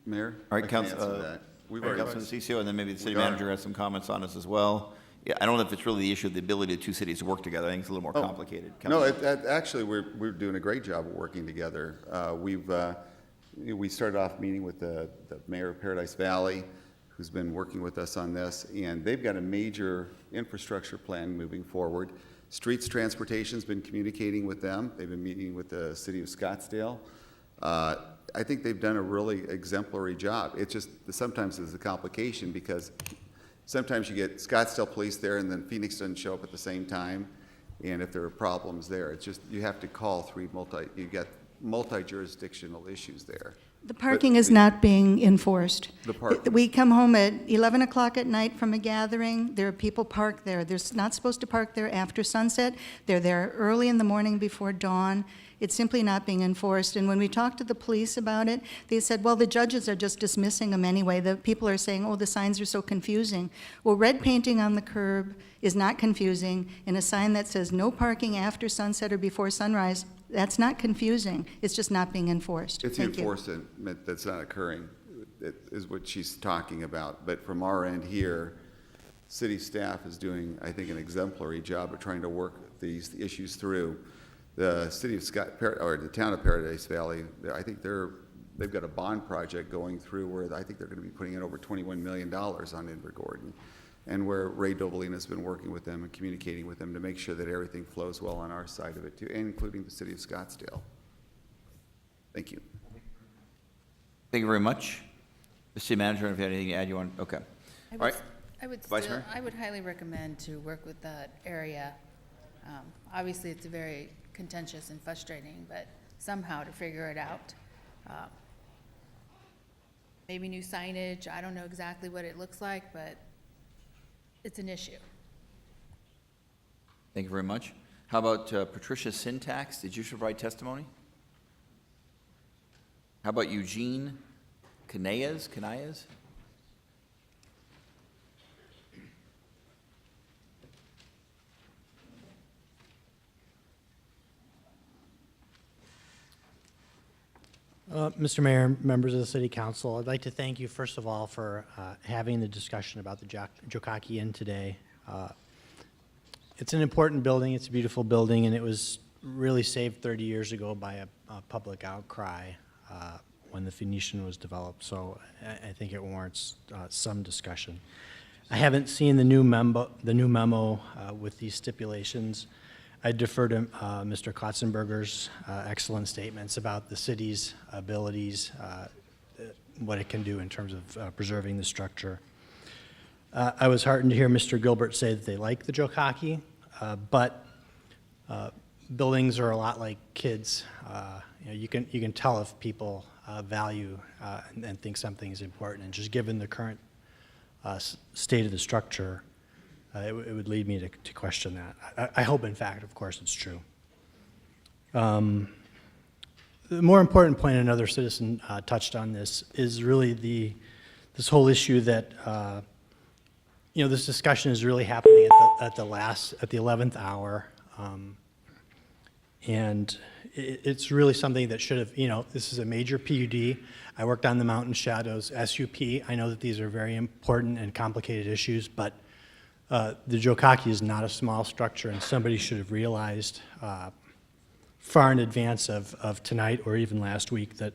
Mayor? All right, I can Council, answer that. Councilman Cicio, and then maybe the city manager has some comments on this as well. Yeah, I don't know if it's really the issue of the ability of 2 cities to work together. I think it's a little more complicated. No, actually, we're doing a great job of working together. We started off meeting with the mayor of Paradise Valley, who's been working with us on this, and they've got a major infrastructure plan moving forward. Streets Transportation's been communicating with them. They've been meeting with the city of Scottsdale. I think they've done a really exemplary job. It's just sometimes there's a complication because sometimes you get Scottsdale police there and then Phoenix doesn't show up at the same time. And if there are problems there, it's just, you have to call you get multi-jurisdictional issues there. The parking is not being enforced. The parking. We come home at 11 o'clock at night from a gathering. There are people parked there. They're not supposed to park there after sunset. They're there early in the morning before dawn. It's simply not being enforced. And when we talked to the police about it, they said, well, the judges are just dismissing them anyway. The people are saying, oh, the signs are so confusing. Well, red painting on the curb is not confusing, and a sign that says no parking after sunset or before sunrise, that's not confusing. It's just not being enforced. It's Thank you. enforcement that's not occurring, is what she's talking about. But from our end here, city staff is doing, I think, an exemplary job of trying to work these issues through. The city of or the town of Paradise Valley, I think they've got a bond project going through where I think they're going to be putting in over $21 million on Invergordon, and where Ray Dovalina has been working with them and communicating with them to make sure that everything flows well on our side of it too, including the city of Scottsdale. Thank you. Thank you very much. Mr. City Manager, if you had anything to add, you want, okay. All right. Vice Mayor? I would highly recommend to work with that area. Obviously, it's very contentious and frustrating, but somehow to figure it out. Maybe new signage, I don't know exactly what it looks like, but it's an issue. Thank you very much. How about Patricia Syntax? Did you provide testimony? How about Eugene Canayas? Mr. Mayor, members of the City Council, I'd like to thank you, first of all, for having the discussion about the Jockockie Inn today. It's an important building, it's a beautiful building, and it was really saved 30 years ago by a public outcry when the Phoenician was developed, so I think it warrants some discussion. I haven't seen the new memo with these stipulations. I defer to Mr. Kotzenberger's excellent statements about the city's abilities, what it can do in terms of preserving the structure. I was heartened to hear Mr. Gilbert say that they like the Jockockie, but buildings are a lot like kids. You can tell if people value and think something is important, and just given the current state of the structure, it would lead me to question that. I hope, in fact, of course, it's true. The more important point, another citizen touched on this, is really this whole issue that this discussion is really happening at the 11th hour, and it's really something that should have. This is a major PUD. I worked on the Mountain Shadows SUP. I know that these are very important and complicated issues, but the Jockockie is not a small structure, and somebody should have realized far in advance of tonight or even last week that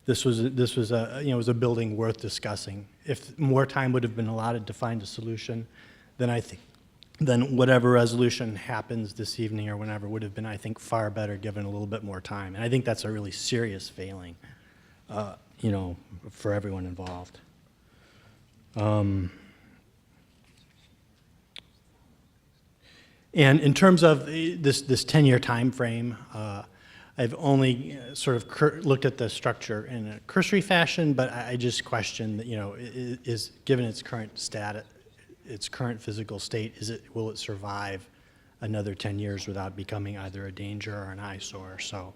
this was a building worth discussing. If more time would have been allotted to find a solution, then whatever resolution happens this evening or whenever would have been, I think, far better given a little bit more time. And I think that's a really serious failing, for everyone involved. And in terms of this 10-year time frame, I've only sort of looked at the structure in a cursory fashion, but I just question that, is given its current status, its current physical state, will it survive another 10 years without becoming either a danger or an eyesore? So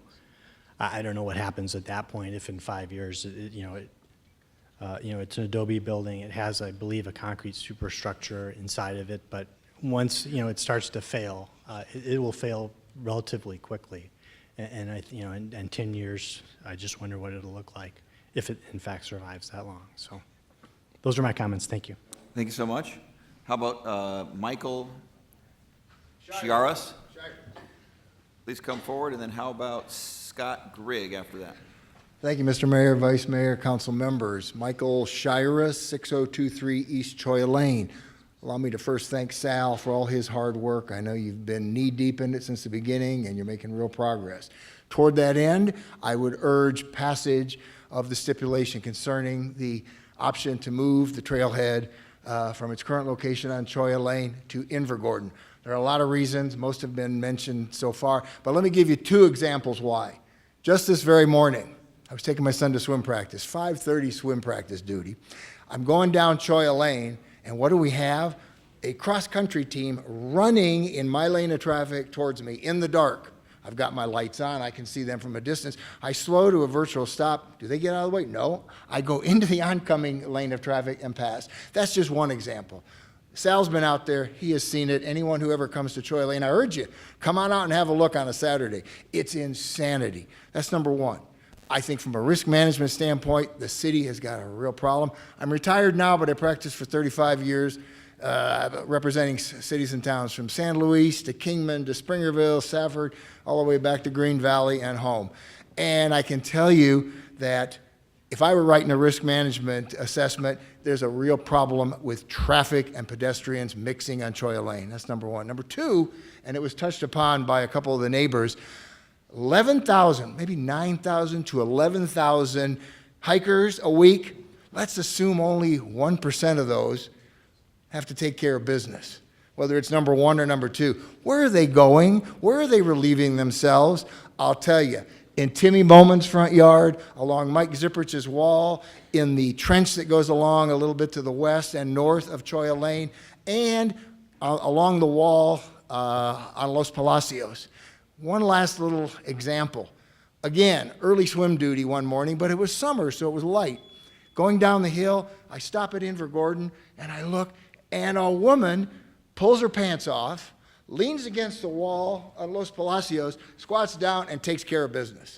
I don't know what happens at that point if in 5 years, it's an adobe building. It has, I believe, a concrete superstructure inside of it, but once it starts to fail, it will fail relatively quickly, and in 10 years, I just wonder what it'll look like if it in fact survives that long. So, those are my comments. Thank you. Thank you so much. How about Michael Chiaras? Please come forward, and then how about Scott Grigg after that? Thank you, Mr. Mayor, Vice Mayor, Council members. Michael Shiras, 6023 East Choya Lane. Allow me to first thank Sal for all his hard work. I know you've been knee-deep in it since the beginning, and you're making real progress. Toward that end, I would urge passage of the stipulation concerning the option to move the trailhead from its current location on Choya Lane to Invergordon. There are a lot of reasons. Most have been mentioned so far, but let me give you 2 examples why. Just this very morning, I was taking my son to swim practice, 5:30 swim practice duty. I'm going down Choya Lane, and what do we have? A cross-country team running in my lane of traffic towards me in the dark. I've got my lights on. I can see them from a distance. I slow to a virtual stop. Do they get out of the way? No. I go into the oncoming lane of traffic and pass. That's just one example. Sal's been out there. He has seen it. Anyone who ever comes to Choya Lane, I urge you, come on out and have a look on a Saturday. It's insanity. That's number one. I think from a risk management standpoint, the city has got a real problem. I'm retired now, but I practiced for 35 years. representing cities and towns from San Luis to Kingman to Springerville, Safford, all the way back to Green Valley and home. And I can tell you that if I were writing a risk management assessment, there's a real problem with traffic and pedestrians mixing on Cholla Lane. That's number one. Number two, and it was touched upon by a couple of the neighbors, 11,000, maybe 9,000 to 11,000 hikers a week. Let's assume only 1% of those have to take care of business, whether it's number one or number two. Where are they going? Where are they relieving themselves? I'll tell you, in Timmy Bowman's front yard, along Mike Zipprich's wall, in the trench that goes along a little bit to the west and north of Cholla Lane, and along the wall on Los Palacios. One last little example. Again, early swim duty one morning, but it was summer, so it was light. Going down the hill, I stop at Invergordon, and I look, and a woman pulls her pants off, leans against the wall on Los Palacios, squats down, and takes care of business.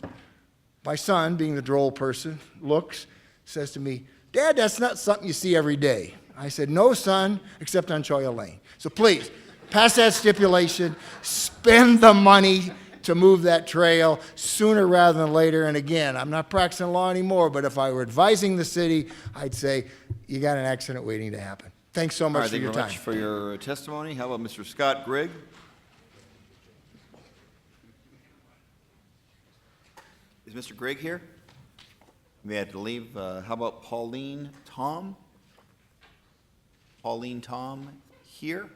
My son, being the droll person, looks, says to me, "Dad, that's not something you see every day." I said, "No, son, except on Cholla Lane." So please, pass that stipulation, spend the money to move that trail sooner rather than later. And again, I'm not practicing law anymore, but if I were advising the city, I'd say, you got an accident waiting to happen. Thanks so All much right, for your time. Thank you very much for your testimony. How about Mr. Scott Grigg? Is Mr. Grigg here? We had to leave. How about Pauline Tom? Pauline Tom here?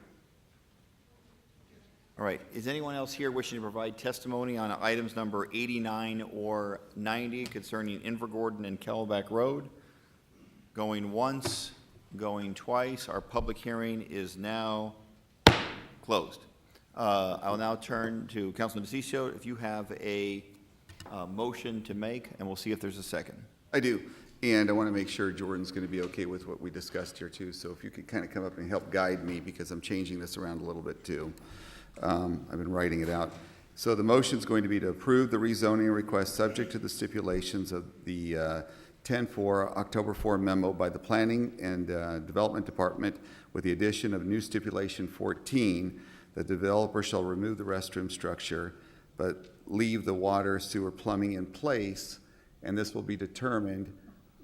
All right. Is anyone else here wishing to provide testimony on items number 89 or 90 concerning Invergordon and Camelback Road? Going once, going twice. Our public hearing is now closed. I will now turn to Councilman DeCiccio. If you have a motion to make, and we'll see if there's a second. I do, and I want to make sure Jordan's going to be okay with what we discussed here too, so if you could kind of come up and help guide me, because I'm changing this around a little bit too. I've been writing it out. So the motion is going to be to approve the rezoning request subject to the stipulations of the 10-4, October 4 memo by the Planning and Development Department, with the addition of new stipulation 14, the developer shall remove the restroom structure, but leave the water, sewer, plumbing in place, and this will be determined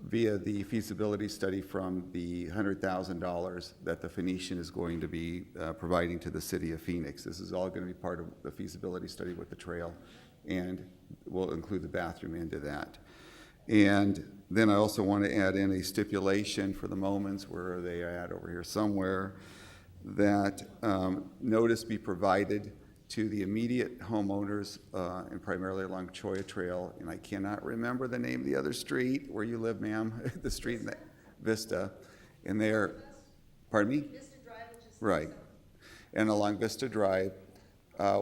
via the feasibility study from the $100,000 that the Phoenician is going to be providing to the city of Phoenix. This is all going to be part of the feasibility study with the trail, and we'll include the bathroom into that. And then I also want to add in a stipulation for the Moments, where are they at, over here somewhere, that notice be provided to the immediate homeowners, and primarily along Cholla Trail, and I cannot remember the name of the other street where you live, ma'am, the street in Vista, and they're, pardon me? Vista Drive, which is right, and along Vista Drive,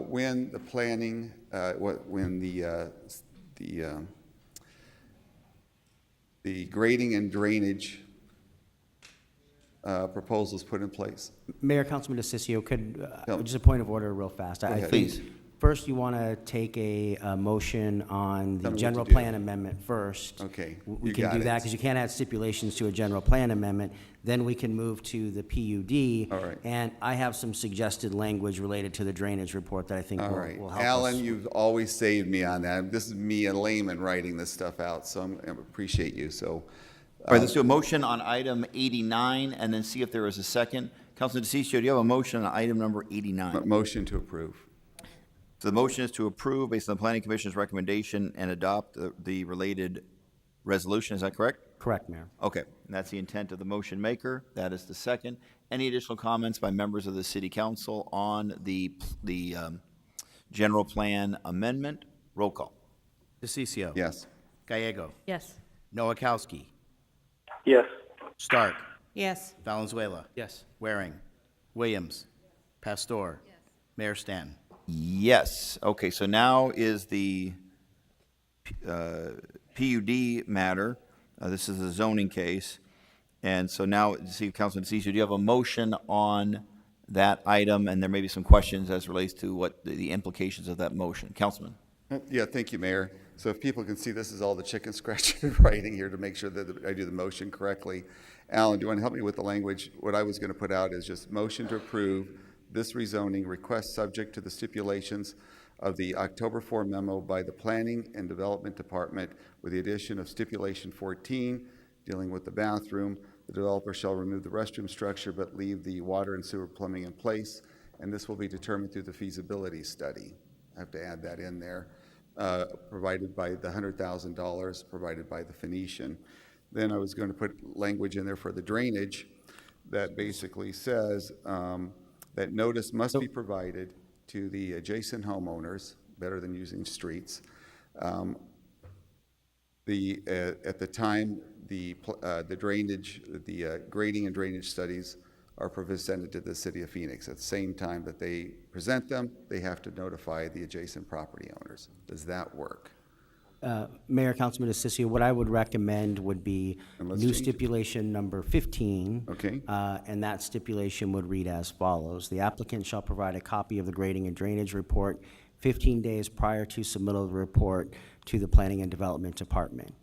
when the planning, when the grading and drainage proposals put in place. Mayor, Councilman DeCiccio, could, just a point of order real fast. I think Please. First, you want to take a motion on the Tell me general what to do. plan amendment first. Okay, We you can got do it. that, because you can't add stipulations to a general plan amendment. Then we can move to the PUD. All right. And I have some suggested language related to the drainage report that I think All will right, will help us. Alan, you've always saved me on that. This is me, a layman, writing this stuff out, so I appreciate you, so. All right, let's do a motion on item 89 and then see if there is a second. Councilman DeCiccio, do you have a motion on item number 89? Motion to approve. So the motion is to approve based on the Planning Commission's recommendation and adopt the related resolution. Is that correct? Correct, Mayor. Okay, and that's the intent of the motion maker. That is the second. Any additional comments by members of the City Council on the general plan amendment? Roll call. DeCiccio. Yes. Gallego. Yes. Noakowski. Yes. Stark. Yes. Valenzuela. Yes. Waring. Williams. Pastor. Mayor Stan. Yes. Okay, so now is the PUD matter. This is a zoning case. And so now, see, Councilman DeCiccio, do you have a motion on that item? And there may be some questions as relates to what the implications of that motion. Councilman. Yeah, thank you, Mayor. So if people can see, this is all the chicken scratching writing here to make sure that I do the motion correctly. Alan, do you want to help me with the language? What I was going to put out is just motion to approve this rezoning request subject to the stipulations of the October 4 memo by the Planning and Development Department with the addition of stipulation 14 dealing with the bathroom. The developer shall remove the restroom structure but leave the water and sewer plumbing in place, and this will be determined through the feasibility study. I have to add that in there. Provided by the $100,000 provided by the Phoenician. Then I was going to put language in there for the drainage that basically says that notice must be provided to the adjacent homeowners, better than using streets. At the time the drainage, the grading and drainage studies are presented to the city of Phoenix. At the same time that they present them, they have to notify the adjacent property owners. Does that work? Mayor, Councilman DeCiccio, what I would recommend would be new stipulation number 15. Okay. And that stipulation would read as follows. The applicant shall provide a copy of the grading and drainage report 15 days prior to submittal of the report to the Planning and Development Department.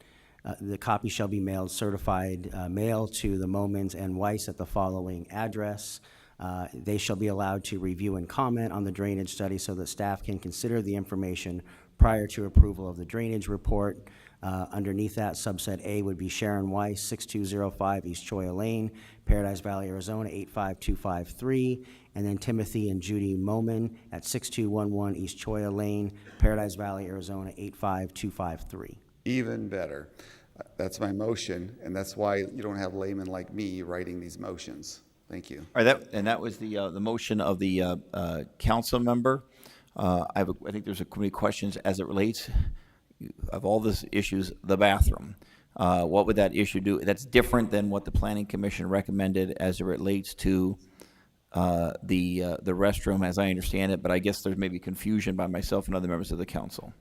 The copy shall be mailed certified mail to the Momans and Weiss at the following address. They shall be allowed to review and comment on the drainage study so that staff can consider the information prior to approval of the drainage report. Underneath that, subset A would be Sharon Weiss, 6205 East Choya Lane, Paradise Valley, Arizona, 85253. And then Timothy and Judy Moman at 6211 East Choya Lane, Paradise Valley, Arizona, 85253. Even better. That's my motion, and that's why you don't have laymen like me writing these motions. Thank you. All right, that was the motion of the council member. I think there's a many questions as it relates of all these issues. The bathroom, what would that issue do? That's different than what the Planning Commission recommended as it relates to the restroom, as I understand it. But I guess there's maybe confusion by myself and other members of the council.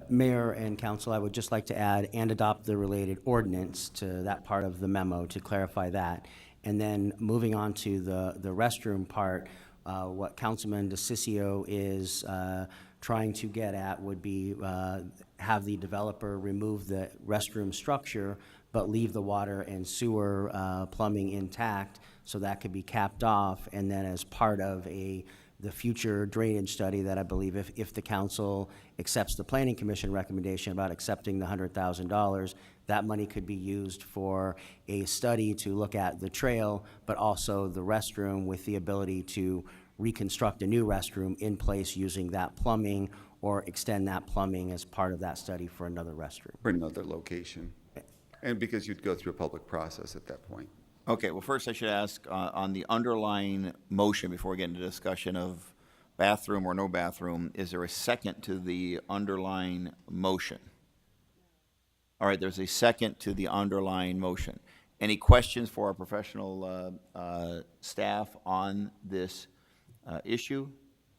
Mayor and council, I would just like to add and adopt the related ordinance to that part of the memo to clarify that. And then moving on to the restroom part, what Councilman DeCiccio is trying to get at would be have the developer remove the restroom structure but leave the water and sewer plumbing intact, so that could be capped off. And then as part of the future drainage study that I believe if the council accepts the Planning Commission recommendation about accepting the $100,000, that money could be used for a study to look at the trail, but also the restroom with the ability to reconstruct a new restroom in place using that plumbing or extend that plumbing as part of that study for another restroom. For another location. And because you'd go through a public process at that point. Okay, well, first I should ask on the underlying motion before we get into discussion of bathroom or no bathroom, is there a second to the underlying motion? All right, there's a second to the underlying motion. Any questions for our professional staff on this issue?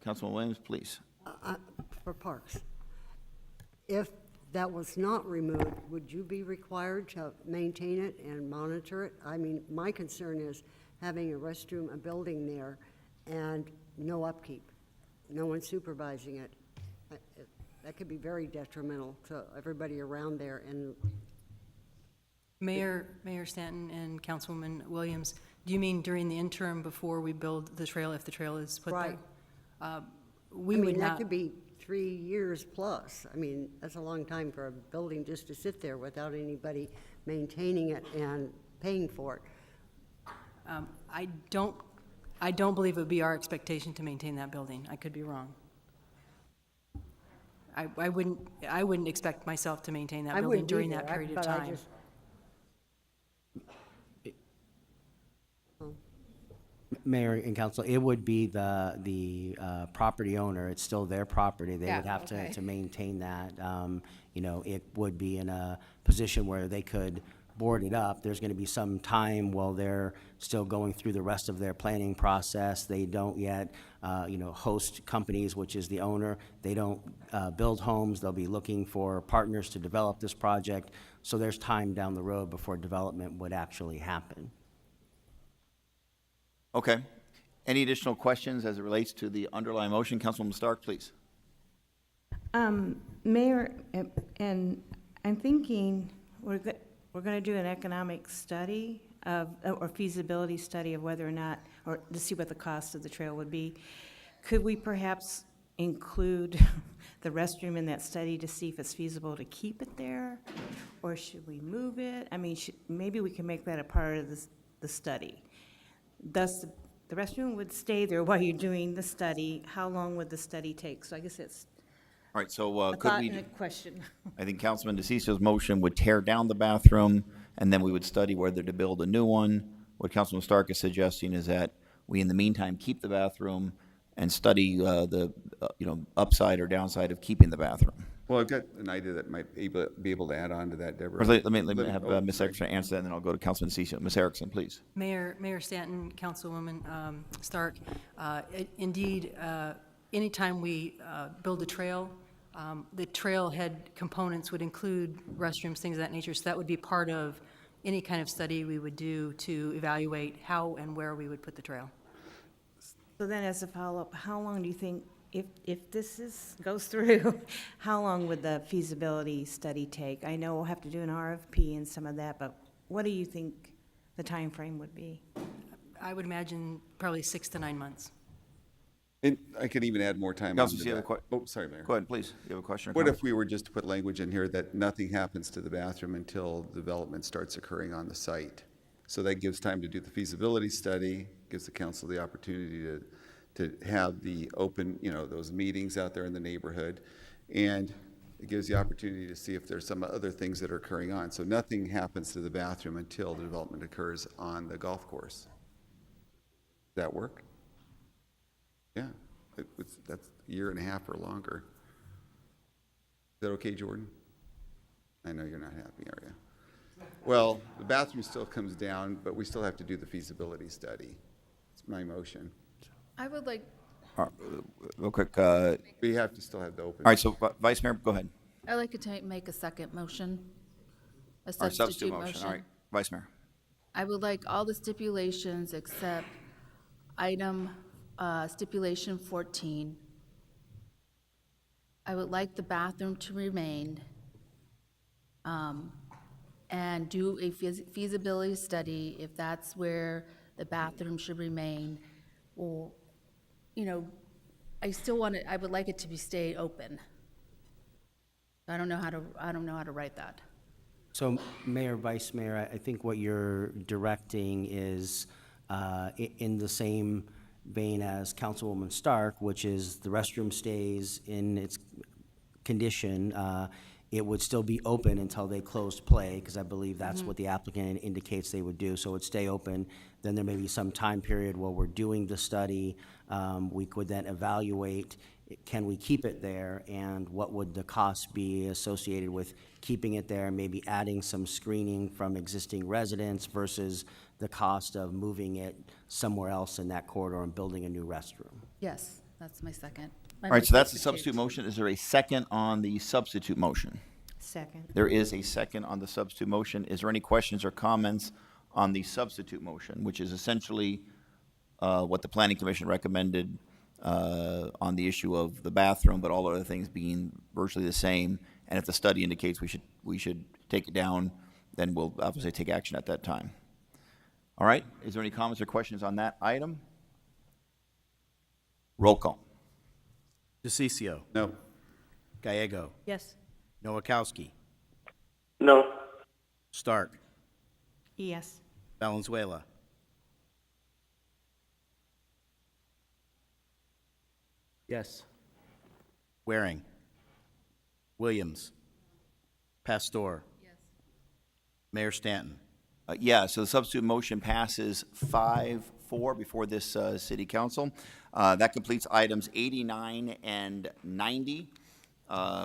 Councilman Williams, please. For parks, if that was not removed, would you be required to maintain it and monitor it? I mean, my concern is having a restroom, a building there, and no upkeep, no one supervising it. That could be very detrimental to everybody around there. And Mayor Stanton and Councilwoman Williams, do you mean during the interim before we build the trail, if the trail is put there? Right. We I would mean, that not. could be 3 years plus. I mean, that's a long time for a building just to sit there without anybody maintaining it and paying for it. I don't believe it would be our expectation to maintain that building. I could be wrong. I wouldn't expect myself to maintain that building during that period of time. Mayor and council, it would be the property owner. It's still their property. They would have to maintain that. It would be in a position where they could board it up. There's going to be some time while they're still going through the rest of their planning process. They don't yet, host companies, which is the owner. They don't build homes. They'll be looking for partners to develop this project. So there's time down the road before development would actually happen. Okay. Any additional questions as it relates to the underlying motion? Councilwoman Stark, please. Mayor, and I'm thinking we're going to do an economic study of, or feasibility study of whether or not, or to see what the cost of the trail would be. Could we perhaps include the restroom in that study to see if it's feasible to keep it there? Or should we move it? I mean, maybe we can make that a part of the study. Thus, the restroom would stay there while you're doing the study. How long would the study take? So I guess it's All right, so a could thought we, and a question. I think Councilman DeCicco's motion would tear down the bathroom, and then we would study whether to build a new one. What Councilman Stark is suggesting is that we, in the meantime, keep the bathroom and study the upside or downside of keeping the bathroom. Well, I've got an idea that might be able to add on to that, Deborah. Or let me have oh, Ms. sorry. Erickson answer that, and then I'll go to Councilman DeCicco. Ms. Erickson, please. Mayor Stanton, Councilwoman Stark, indeed, anytime we build a trail, the trailhead components would include restrooms, things of that nature, so that would be part of any kind of study we would do to evaluate how and where we would put the trail. So then as a follow-up, how long do you think, if this goes through, how long would the feasibility study take? I know we'll have to do an RFP and some of that, but what do you think the time frame would be? I would imagine probably 6 to 9 months. And I could even add more time. Councilman, onto do you have that. a Oh, sorry, Mayor. Go ahead, please. You have a question or What comment? if we were just to put language in here that nothing happens to the bathroom until development starts occurring on the site? So that gives time to do the feasibility study, gives the council the opportunity to have the open, those meetings out there in the neighborhood. And it gives the opportunity to see if there's some other things that are occurring on. So nothing happens to the bathroom until the development occurs on the golf course. Does that work? Yeah, that's a year and a half or longer. Is that okay, Jordan? I know you're not happy, are you? Well, the bathroom still comes down, but we still have to do the feasibility study. It's my motion. I would like, Real quick. All We have to still have the open. right, so Vice Mayor, go ahead. I'd like to make a second motion, a All right, substitute motion. All right, Vice Mayor. I would like all the stipulations except item stipulation 14. I would like the bathroom to remain and do a feasibility study if that's where the bathroom should remain. Or, I still want it, I would like it to stay open. I don't know how to write that. So, Mayor, Vice Mayor, I think what you're directing is in the same vein as Councilwoman Stark, which is the restroom stays in its condition. It would still be open until they closed play, because I believe that's what the applicant indicates they would do. So it would stay open. Then there may be some time period while we're doing the study. We could then evaluate, can we keep it there, and what would the cost be associated with keeping it there, maybe adding some screening from existing residents versus the cost of moving it somewhere else in that corridor and building a new restroom. Yes, that's my second. All right, so that's the substitute motion. Is there a second on the substitute motion? Second. There is a second on the substitute motion. Is there any questions or comments on the substitute motion, which is essentially what the Planning Commission recommended on the issue of the bathroom, but all other things being virtually the same? And if the study indicates we should take it down, then we'll obviously take action at that time. All right, is there any comments or questions on that item? Roll call. DeCicco. No. Gallego. Yes. Nowakowski. No. Stark. Yes. Valenzuela. Yes. Waring. Williams. Pastor. Yes. Mayor Stanton. Yeah, so the substitute motion passes 5-4 before this city council. That completes items 89 and 90.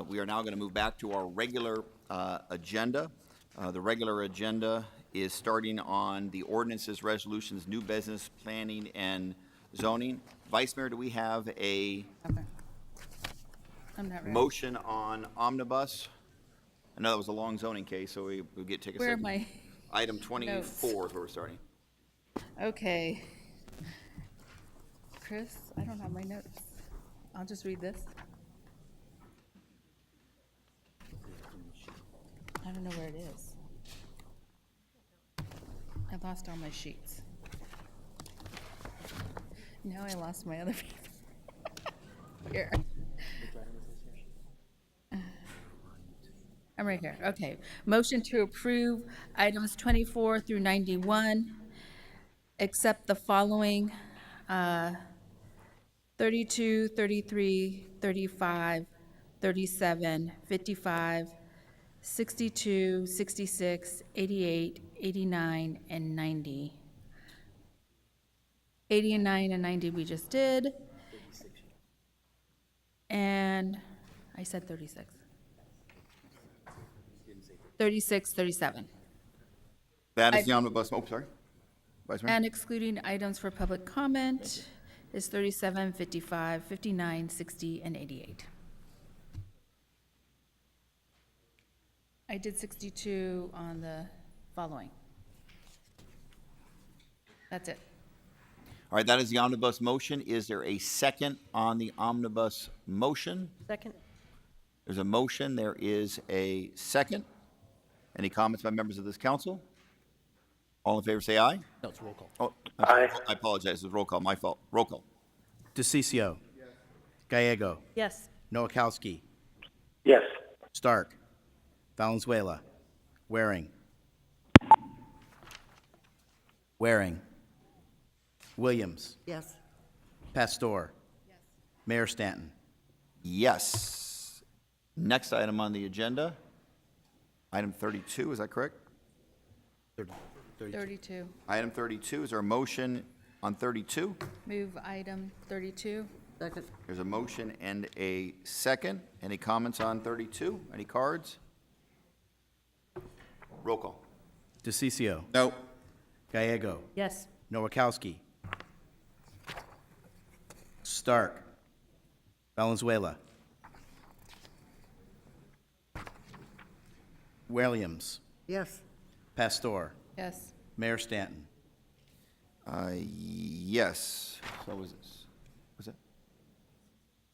We are now going to move back to our regular agenda. The regular agenda is starting on the ordinances, resolutions, new business, planning, and zoning. Vice Mayor, do we have a Okay. I'm not ready. motion on omnibus? I know that was a long zoning case, so we'll take a Where second. am I? Item 24 is where we're starting. Okay. Chris, I don't have my notes. I'll just read this. know where it is. I lost all my sheets. Now I lost my other paper. Here. I'm right here. Okay. Motion to approve items 24 through 91, except the following, 32, 33, 35, 37, 55, 62, 66, 88, 89, and 90. 89 and 90 we just did. And I said 36. 36, 37. That is the omnibus, oh, sorry. Vice Mayor? And excluding items for public comment is 37, 55, 59, 60, and 88. I did 62 on the following. That's it. All right, that is the omnibus motion. Is there a second on the omnibus motion? Second? There's a motion, there is a second. Any comments by members of this council? All in favor, say aye. No, it's roll call. Oh, I apologize, it's roll call, my fault. Roll call. DeCiccio. Gallego. Yes. Noakowski. Yes. Stark. Valenzuela. Waring. Waring. Williams. Yes. Pastor. Mayor Stanton. Yes. Next item on the agenda, item 32, is that correct? 32. Item 32, is there a motion on 32? Move item 32. Second. There's a motion and a second. Any comments on 32? Any cards? Roll call. DeCiccio. No. Gallego. Yes. Noakowski. Stark. Valenzuela. Williams. Yes. Pastor. Yes. Mayor Stanton. Yes. So was this? Was it?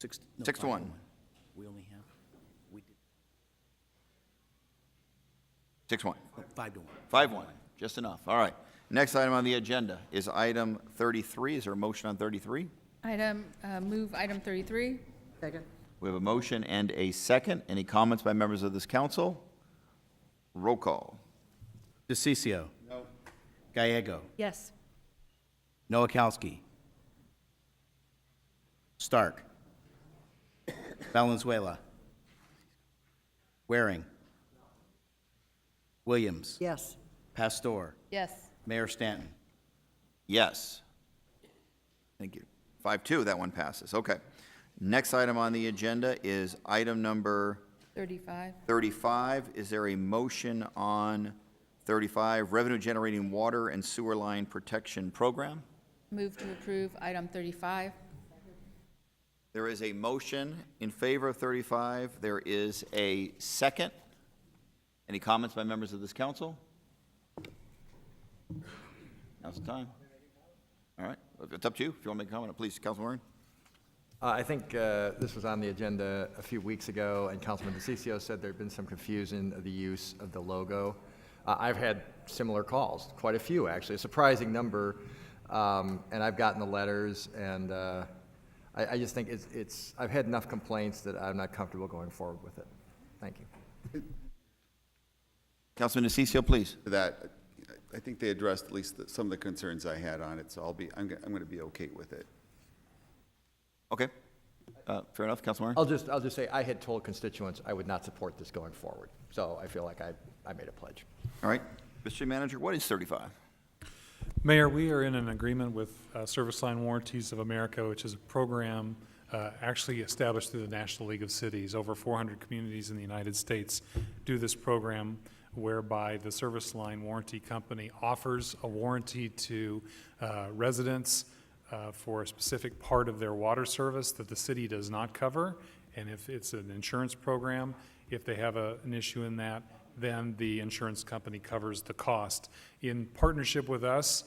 6 to 1. We only have, we did 6-1. 5-1. 5-1. Just enough. All right. Next item on the agenda is item 33. Is there a motion on 33? Move item 33. Second. We have a motion and a second. Any comments by members of this council? Roll call. DeCiccio. No. Gallego. Yes. Noakowski. Stark. Valenzuela. Waring. Williams. Yes. Pastor. Yes. Mayor Stanton. Yes. Thank you. 5-2, that one passes. Okay. Next item on the agenda is item number 35. 35. Is there a motion on 35, Revenue Generating Water and Sewer Line Protection Program? Move to approve item 35. There is a motion in favor of 35. There is a second. Any comments by members of this council? Now's the time. All right. It's up to you. If you want to make a comment, please, Councilman Warren. I think this was on the agenda a few weeks ago, and Councilman DeCiccio said there had been some confusion of the use of the logo. I've had similar calls, quite a few, actually, a surprising number, and I've gotten the letters, and I just think I've had enough complaints that I'm not comfortable going forward with it. Thank you. Councilman DeCiccio, please. That, I think they addressed at least some of the concerns I had on it, so I'm going to be okay with it. Okay. Fair enough, Councilman I'll just say I had told constituents I would not support this going forward, so I feel like I made a pledge. All right. Mr. Manager, what is 35? Mayor, we are in an agreement with Service Line Warranties of America, which is a program actually established through the National League of Cities. Over 400 communities in the United States do this program, whereby the Service Line Warranty Company offers a warranty to residents for a specific part of their water service that the city does not cover. And if it's an insurance program, if they have an issue in that, then the insurance company covers the cost. In partnership with us,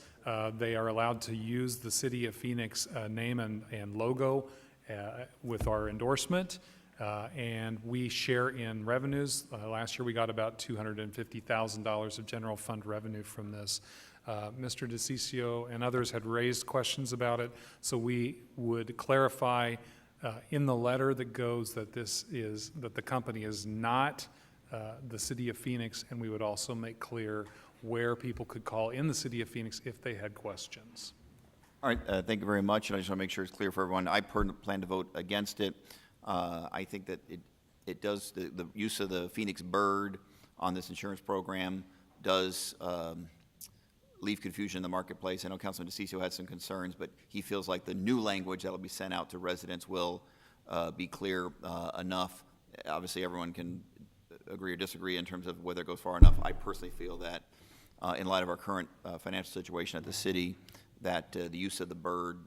they are allowed to use the City of Phoenix name and logo with our endorsement. and we share in revenues. Last year, we got about $250,000 of general fund revenue from this. Mr. DeCiccio and others had raised questions about it, so we would clarify in the letter that goes that that the company is not the City of Phoenix, and we would also make clear where people could call in the City of Phoenix if they had questions. All right, thank you very much, and I just want to make sure it's clear for everyone. I plan to vote against it. I think that it does, the use of the Phoenix bird on this insurance program does leave confusion in the marketplace. I know Councilman DeCiccio had some concerns, but he feels like the new language that will be sent out to residents will be clear enough. Obviously, everyone can agree or disagree in terms of whether it goes far enough. I personally feel that in light of our current financial situation at the city, that the use of the bird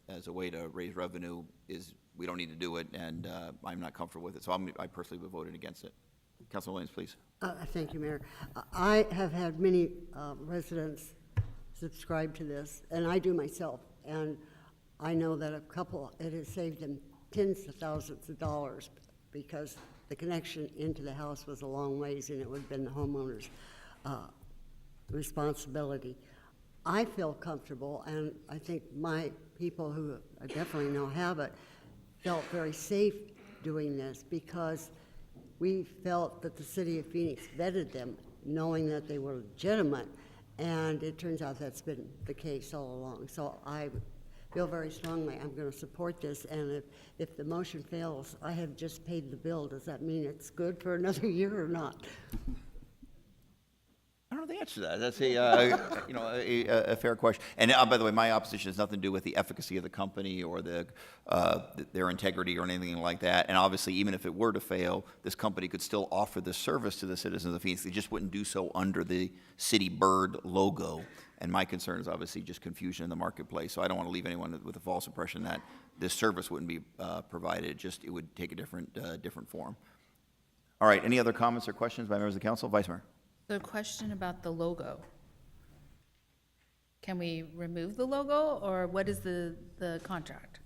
as a way to raise revenue we don't need to do it, and I'm not comfortable with it. So I personally would vote against it. Councilman Williams, please. Thank you, Mayor. I have had many residents subscribe to this, and I do myself. And I know that it has saved them tens of thousands of dollars because the connection into the house was a long ways, and it would have been the homeowner's responsibility. I feel comfortable, and I think my people who I definitely know have it felt very safe doing this because we felt that the City of Phoenix vetted them, knowing that they were legitimate, and it turns out that's been the case all along. So I feel very strongly I'm going to support this, and if the motion fails, I have just paid the bill. Does that mean it's good for another year or not? I don't know the answer to that. That's a fair question. And by the way, my opposition has nothing to do with the efficacy of the company or their integrity or anything like that. And obviously, even if it were to fail, this company could still offer this service to the citizens of Phoenix. They just wouldn't do so under the City Bird logo. And my concern is obviously just confusion in the marketplace. So I don't want to leave anyone with a false impression that this service wouldn't be provided. Just it would take a different form. All right. Any other comments or questions by members of the council? Vice Mayor. The question about the logo. Can we remove the logo, or what is the contract?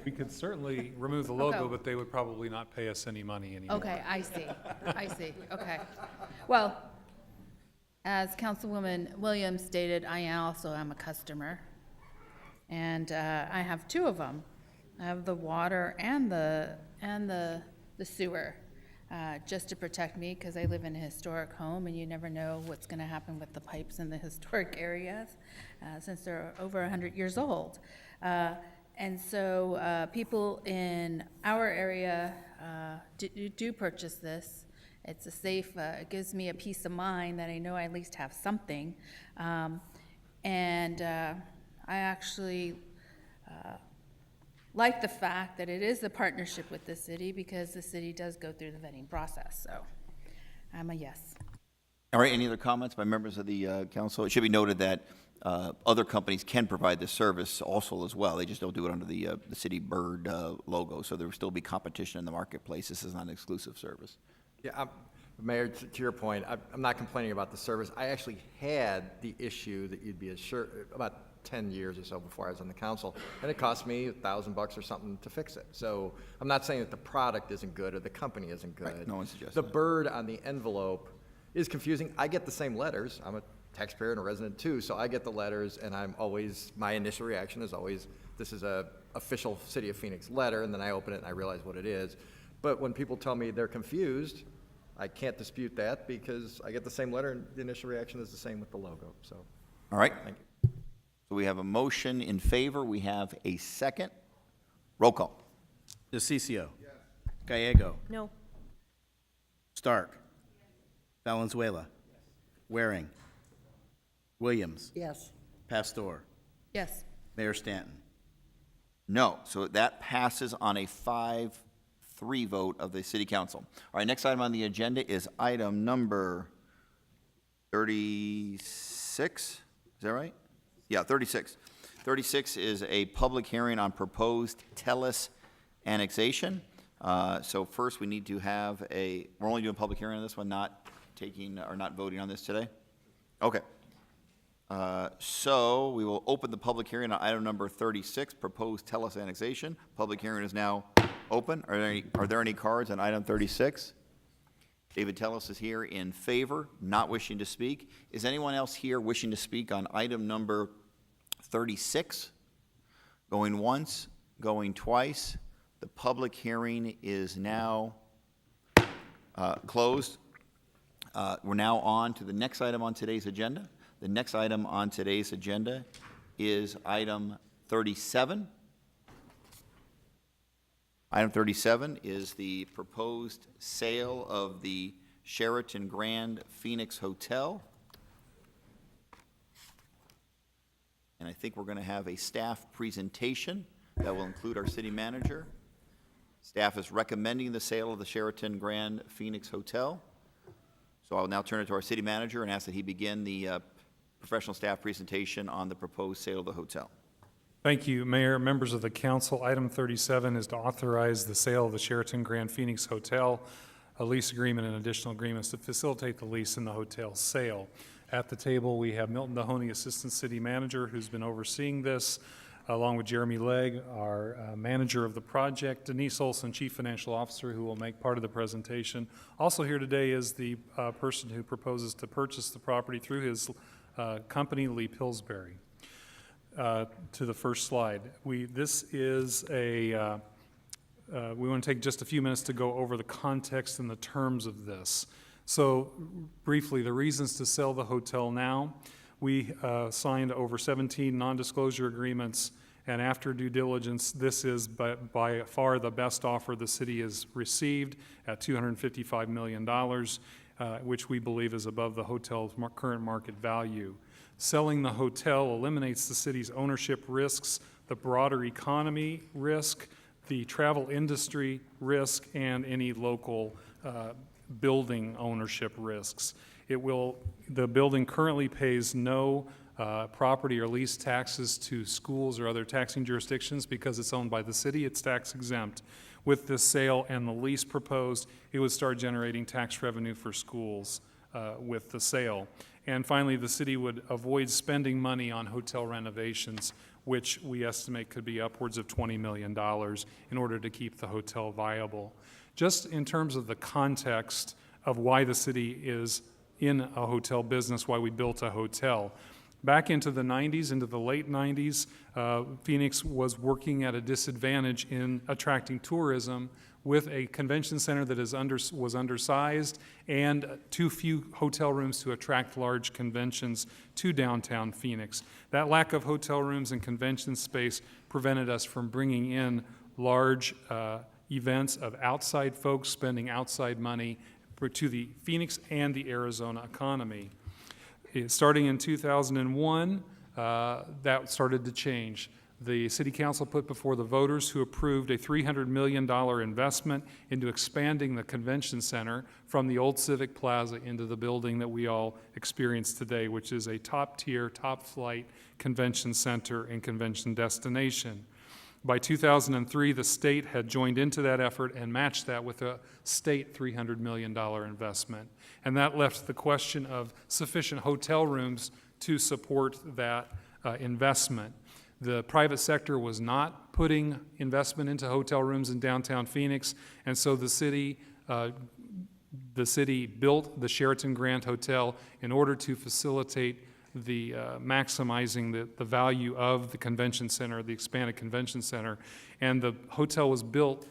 We could certainly remove the logo, Okay. but they would probably not pay us any money anymore. Okay, I see, okay. Well, as Councilwoman Williams stated, I also am a customer, and I have two of them. I have the water and the sewer. Just to protect me, because I live in a historic home, and you never know what's going to happen with the pipes in the historic areas, since they're over 100 years old. And so people in our area do purchase this. It's a safe, it gives me a peace of mind that I know I at least have something. And I actually like the fact that it is a partnership with the city, because the city does go through the vetting process, so I'm a yes. All right, any other comments by members of the council? It should be noted that other companies can provide this service also as well. They just don't do it under the City Bird logo, so there will still be competition in the marketplace. This is not an exclusive service. Yeah, Mayor, to your point, I'm not complaining about the service. I actually had the issue that you'd be assured about 10 years or so before I was on the council, and it cost me $1,000 or something to fix it. So I'm not saying that the product isn't good or the company isn't good. Right, no one suggests the that. bird on the envelope is confusing. I get the same letters. I'm a taxpayer and a resident too, so I get the letters, and my initial reaction is always, this is a official City of Phoenix letter, and then I open it and I realize what it is. But when people tell me they're confused, I can't dispute that because I get the same letter and the initial reaction is the same with the logo. So, all right. Thank you. So we have a motion in favor. We have a second. Roll call. DeCiccio. Yes. Gallego. No. Stark. Valenzuela. Waring. Williams. Yes. Pastor. Yes. Mayor Stanton. No. So that passes on a 5-3 vote of the City Council. All right, next item on the agenda is item number 36. Is that right? Yeah, 36. 36 is a public hearing on proposed Tellus annexation. So first we need to have we're only doing public hearing on this one, not voting on this today? Okay. So we will open the public hearing on item number 36, proposed Tellus annexation. Public hearing is now open. Are there any cards on item 36? David Tellis is here in favor, not wishing to speak. Is anyone else here wishing to speak on item number 36? Going once, going twice. The public hearing is now closed. We're now on to the next item on today's agenda. The next item on today's agenda is item 37. Item 37 is the proposed sale of the Sheraton Grand Phoenix Hotel. And I think we're going to have a staff presentation that will include our city manager. Staff is recommending the sale of the Sheraton Grand Phoenix Hotel. So I'll now turn it to our city manager and ask that he begin the professional staff presentation on the proposed sale of the hotel. Thank you, Mayor, members of the council. Item 37 is to authorize the sale of the Sheraton Grand Phoenix Hotel, a lease agreement and additional agreements to facilitate the lease and the hotel sale. At the table, we have Milton Mahoney, Assistant City Manager, who's been overseeing this, along with Jeremy Legg, our manager of the project, Denise Olson, Chief Financial Officer, who will make part of the presentation. Also here today is the person who proposes to purchase the property through his company, Lee Pillsbury. To the first slide. We want to take just a few minutes to go over the context and the terms of this. So briefly, the reasons to sell the hotel now. We signed over 17 non-disclosure agreements, and after due diligence, this is by far the best offer the city has received at $255 million, which we believe is above the hotel's current market value. Selling the hotel eliminates the city's ownership risks, the broader economy risk, the travel industry risk, and any local building ownership risks. The building currently pays no property or lease taxes to schools or other taxing jurisdictions because it's owned by the city. It's tax exempt. With this sale and the lease proposed, it would start generating tax revenue for schools with the sale. And finally, the city would avoid spending money on hotel renovations, which we estimate could be upwards of $20 million in order to keep the hotel viable. Just in terms of the context of why the city is in a hotel business, why we built a hotel. Back into the 90s, into the late 90s, Phoenix was working at a disadvantage in attracting tourism with a convention center that was undersized and too few hotel rooms to attract large conventions to downtown Phoenix. That lack of hotel rooms and convention space prevented us from bringing in large events of outside folks spending outside money to the Phoenix and the Arizona economy. Starting in 2001, that started to change. The City Council put before the voters who approved a $300 million investment into expanding the convention center from the old Civic Plaza into the building that we all experience today, which is a top-tier, top-flight convention center and convention destination. By 2003, the state had joined into that effort and matched that with a state $300 million investment. And that left the question of sufficient hotel rooms to support that investment. The private sector was not putting investment into hotel rooms in downtown Phoenix, and so the city built the Sheraton Grand Hotel in order to facilitate the maximizing the value of the convention center, the expanded convention center. And the hotel was built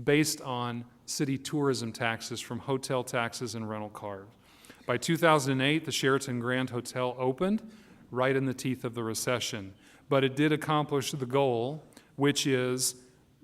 based on city tourism taxes from hotel taxes and rental cars. By 2008, the Sheraton Grand Hotel opened right in the teeth of the recession. But it did accomplish the goal, which is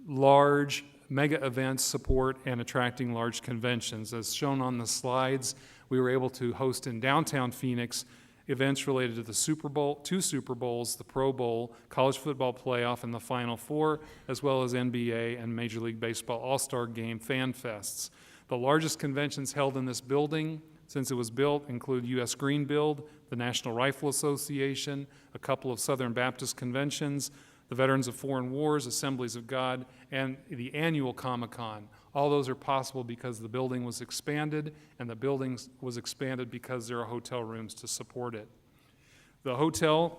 large mega events support and attracting large conventions. As shown on the slides, we were able to host in downtown Phoenix events related to the Super Bowl, 2 Super Bowls, the Pro Bowl, College Football Playoff, and the Final Four, as well as NBA and Major League Baseball All-Star Game fan fests. The largest conventions held in this building since it was built include U.S. Green Build, the National Rifle Association, a couple of Southern Baptist conventions, the Veterans of Foreign Wars, Assemblies of God, and the annual Comic-Con. All those are possible because the building was expanded, and the building was expanded because there are hotel rooms to support it. The hotel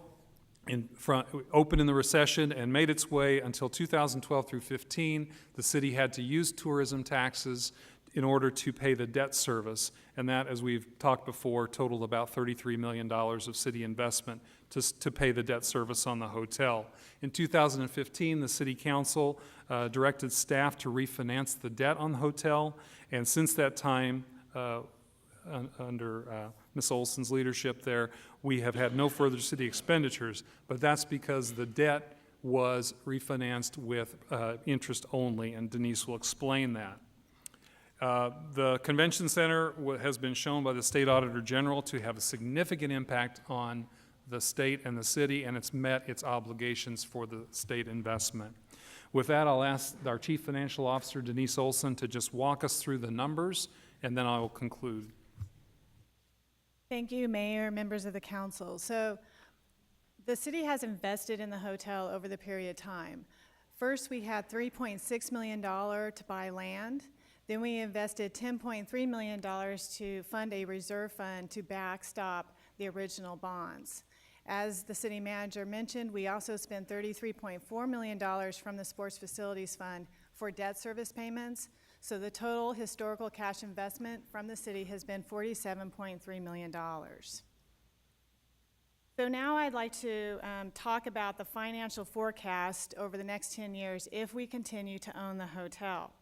opened in the recession and made its way until 2012 through 15. The city had to use tourism taxes in order to pay the debt service, and that, as we've talked before, totaled about $33 million of city investment to pay the debt service on the hotel. In 2015, the City Council directed staff to refinance the debt on the hotel, and since that time, under Ms. Olson's leadership there, we have had no further city expenditures, but that's because the debt was refinanced with interest only, and Denise will explain that. The convention center has been shown by the State Auditor General to have a significant impact on the state and the city, and it's met its obligations for the state investment. With that, I'll ask our Chief Financial Officer, Denise Olson, to just walk us through the numbers, and then I will conclude. Thank you, Mayor, members of the council. So the city has invested in the hotel over the period of time. First, we had $3.6 million to buy land. Then we invested $10.3 million to fund a reserve fund to backstop the original bonds. As the city manager mentioned, we also spent $33.4 million from the Sports Facilities Fund for debt service payments. So the total historical cash investment from the city has been $47.3 million. So now I'd like to talk about the financial forecast over the next 10 years if we continue to own the hotel.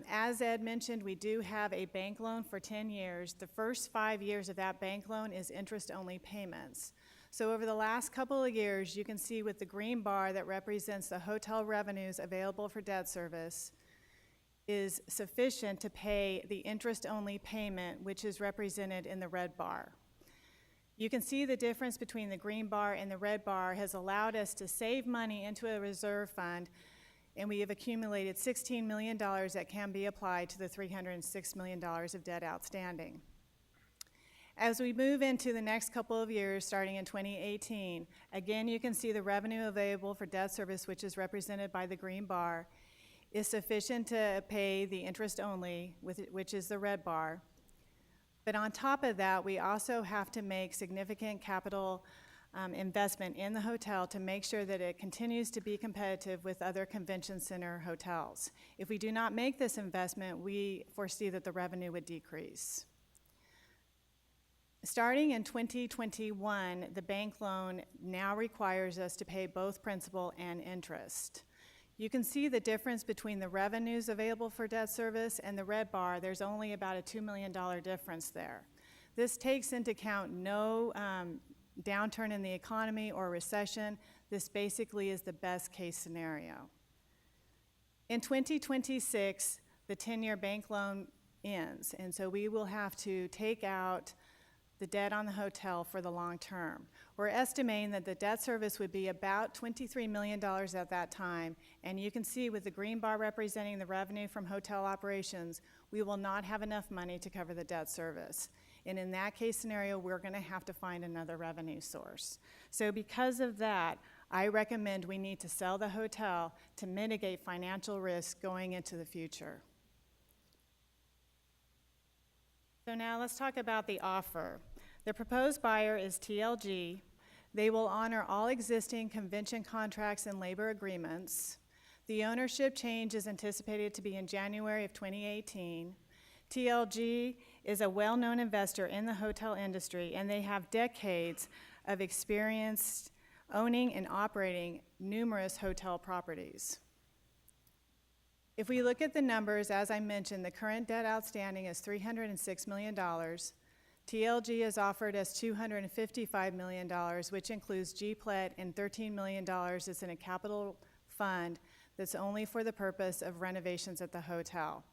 As Ed mentioned, we do have a bank loan for 10 years. The first 5 years of that bank loan is interest-only payments. So over the last couple of years, you can see with the green bar that represents the hotel revenues available for debt service is sufficient to pay the interest-only payment, which is represented in the red bar. You can see the difference between the green bar and the red bar has allowed us to save money into a reserve fund, and we have accumulated $16 million that can be applied to the $306 million of debt outstanding. As we move into the next couple of years, starting in 2018, again, you can see the revenue available for debt service, which is represented by the green bar, is sufficient to pay the interest only, which is the red bar. But on top of that, we also have to make significant capital investment in the hotel to make sure that it continues to be competitive with other convention center hotels. If we do not make this investment, we foresee that the revenue would decrease. Starting in 2021, the bank loan now requires us to pay both principal and interest. You can see the difference between the revenues available for debt service and the red bar. There's only about a $2 million difference there. This takes into account no downturn in the economy or recession. This basically is the best case scenario. In 2026, the 10-year bank loan ends, and so we will have to take out the debt on the hotel for the long term. We're estimating that the debt service would be about $23 million at that time, and you can see with the green bar representing the revenue from hotel operations, we will not have enough money to cover the debt service. And in that case scenario, we're going to have to find another revenue source. So because of that, I recommend we need to sell the hotel to mitigate financial risk going into the future. So now let's talk about the offer. The proposed buyer is TLG. They will honor all existing convention contracts and labor agreements. The ownership change is anticipated to be in January of 2018. TLG is a well-known investor in the hotel industry, and they have decades of experience owning and operating numerous hotel properties. If we look at the numbers, as I mentioned, the current debt outstanding is $306 million. TLG has offered us $255 million, which includes GPLET, and $13 million is in a capital fund that's only for the purpose of renovations at the hotel.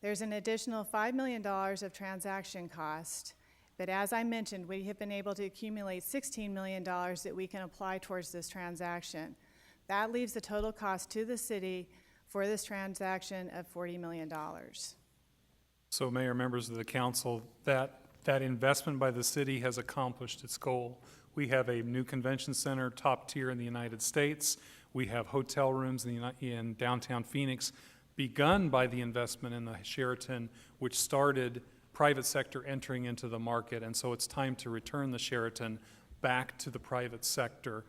There's an additional $5 million of transaction cost, but as I mentioned, we have been able to accumulate $16 million that we can apply towards this transaction. That leaves the total cost to the city for this transaction of $40 million. So, Mayor, members of the council, that investment by the city has accomplished its goal. We have a new convention center, top tier in the United States. We have hotel rooms in downtown Phoenix, begun by the investment in the Sheraton, which started private sector entering into the market, and so it's time to return the Sheraton back to the private sector,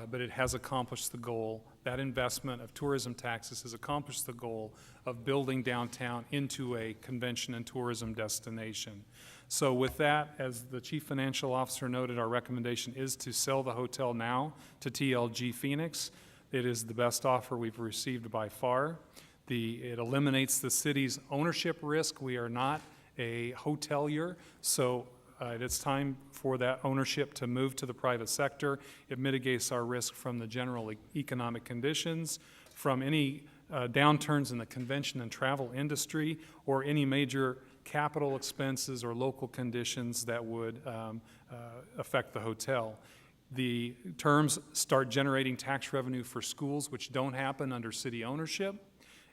but it has accomplished the goal. That investment of tourism taxes has accomplished the goal of building downtown into a convention and tourism destination. So with that, as the Chief Financial Officer noted, our recommendation is to sell the hotel now to TLG Phoenix. It is the best offer we've received by far. It eliminates the city's ownership risk. We are not a hotelier, so it's time for that ownership to move to the private sector. It mitigates our risk from the general economic conditions, from any downturns in the convention and travel industry, or any major capital expenses or local conditions that would affect the hotel. The terms start generating tax revenue for schools, which don't happen under city ownership.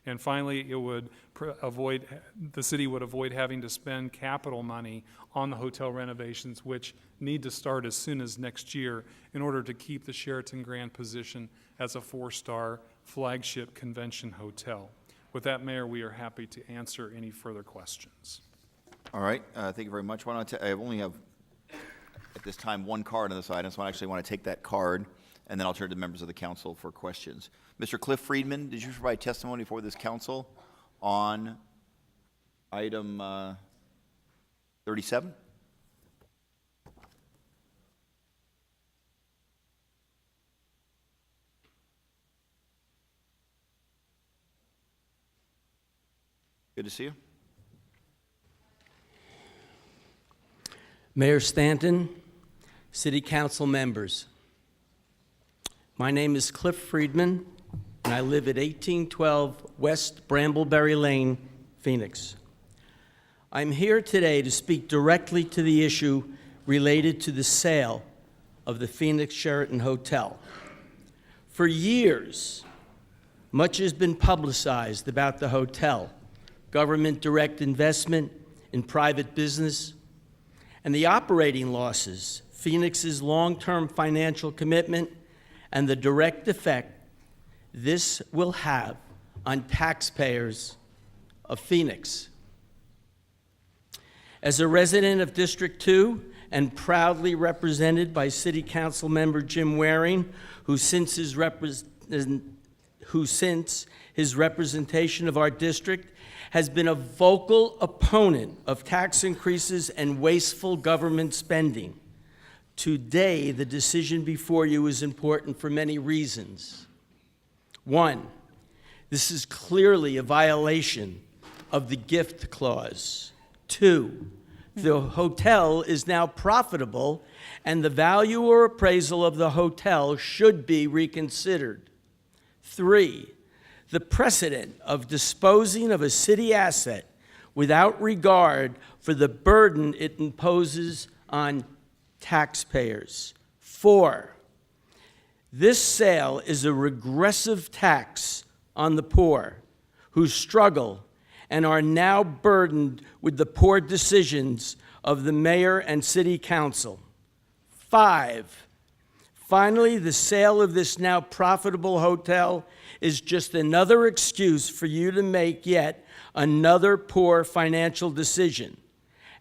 And finally, it would the city would avoid having to spend capital money on the hotel renovations, which need to start as soon as next year in order to keep the Sheraton Grand position as a 4-star flagship convention hotel. With that, Mayor, we are happy to answer any further questions. All right, thank you very much. Why don't I only have, at this time, one card on this item, so I actually want to take that card, and then I'll turn to members of the council for questions. Mr. Cliff Friedman, did you provide testimony for this council on item 37? Good to see you. Mayor Stanton, City Council members, my name is Cliff Friedman, and I live at 1812 West Brambleberry Lane, Phoenix. I'm here today to speak directly to the issue related to the sale of the Phoenix Sheraton Hotel. For years, much has been publicized about the hotel, government direct investment in private business, and the operating losses, Phoenix's long-term financial commitment, and the direct effect this will have on taxpayers of Phoenix. As a resident of District 2 and proudly represented by City Council member Jim Waring, who since his representation of our district has been a vocal opponent of tax increases and wasteful government spending, today the decision before you is important for many reasons. One, this is clearly a violation of the gift clause. Two, the hotel is now profitable and the value or appraisal of the hotel should be reconsidered. Three, the precedent of disposing of a city asset without regard for the burden it imposes on taxpayers. Four, this sale is a regressive tax on the poor who struggle and are now burdened with the poor decisions of the mayor and city council. Five, finally, the sale of this now profitable hotel is just another excuse for you to make yet another poor financial decision,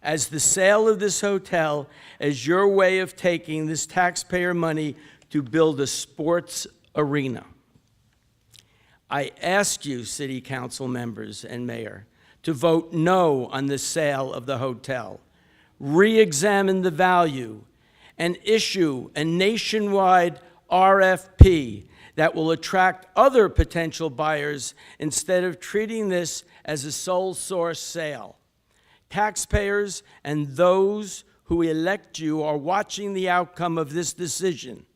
as the sale of this hotel is your way of taking this taxpayer money to build a sports arena. I ask you, City Council members and Mayor, to vote no on the sale of the hotel, re-examine the value, and issue a nationwide RFP that will attract other potential buyers instead of treating this as a sole source sale. Taxpayers and those who elect you are watching the outcome of this decision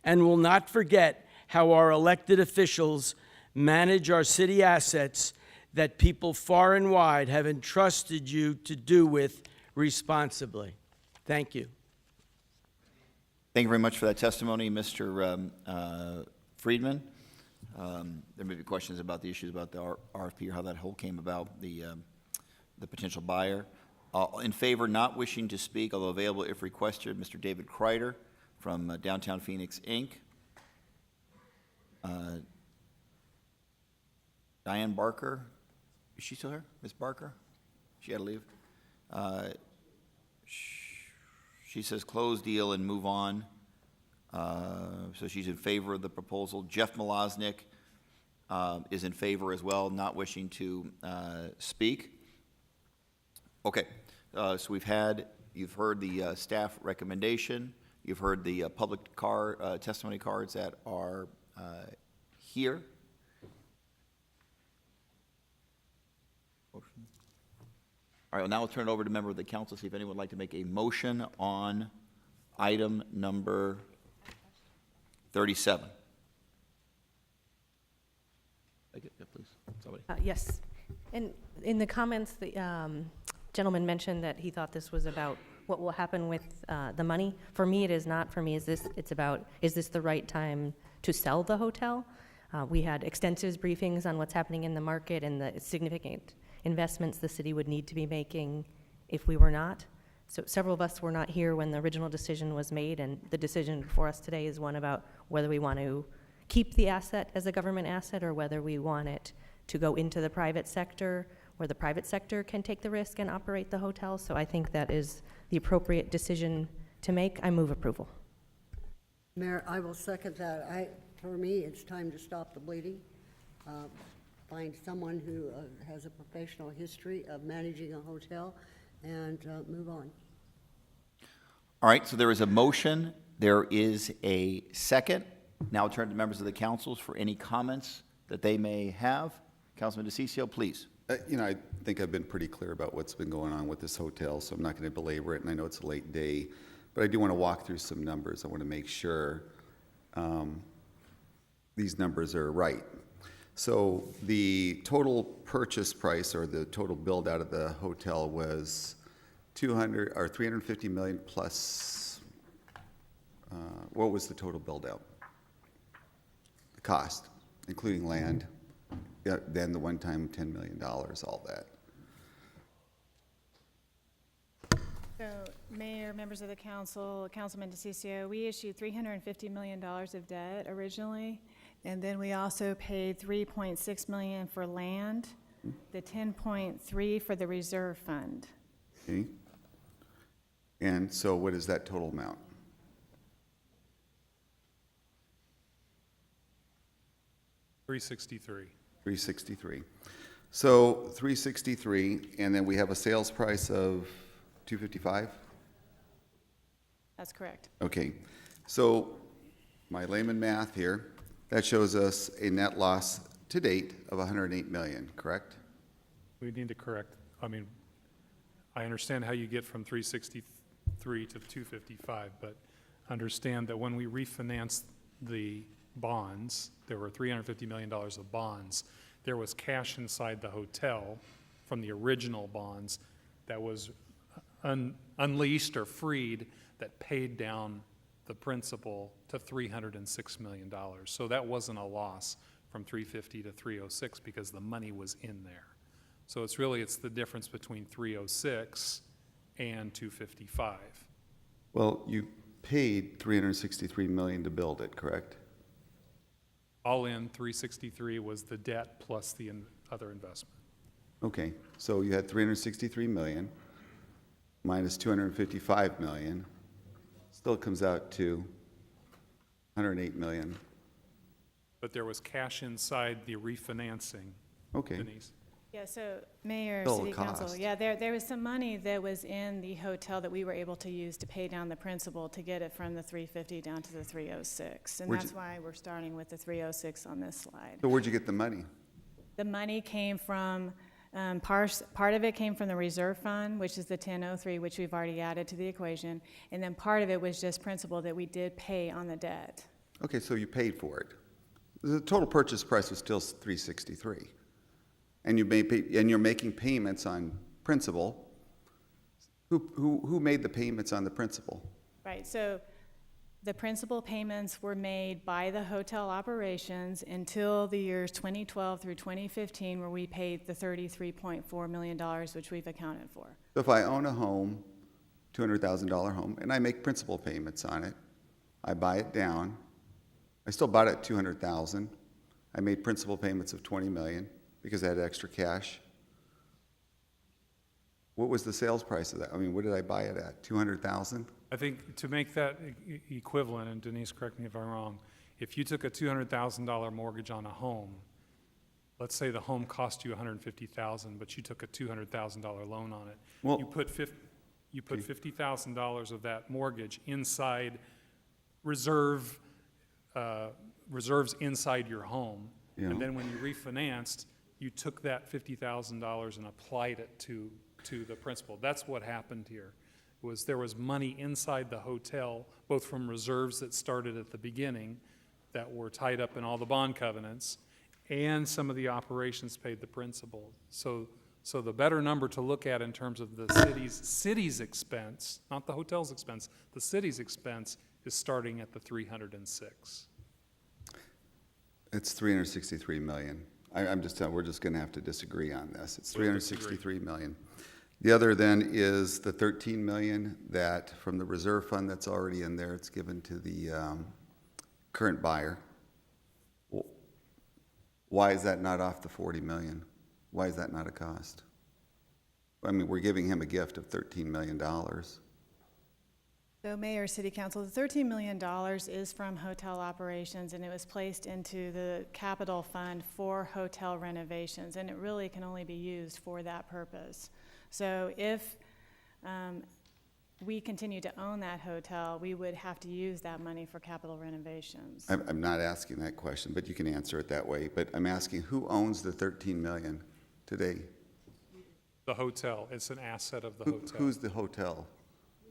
and will not forget how our elected officials manage our city assets that people far and wide have entrusted you to do with responsibly. Thank you. Thank you very much for that testimony, Mr. Friedman. There may be questions about the issues about the RFP or how that whole came about, the potential buyer. In favor, not wishing to speak, although available if requested, Mr. David Kreider from Downtown Phoenix, Inc. Diane Barker, is she still here? Ms. Barker? She had to leave. She says close deal and move on. So she's in favor of the proposal. Jeff Malosnik is in favor as well, not wishing to speak. Okay, so you've heard the staff recommendation. You've heard the public testimony cards that are here. Motion. All right, well, now we'll turn it over to a member of the council, see if anyone would like to make a motion on item number 37. Take it, yeah, please, somebody. Yes. And in the comments, the gentleman mentioned that he thought this was about what will happen with the money. For me, it is not. For me, it's about, is this the right time to sell the hotel? We had extensive briefings on what's happening in the market and the significant investments the city would need to be making if we were not. So several of us were not here when the original decision was made, and the decision for us today is one about whether we want to keep the asset as a government asset or whether we want it to go into the private sector, where the private sector can take the risk and operate the hotel. So I think that is the appropriate decision to make. I move approval. Mayor, I will second that. For me, it's time to stop the bleeding. Find someone who has a professional history of managing a hotel and move on. All right, so there is a motion. There is a second. Now I'll turn to members of the councils for any comments that they may have. Councilman DeCiccio, please. I think I've been pretty clear about what's been going on with this hotel, so I'm not going to belabor it, and I know it's a late day, but I do want to walk through some numbers. I want to make sure these numbers are right. So the total purchase price or the total build out of the hotel was $350 million plus. What was the total build out? The cost, including land, then the one-time $10 million, all that. So, Mayor, members of the council, Councilman DeCiccio, we issued $350 million of debt originally, and then we also paid $3.6 million for land, the $10.3 for the reserve fund. Okay. And so what is that total amount? $363. So $363, and then we have a sales price of $255? That's correct. Okay. So my layman math here, that shows us a net loss to date of $108 million, correct? We need to correct, I understand how you get from 363 to 255, but understand that when we refinanced the bonds, there were $350 million of bonds. There was cash inside the hotel from the original bonds that was unleashed or freed that paid down the principal to $306 million. So that wasn't a loss from 350 to 306 because the money was in there. So it's the difference between 306 and 255. Well, you paid $363 million to build it, correct? All in, 363 was the debt plus the other investment. Okay, so you had $363 million minus $255 million, still comes out to $108 million. But there was cash inside the refinancing. Okay. Denise. Yeah, so Mayor, Still a City Council, cost. yeah, there was some money that was in the hotel that we were able to use to pay down the principal to get it from the 350 down to the 306. And Where'd that's you- why we're starting with the 306 on this slide. So where'd you get the money? The money came from, part of it came from the reserve fund, which is the 1003, which we've already added to the equation. And then part of it was just principal that we did pay on the debt. Okay, so you paid for it. The total purchase price was still $363. And you're making payments on principal. Who made the payments on the principal? Right, so the principal payments were made by the hotel operations until the years 2012 through 2015, where we paid the $33.4 million, which we've accounted for. So if I own a home, $200,000 home, and I make principal payments on it, I buy it down, I still bought it at $200,000. I made principal payments of $20 million because I had extra cash. What was the sales price of that? I mean, what did I buy it at? 200,000? I think to make that equivalent, and Denise, correct me if I'm wrong, if you took a $200,000 mortgage on a home, let's say the home cost you $150,000, but you took a $200,000 loan on it. Well- You put $50,000 of that mortgage inside reserves inside your home. Yeah. And then when you refinanced, you took that $50,000 and applied it to the principal. That's what happened here, was there was money inside the hotel, both from reserves that started at the beginning that were tied up in all the bond covenants, and some of the operations paid the principal. So the better number to look at in terms of the city's expense, not the hotel's expense, the city's expense is starting at the 306. It's 363 million. I'm just telling, we're just going to have to disagree on this. It's We'll disagree. 363 million. The other then is the 13 million that from the reserve fund that's already in there, it's given to the current buyer. Why is that not off the 40 million? Why is that not a cost? I mean, we're giving him a gift of $13 million. So Mayor, City Council, the $13 million is from hotel operations, and it was placed into the capital fund for hotel renovations, and it really can only be used for that purpose. So if we continue to own that hotel, we would have to use that money for capital renovations. I'm not asking that question, but you can answer it that way. But I'm asking, who owns the 13 million today? The hotel, it's an asset of the hotel. Who's the hotel?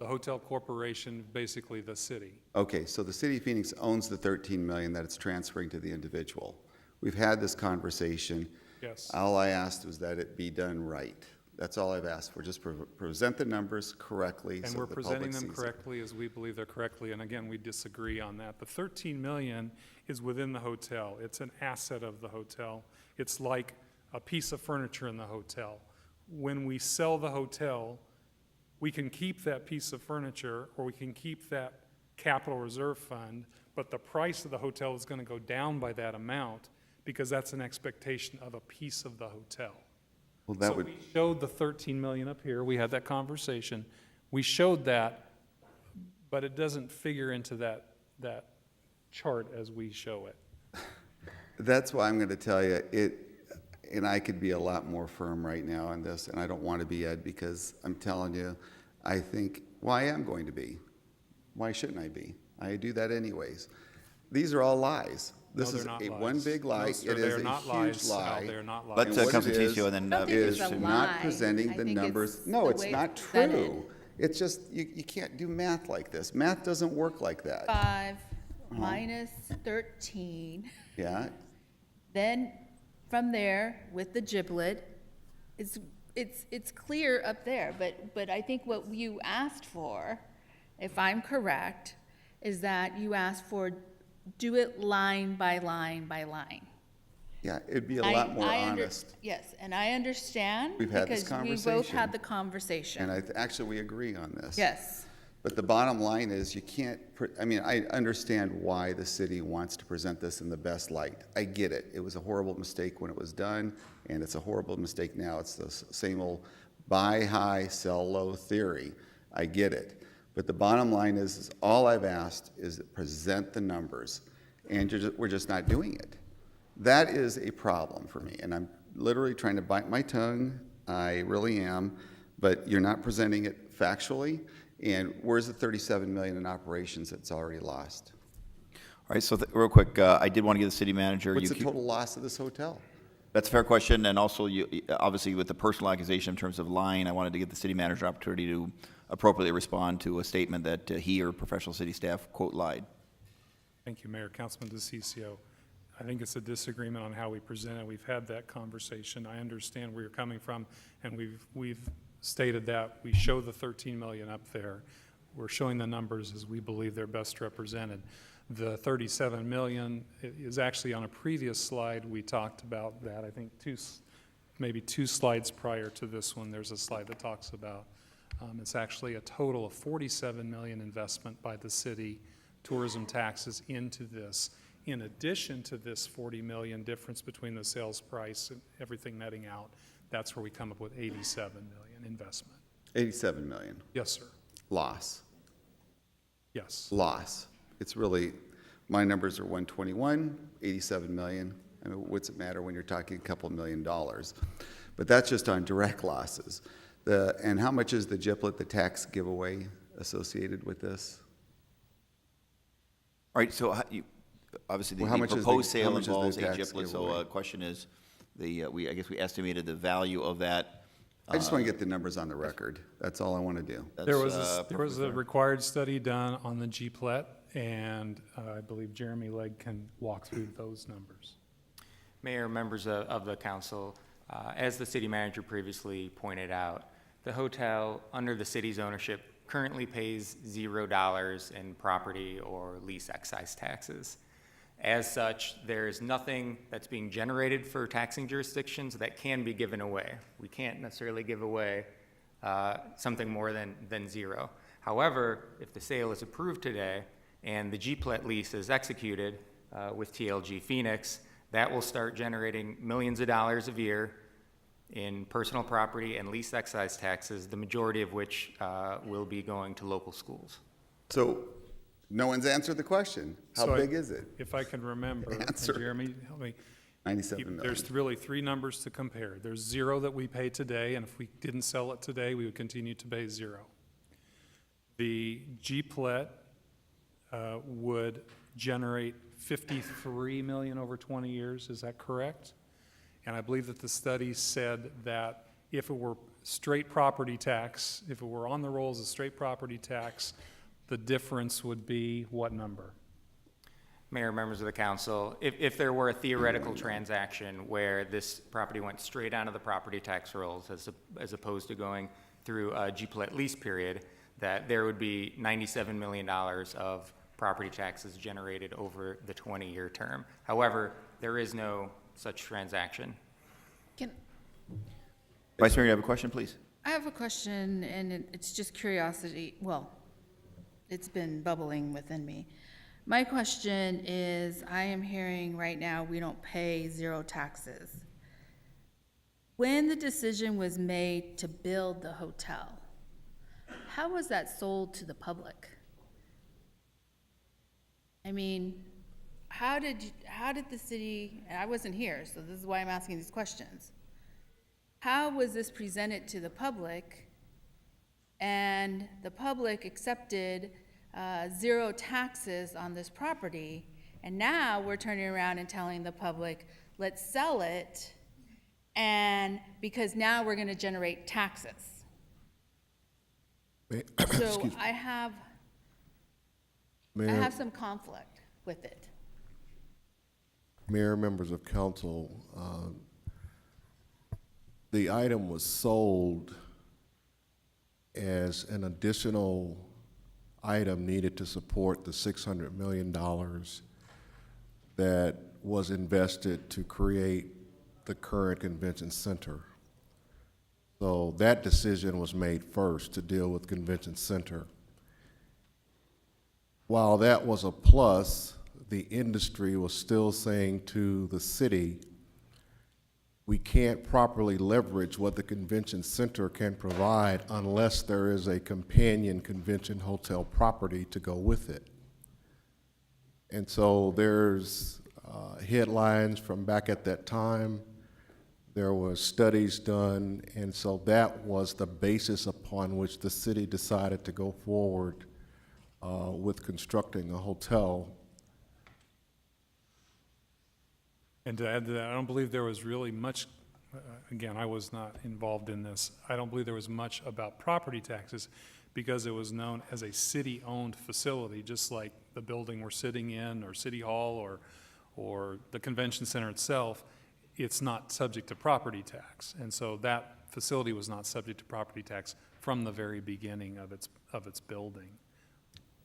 The hotel corporation, basically the city. Okay, so the city of Phoenix owns the 13 million that it's transferring to the individual. We've had this conversation. Yes. All I asked was that it be done right. That's all I've asked for. Just present the numbers correctly. And so we're the presenting public them sees it. correctly as we believe they're correctly, and again, we disagree on that. The 13 million is within the hotel. It's an asset of the hotel. It's like a piece of furniture in the hotel. When we sell the hotel, we can keep that piece of furniture, or we can keep that capital reserve fund, but the price of the hotel is going to go down by that amount because that's an expectation of a piece of the hotel. Well, that So would, we showed the 13 million up here. We had that conversation. We showed that, but it doesn't figure into that chart as we show it. that's why I'm going to tell you, and I could be a lot more firm right now on this, and I don't want to be, Ed, because I'm telling you, I think, well, I am going to be. Why shouldn't I be? I do that anyways. These are all lies. This No, is they're not a lies. one big lie. No, sir, It they is are a not huge lies, Sal. lie. They are not lies. Let And what it Councilman Tizio and then I don't think it's is a not lie. presenting I the think numbers. it's No, the it's way not it's presented. true. It's just, you can't do math like this. Math doesn't work like that. 5 minus 13. Yeah, Then from there, with the giblet, it's clear up there, but I think what you asked for, if I'm correct, is that you asked for do it line by line by line. yeah, it'd be a lot more honest. Yes, and I understand. We've had this Because we both conversation. had the conversation. And actually, we agree on this. Yes. But the bottom line is you can't, I mean, I understand why the city wants to present this in the best light. I get it. It was a horrible mistake when it was done, and it's a horrible mistake now. It's the same old buy high, sell low theory. I get it. But the bottom line is all I've asked is present the numbers, and we're just not doing it. That is a problem for me, and I'm literally trying to bite my tongue. I really am, but you're not presenting it factually. And where's the 37 million in operations that's already lost? All right, so real quick, I did want to give the city manager. What's the total loss of this hotel? That's a fair question, and also, obviously, with the personal accusation in terms of lying, I wanted to give the city manager an opportunity to appropriately respond to a statement that he or professional city staff, quote, lied. Thank you, Mayor. Councilman DeCiccio. I think it's a disagreement on how we present it. We've had that conversation. I understand where you're coming from, and we've stated that. We show the 13 million up there. We're showing the numbers as we believe they're best represented. The 37 million is actually on a previous slide. We talked about that. I think maybe two slides prior to this one, there's a slide that talks about it's actually a total of 47 million investment by the city, tourism taxes into this. In addition to this 40 million difference between the sales price and everything netting out, that's where we come up with 87 million. investment. 87 million. Yes, sir. Loss. Yes. Loss. It's really, my numbers are 121, 87 million. I mean, what's it matter when you're talking a couple $1 million? But that's just on direct losses. And how much is the GIPLET, the tax giveaway associated with this? All right, so obviously the Well, how much is the- proposed how sale much is the involves a tax GIPLET, so giveaway? question is, I guess we estimated the value of that. I just want to get the numbers on the record. That's all I want to do. There was a required study done on the GPLET, and I believe Jeremy Legg can walk through those numbers. Mayor, members of the council, as the city manager previously pointed out, the hotel under the city's ownership currently pays $0 in property or lease excise taxes. As such, there is nothing that's being generated for taxing jurisdictions that can be given away. We can't necessarily give away something more than zero. However, if the sale is approved today and the GPLET lease is executed with TLG Phoenix, that will start generating millions of dollars a year in personal property and lease excise taxes, the majority of which will be going to local schools. So no one's answered the question. How So big is it? If I can remember, and Answer. Jeremy, help me. 97 million. There's really three numbers to compare. There's zero that we pay today, and if we didn't sell it today, we would continue to pay zero. The GPLET would generate 53 million over 20 years, is that correct? And I believe that the study said that if it were straight property tax, if it were on the rolls of straight property tax, the difference would be what number? Mayor, members of the council, if there were a theoretical transaction where this property went straight onto the property tax rolls as opposed to going through a GPLET lease period, that there would be $97 million of property taxes generated over the 20-year term. However, there is no such transaction. Vice Mayor, you have a question, please? I have a question, and it's just curiosity. Well, it's been bubbling within me. My question is, I am hearing right now we don't pay zero taxes. When the decision was made to build the hotel, how was that sold to the public? I mean, how did the city, and I wasn't here, so this is why I'm asking these questions. How was this presented to the public, and the public accepted zero taxes on this property, and now we're turning around and telling the public, let's sell it, and because now we're gonna generate taxes. So I have some conflict with it. Mayor, members of council, the item was sold as an additional item needed to support the $600 million that was invested to create the current convention center. So that decision was made first to deal with convention center. While that was a plus, the industry was still saying to the city, we can't properly leverage what the convention center can provide unless there is a companion convention hotel property to go with it. And so there's headlines from back at that time. There were studies done, and so that was the basis upon which the city decided to go forward with constructing a hotel. And to add to that, I don't believe there was really much, again, I was not involved in this. I don't believe there was much about property taxes because it was known as a city-owned facility, just like the building we're sitting in, or City Hall, or the convention center itself. It's not subject to property tax. And so that facility was not subject to property tax from the very beginning of its building.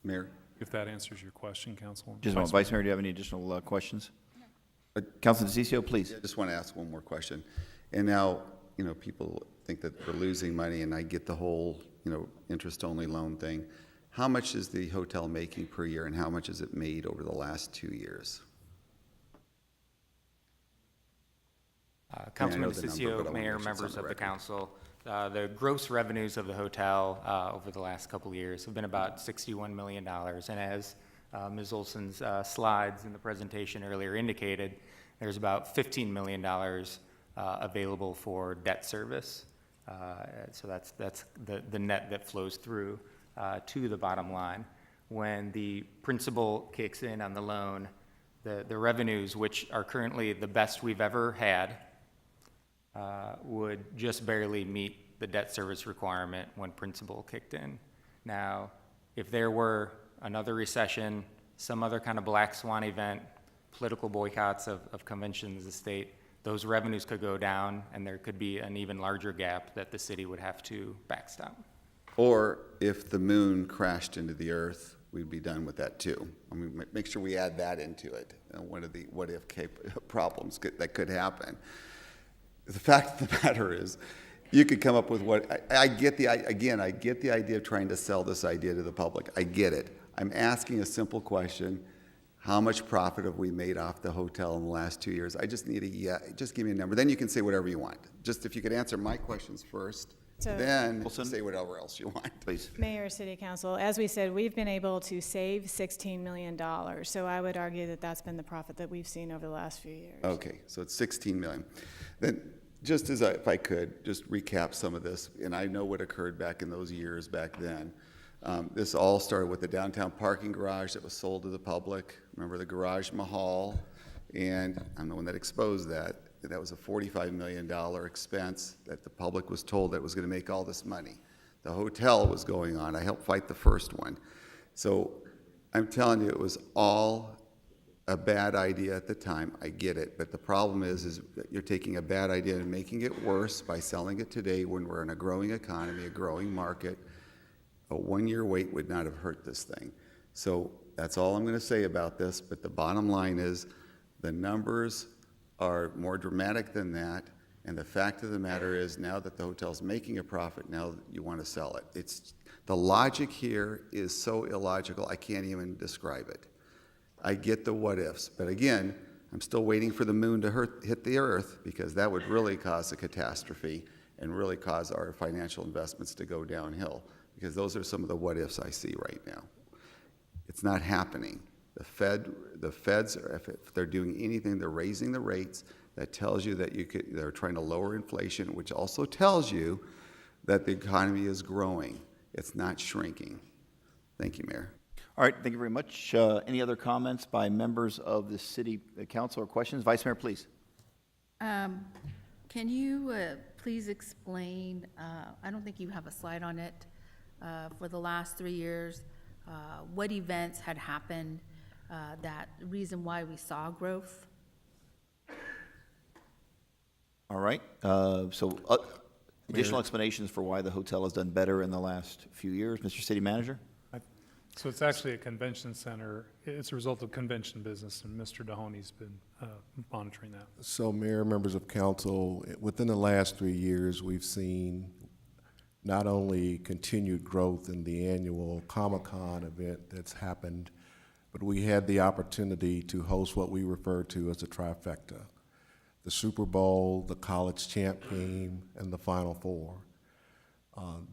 Mayor? If that answers your question, Councilwoman. Just a moment. Vice Mayor, do you have any additional questions? Councilman DeCiccio, please. I just want to ask one more question. And now, people think that we're losing money, and I get the whole, interest-only loan thing. How much is the hotel making per year, and how much has it made over the last 2 years? Councilman DeCiccio, Mayor, members of the council, The gross revenues of the hotel over the last couple of years have been about $61 million. And as Ms. Olson's slides in the presentation earlier indicated, there's about $15 million available for debt service. So that's the net that flows through to the bottom line. When the principal kicks in on the loan, the revenues, which are currently the best we've ever had, would just barely meet the debt service requirement when principal kicked in. Now, if there were another recession, some other kind of black swan event, political boycotts of conventions of the state, those revenues could go down and there could be an even larger gap that the city would have to backstop. Or if the moon crashed into the earth, we'd be done with that too. I mean, make sure we add that into it, one of the what-if problems that could happen. The fact of the matter is, you could come up with what, I get the idea of trying to sell this idea to the public. I get it. I'm asking a simple question. How much profit have we made off the hotel in the last 2 years? I just need just give me a number. Then you can say whatever you want. Just if you could answer my questions first, So- then say whatever else you want. Please. Mayor, City Council, as we said, we've been able to save $16 million. So I would argue that that's been the profit that we've seen over the last few years. Okay, so it's 16 million. Then, just as if I could, just recap some of this, and I know what occurred back in those years back then. This all started with the downtown parking garage that was sold to the public. Remember the Garage Mahal? And I'm the one that exposed that. That was a $45 million expense that the public was told that was going to make all this money. The hotel was going on. I helped fight the first one. So I'm telling you, it was all a bad idea at the time. I get it. But the problem is that you're taking a bad idea and making it worse by selling it today when we're in a growing economy, a growing market. A one-year wait would not have hurt this thing. So that's all I'm going to say about this. But the bottom line is the numbers are more dramatic than that. And the fact of the matter is now that the hotel's making a profit, now you want to sell it. The logic here is so illogical, I can't even describe it. I get the what ifs, but again, I'm still waiting for the moon to hit the earth because that would really cause a catastrophe and really cause our financial investments to go downhill because those are some of the what ifs I see right now. It's not happening. The feds, if they're doing anything, they're raising the rates. That tells you that they're trying to lower inflation, which also tells you that the economy is growing. It's not shrinking. Thank you, Mayor. All right, thank you very much. Any other comments by members of the city council or questions? Vice Mayor, please. Can you please explain, I don't think you have a slide on it, for the last 3 years, what events had happened, that reason why we saw growth? All right, additional explanations for why the hotel has done better in the last few years. Mr. City Manager? So it's actually a convention center. It's a result of convention business, and Mr. Mahoney's been monitoring that. So, Mayor, members of council, within the last 3 years, we've seen not only continued growth in the annual Comic-Con event that's happened, but we had the opportunity to host what we refer to as a trifecta: the Super Bowl, the College Champ Game, and the Final Four.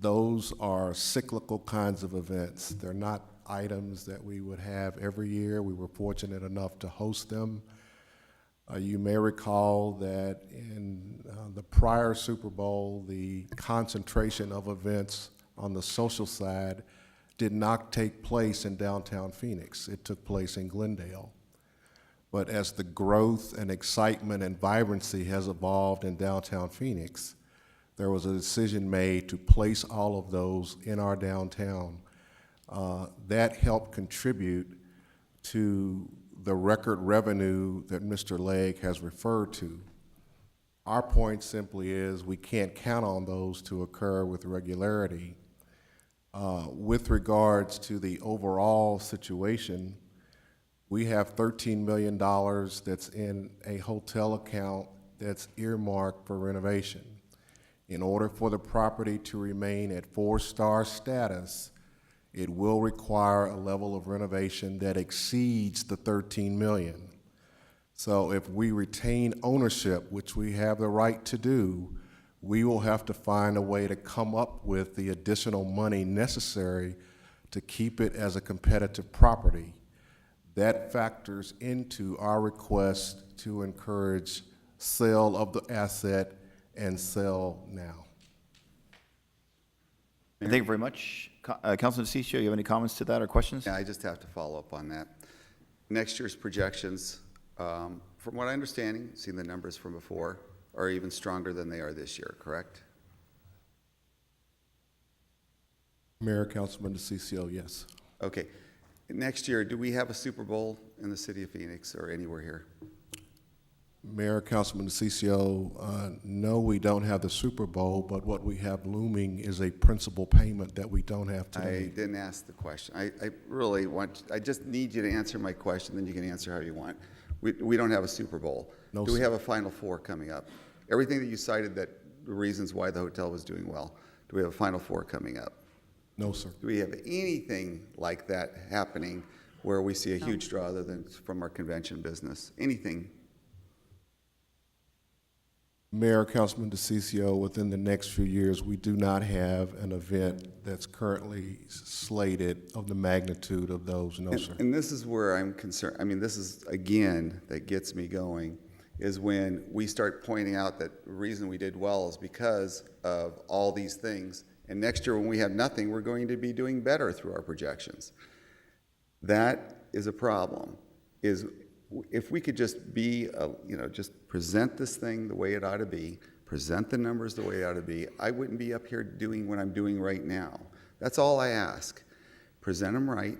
Those are cyclical kinds of events. They're not items that we would have every year. We were fortunate enough to host them. You may recall that in the prior Super Bowl, the concentration of events on the social side did not take place in downtown Phoenix. It took place in Glendale. But as the growth and excitement and vibrancy has evolved in downtown Phoenix, there was a decision made to place all of those in our downtown. That helped contribute to the record revenue that Mr. Legg has referred to. Our point simply is we can't count on those to occur with regularity. With regards to the overall situation, we have $13 million that's in a hotel account that's earmarked for renovation. In order for the property to remain at 4-star status, it will require a level of renovation that exceeds the $13 million. So if we retain ownership, which we have the right to do, we will have to find a way to come up with the additional money necessary to keep it as a competitive property. That factors into our request to encourage sale of the asset and sell now. Thank you very much. Councilman DeCiccio, you have any comments to that or questions? Yeah, I just have to follow up on that. Next year's projections, from what I understand, seeing the numbers from before, are even stronger than they are this year, correct? Mayor, Councilman DeCiccio, yes. Okay. Next year, do we have a Super Bowl in the city of Phoenix or anywhere here? Mayor, Councilman DeCiccio, no, we don't have the Super Bowl, but what we have looming is a principal payment that we don't have today. I didn't ask the question. I really want, I just need you to answer my question, then you can answer how you want. We don't have a Super Bowl. No, Do we sir. have a Final Four coming up? Everything that you cited, that the reasons why the hotel was doing well, do we have a Final Four coming up? No, sir. Do we have anything like that happening where we see a huge draw other than from our convention business? Anything? Mayor, Councilman DeCiccio, within the next few years, we do not have an event that's currently slated of the magnitude of those, no, sir. And this is where I'm concerned. I mean, this is, again, that gets me going, is when we start pointing out that the reason we did well is because of all these things. And next year, when we have nothing, we're going to be doing better through our projections. That is a problem, is if we could just be, just present this thing the way it ought to be, present the numbers the way it ought to be, I wouldn't be up here doing what I'm doing right now. That's all I ask. Present them right,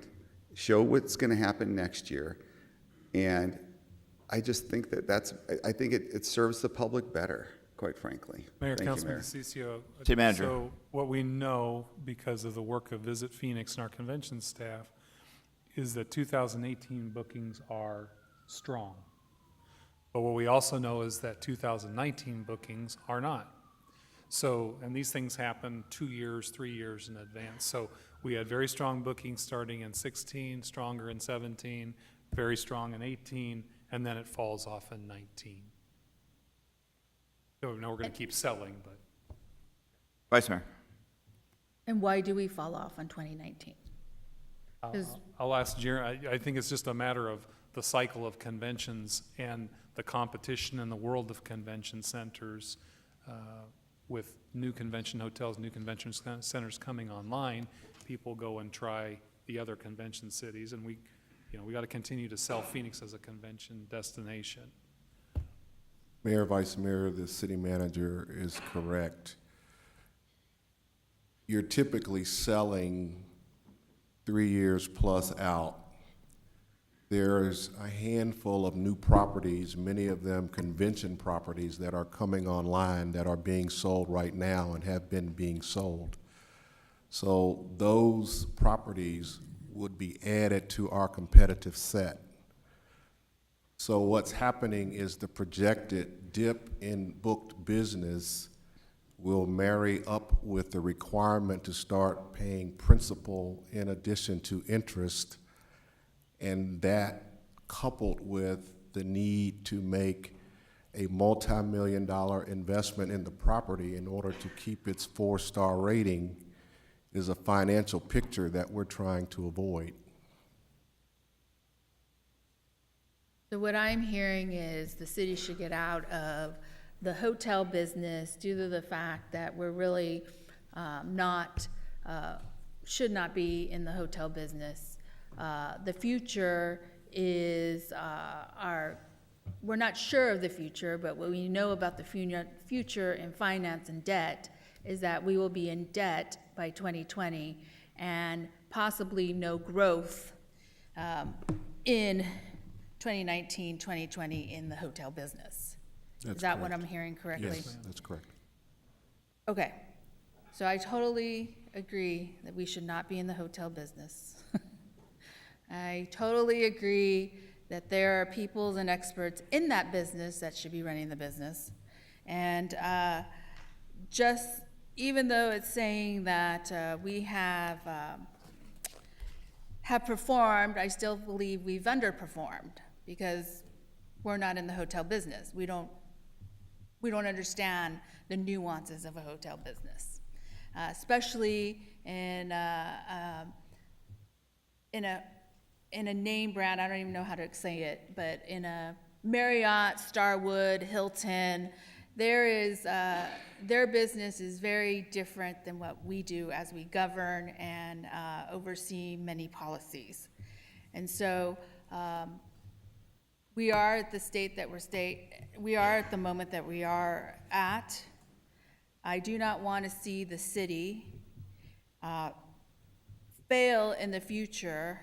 show what's going to happen next year, and I just think I think it serves the public better, quite frankly. Mayor, Thank you, Councilman Mayor. DeCiccio. City Manager. So what we know, because of the work of Visit Phoenix and our convention staff, is that 2018 bookings are strong. But what we also know is that 2019 bookings are not. So, and these things happen 2 years, 3 years in advance. So we had very strong bookings starting in 16, stronger in 17, very strong in 18, and then it falls off in 19. So now we're going to keep selling, but. Vice Mayor. And why do we fall off on 2019? 'Cause- I'll ask Jerry. I think it's just a matter of the cycle of conventions and the competition in the world of convention centers with new convention hotels, new convention centers coming online. People go and try the other convention cities, and we got to continue to sell Phoenix as a convention destination. Mayor, Vice Mayor, the city manager is correct. You're typically selling 3 years plus out. There's a handful of new properties, many of them convention properties, that are coming online that are being sold right now and have been being sold. So those properties would be added to our competitive set. So what's happening is the projected dip in booked business will marry up with the requirement to start paying principal in addition to interest, and that coupled with the need to make a multi-million-dollar investment in the property in order to keep its 4-star rating is a financial picture that we're trying to avoid. So what I'm hearing is the city should get out of the hotel business due to the fact that we're really should not be in the hotel business. The future is we're not sure of the future, but what we know about the future in finance and debt is that we will be in debt by 2020 and possibly no growth in 2019, 2020 in the hotel business. That's Is that what correct. I'm hearing correctly? Yes, that's correct. Okay, so I totally agree that we should not be in the hotel business. I totally agree that there are people and experts in that business that should be running the business. And just, even though it's saying that we have performed, I still believe we've underperformed because we're not in the hotel business. We don't we don't understand the nuances of a hotel business, especially in a name brand. I don't even know how to say it, but in a Marriott, Starwood, Hilton, their business is very different than what we do as we govern and oversee many policies. And so we are at the we are at the moment that we are at. I do not want to see the city fail in the future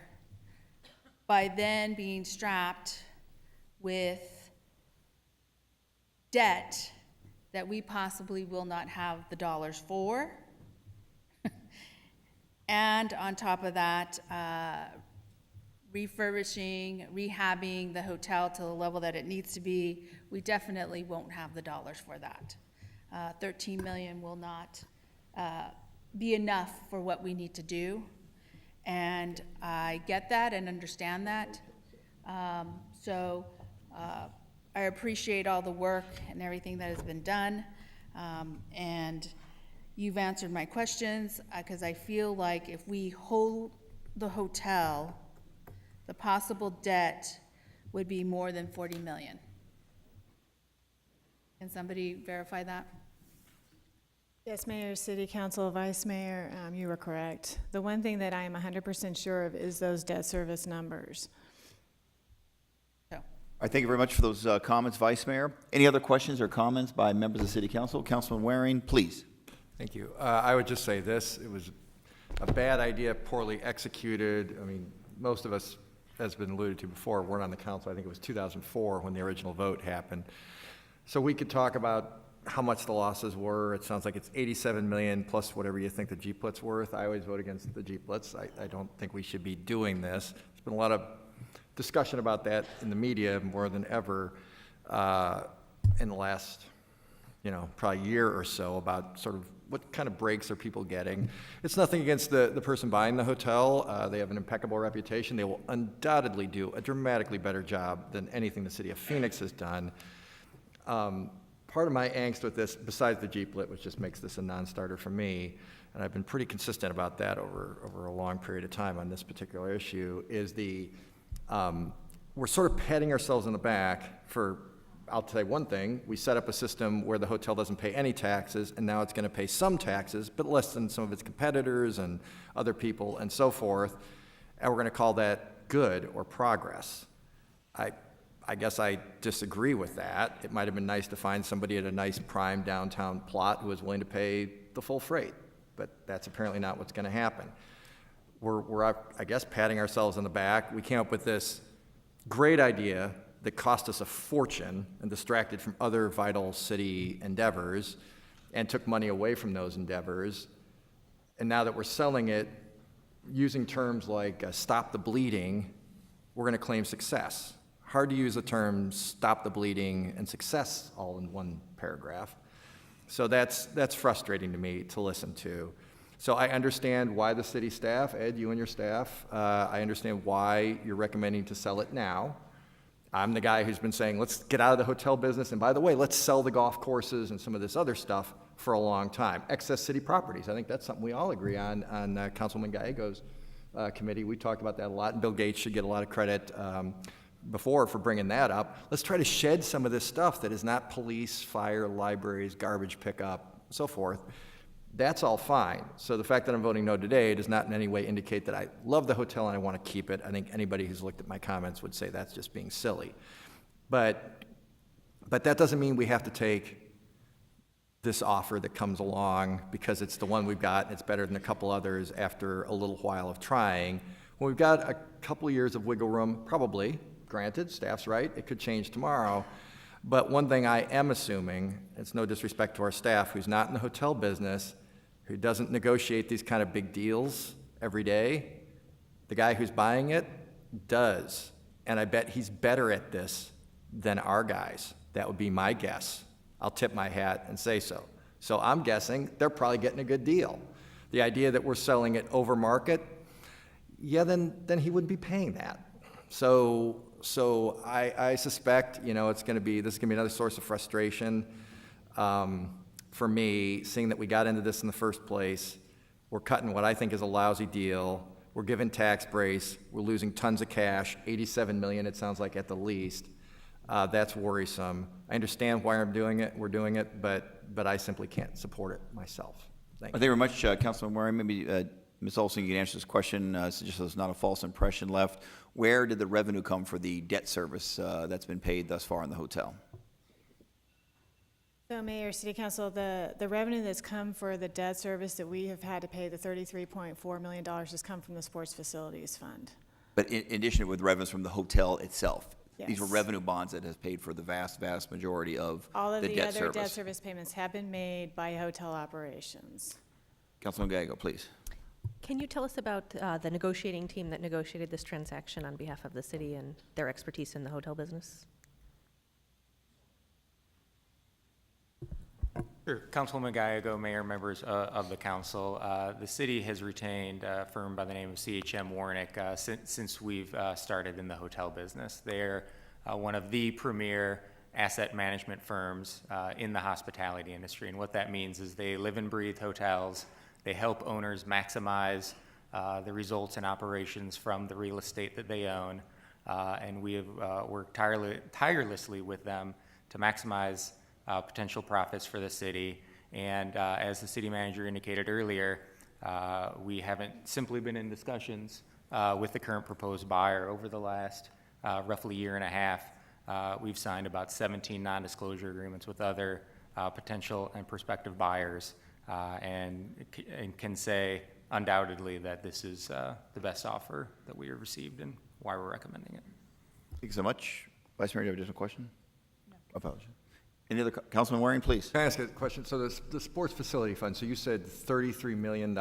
by then being strapped with debt that we possibly will not have the dollars for. And on top of that, refurbishing, rehabbing the hotel to the level that it needs to be, we definitely won't have the dollars for that. 13 million will not be enough for what we need to do. And I get that and understand that. I appreciate all the work and everything that has been done. And you've answered my questions, because I feel like if we hold the hotel, the possible debt would be more than 40 million. Can somebody verify that? Yes, Mayor, City Council, Vice Mayor, you were correct. The one thing that I am 100% sure of is those debt service numbers. All right, thank you very much for those comments, Vice Mayor. Any other questions or comments by members of the City Council? Councilman Waring, please. Thank you. I would just say this, it was a bad idea, poorly executed. I mean, most of us, as has been alluded to before, weren't on the council. I think it was 2004 when the original vote happened. So we could talk about how much the losses were. It sounds like it's 87 million plus whatever you think the Jeeplet's worth. I always vote against the Jeeplets. I don't think we should be doing this. There's been a lot of discussion about that in the media more than ever in the last, probably year or so, about sort of what kind of breaks are people getting. It's nothing against the person buying the hotel. They have an impeccable reputation. They will undoubtedly do a dramatically better job than anything the city of Phoenix has done. Part of my angst with this, besides the Jeeplet, which just makes this a non-starter for me, and I've been pretty consistent about that over a long period of time on this particular issue, is we're sort of patting ourselves on the back for, I'll tell you one thing, we set up a system where the hotel doesn't pay any taxes, and now it's going to pay some taxes, but less than some of its competitors and other people and so forth, and we're going to call that good or progress. I guess I disagree with that. It might have been nice to find somebody at a nice prime downtown plot who was willing to pay the full freight, but that's apparently not what's going to happen. We're, I guess, patting ourselves on the back. We came up with this great idea that cost us a fortune and distracted from other vital city endeavors and took money away from those endeavors. And now that we're selling it using terms like stop the bleeding, we're going to claim success. Hard to use the terms stop the bleeding and success all in one paragraph. So that's frustrating to me to listen to. So I understand why the city staff, Ed, you and your staff, I understand why you're recommending to sell it now. I'm the guy who's been saying, let's get out of the hotel business, and by the way, let's sell the golf courses and some of this other stuff for a long time. Excess city properties, I think that's something we all agree on Councilman Gallego's committee. We talked about that a lot, and Bill Gates should get a lot of credit before for bringing that up. Let's try to shed some of this stuff that is not police, fire, libraries, garbage pickup, so forth. That's all fine. So the fact that I'm voting no today does not in any way indicate that I love the hotel and I want to keep it. I think anybody who's looked at my comments would say that's just being silly. But that doesn't mean we have to take this offer that comes along because it's the one we've got and it's better than a couple others after a little while of trying. When we've got a couple of years of wiggle room, probably, granted, staff's right, it could change tomorrow. But one thing I am assuming, it's no disrespect to our staff who's not in the hotel business, who doesn't negotiate these kind of big deals every day, the guy who's buying it does. And I bet he's better at this than our guys. That would be my guess. I'll tip my hat and say so. So I'm guessing they're probably getting a good deal. The idea that we're selling it over market, yeah, then he wouldn't be paying that. So I suspect, this is going to be another source of frustration. for me, seeing that we got into this in the first place. We're cutting what I think is a lousy deal. We're giving tax breaks. We're losing tons of cash, 87 million, it sounds like, at the least. That's worrisome. I understand why I'm doing it, we're doing it, but I simply can't support it myself. Thank you. Thank you very much, Councilman Waring. Maybe Ms. Olson, you can answer this question, so just so there's not a false impression left. Where did the revenue come for the debt service that's been paid thus far in the hotel? So Mayor, City Council, the revenue that's come for the debt service that we have had to pay, the $33.4 million, has come from the Sports Facilities Fund. But in addition with revenues from the hotel itself? These were Yes. revenue bonds that has paid for the vast, vast majority of All of the the debt other service. debt service payments have been made by hotel operations. Councilman Gallego, please. Can you tell us about the negotiating team that negotiated this transaction on behalf of the city and their expertise in the hotel business? Sure. Councilwoman Gallego, Mayor, members of the council, the city has retained a firm by the name of CHM Warnick since we've started in the hotel business. They're one of the premier asset management firms in the hospitality industry. And what that means is they live and breathe hotels. They help owners maximize the results and operations from the real estate that they own. And we have worked tirelessly with them to maximize potential profits for the city. And as the city manager indicated earlier, we haven't simply been in discussions with the current proposed buyer. Over the last roughly year and a half, we've signed about 17 non-disclosure agreements with other potential and prospective buyers, and can say undoubtedly that this is the best offer that we have received and why we're recommending it. Thank you so much. Vice Mayor, do you have an additional question? No. Apologies. Any other, Councilman Waring, please. Can I ask a question? So the sports facility fund, so you said $33 million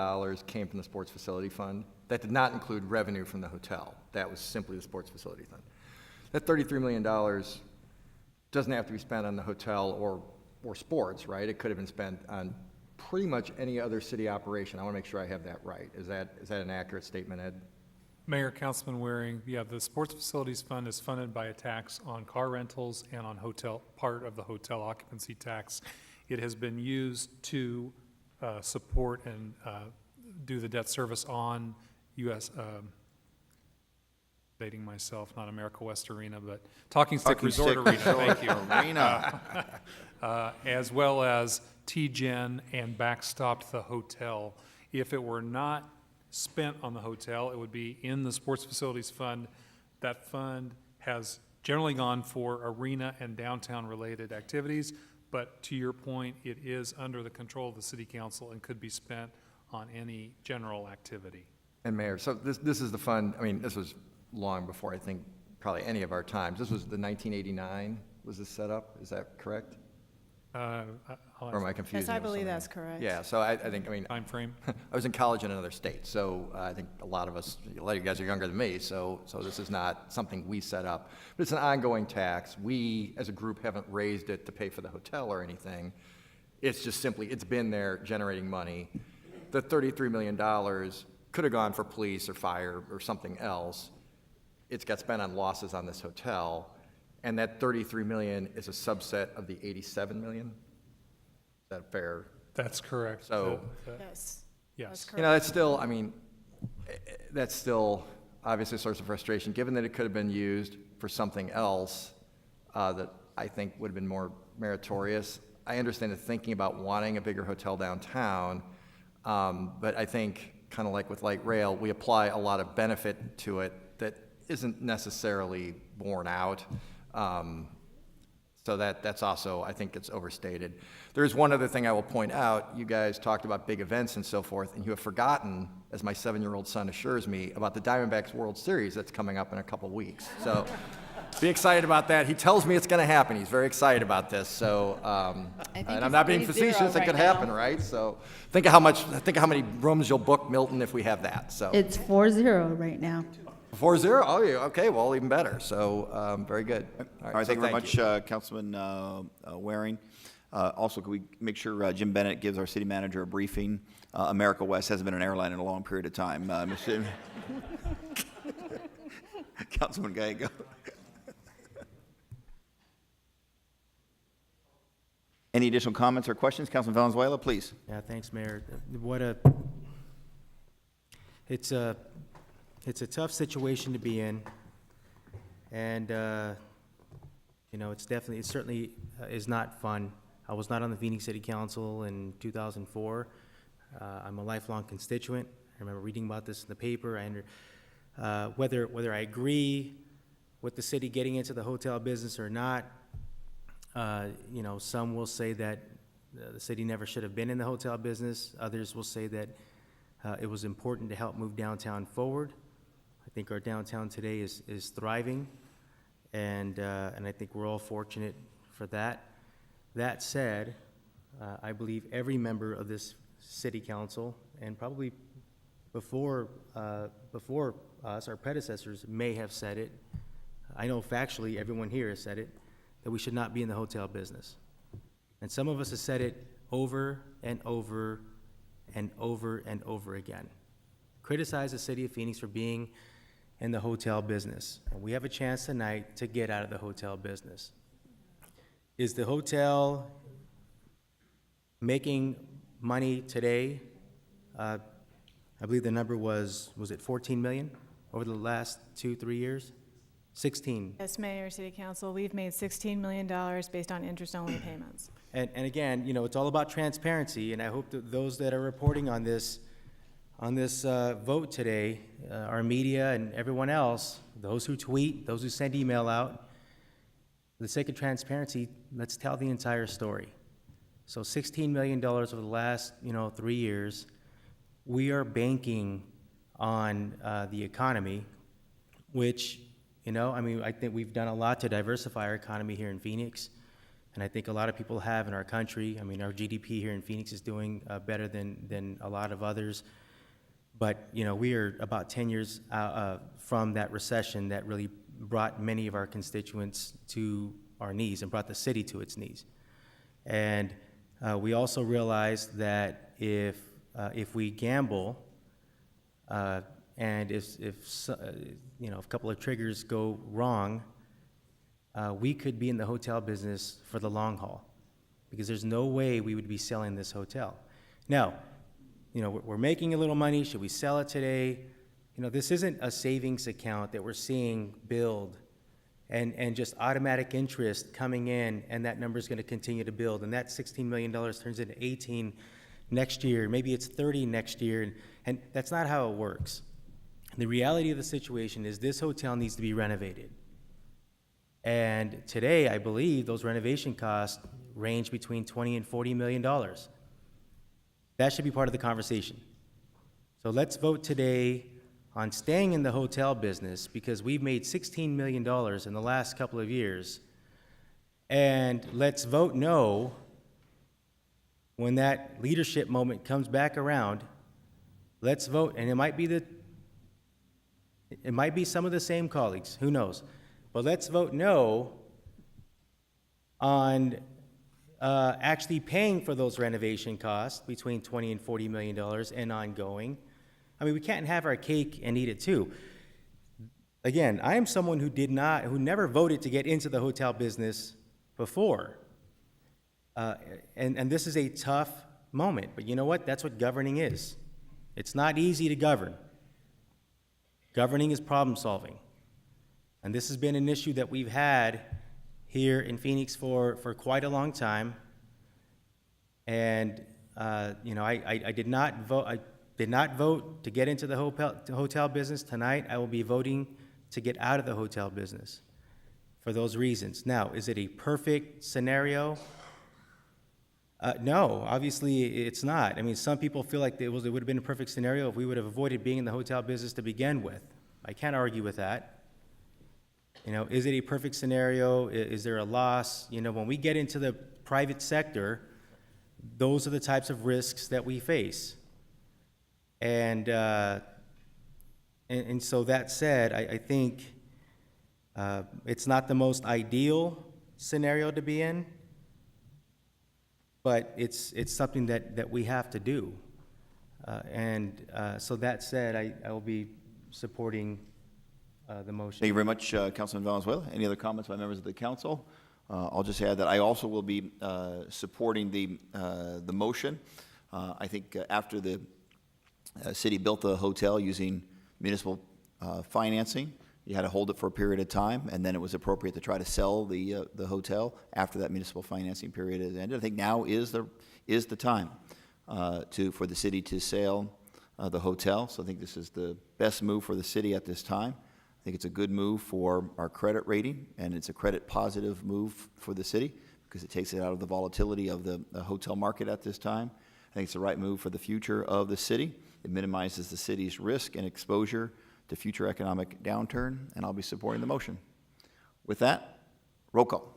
came from the sports facility fund. That did not include revenue from the hotel. That was simply the sports facility fund. That $33 million doesn't have to be spent on the hotel or sports, right? It could have been spent on pretty much any other city operation. I want to make sure I have that right. Is that an accurate statement, Ed? Mayor, Councilman Waring, yeah, the Sports Facilities Fund is funded by a tax on car rentals and on hotel, part of the hotel occupancy tax. It has been used to support and do the debt service on U.S., dating myself, not America West Arena, but Talking Stick Resort Arena, thank you. As well as T-Gen and backstopped the hotel. If it were not spent on the hotel, it would be in the Sports Facilities Fund. That fund has generally gone for arena and downtown-related activities, but to your point, it is under the control of the City Council and could be spent on any general activity. And Mayor, so this is the fund, I mean, this was long before, I think, probably any of our times. This was the 1989, was this set up? Is that correct? Or am I confused? Yes, I believe that's correct. Yeah, so I think, I mean. Time frame? I was in college in another state, so I think a lot of us, a lot of you guys are younger than me, so this is not something we set up. But it's an ongoing tax. We, as a group, haven't raised it to pay for the hotel or anything. It's just simply, it's been there generating money. The $33 million could have gone for police or fire or something else. It's got spent on losses on this hotel. And that 33 million is a subset of the 87 million? Is that fair? That's correct. So, Yes. Yes. That's you know, that's still, I mean, that's still obviously a source of frustration, given that it could have been used for something else that I think would have been more meritorious. I understand the thinking about wanting a bigger hotel downtown, but I think, kind of like with light rail, we apply a lot of benefit to it that isn't necessarily borne out. So that's also, I think it's overstated. There's one other thing I will point out. You guys talked about big events and so forth, and you have forgotten, as my 7-year-old son assures me, about the Diamondbacks World Series that's coming up in a couple weeks. So be excited about that. He tells me it's going to happen. He's very excited about this. So, and I'm not being facetious. It could happen, right? So think of how many rooms you'll book, Milton, if we have that. So It's 4-0 right now. 4-0? Oh, yeah, okay, well, even better. So, very good. All right, thank you very much, Councilman Waring. Also, could we make sure Jim Bennett gives our city manager a briefing? America West hasn't been an airline in a long period of time. Councilman Gallego. Any additional comments or questions? Councilman Valenzuela, please. Yeah, thanks, Mayor. It's a tough situation to be in, and, it certainly is not fun. I was not on the Phoenix City Council in 2004. I'm a lifelong constituent. I remember reading about this in the paper. Whether I agree with the city getting into the hotel business or not, some will say that the city never should have been in the hotel business. Others will say that it was important to help move downtown forward. I think our downtown today is thriving, and I think we're all fortunate for that. That said, I believe every member of this city council, and probably before us, our predecessors may have said it. I know factually everyone here has said it, that we should not be in the hotel business. And some of us have said it over and over and over and over again. Criticize the city of Phoenix for being in the hotel business. And we have a chance tonight to get out of the hotel business. Is the hotel making money today? I believe the number was it 14 million over the last 2-3 years? 16. Yes, Mayor, City Council, we've made $16 million based on interest-only payments. And again, it's all about transparency, and I hope that those that are reporting on this vote today, our media and everyone else, those who tweet, those who send email out, for the sake of transparency, let's tell the entire story. So $16 million over the last, 3 years, we are banking on the economy, which, I think we've done a lot to diversify our economy here in Phoenix, and I think a lot of people have in our country. Our GDP here in Phoenix is doing better than a lot of others. But, we are about 10 years from that recession that really brought many of our constituents to our knees and brought the city to its knees. And we also realized that if we gamble, and if a couple of triggers go wrong, we could be in the hotel business for the long haul, because there's no way we would be selling this hotel. Now, we're making a little money. Should we sell it today? This isn't a savings account that we're seeing build and just automatic interest coming in, and that number is going to continue to build. And that $16 million turns into 18 next year. Maybe it's 30 next year. And that's not how it works. The reality of the situation is this hotel needs to be renovated. And today, I believe those renovation costs range between $20 and $40 million. That should be part of the conversation. So let's vote today on staying in the hotel business, because we've made $16 million in the last couple of years. And let's vote no when that leadership moment comes back around. Let's vote, and it might be some of the same colleagues, who knows? But let's vote no on actually paying for those renovation costs between $20 and $40 million and ongoing. We can't have our cake and eat it too. Again, I am someone who never voted to get into the hotel business before. And this is a tough moment, but you know what? That's what governing is. It's not easy to govern. Governing is problem solving. And this has been an issue that we've had here in Phoenix for quite a long time. And, I did not vote to get into the hotel business tonight. I will be voting to get out of the hotel business for those reasons. Now, is it a perfect scenario? No, obviously it's not. Some people feel like it would have been a perfect scenario if we would have avoided being in the hotel business to begin with. I can't argue with that. Is it a perfect scenario? Is there a loss? When we get into the private sector, those are the types of risks that we face. And so that said, I think it's not the most ideal scenario to be in, but it's something that we have to do. So that said, I will be supporting the motion. Thank you very much, Councilman Valenzuela. Any other comments by members of the council? I'll just add that I also will be supporting the motion. I think after the city built the hotel using municipal financing, you had to hold it for a period of time, and then it was appropriate to try to sell the hotel after that municipal financing period has ended. I think now is the time for the city to sell the hotel. So I think this is the best move for the city at this time. I think it's a good move for our credit rating, and it's a credit positive move for the city because it takes it out of the volatility of the hotel market at this time. I think it's the right move for the future of the city. It minimizes the city's risk and exposure to future economic downturn, and I'll be supporting the motion. With that, roll call.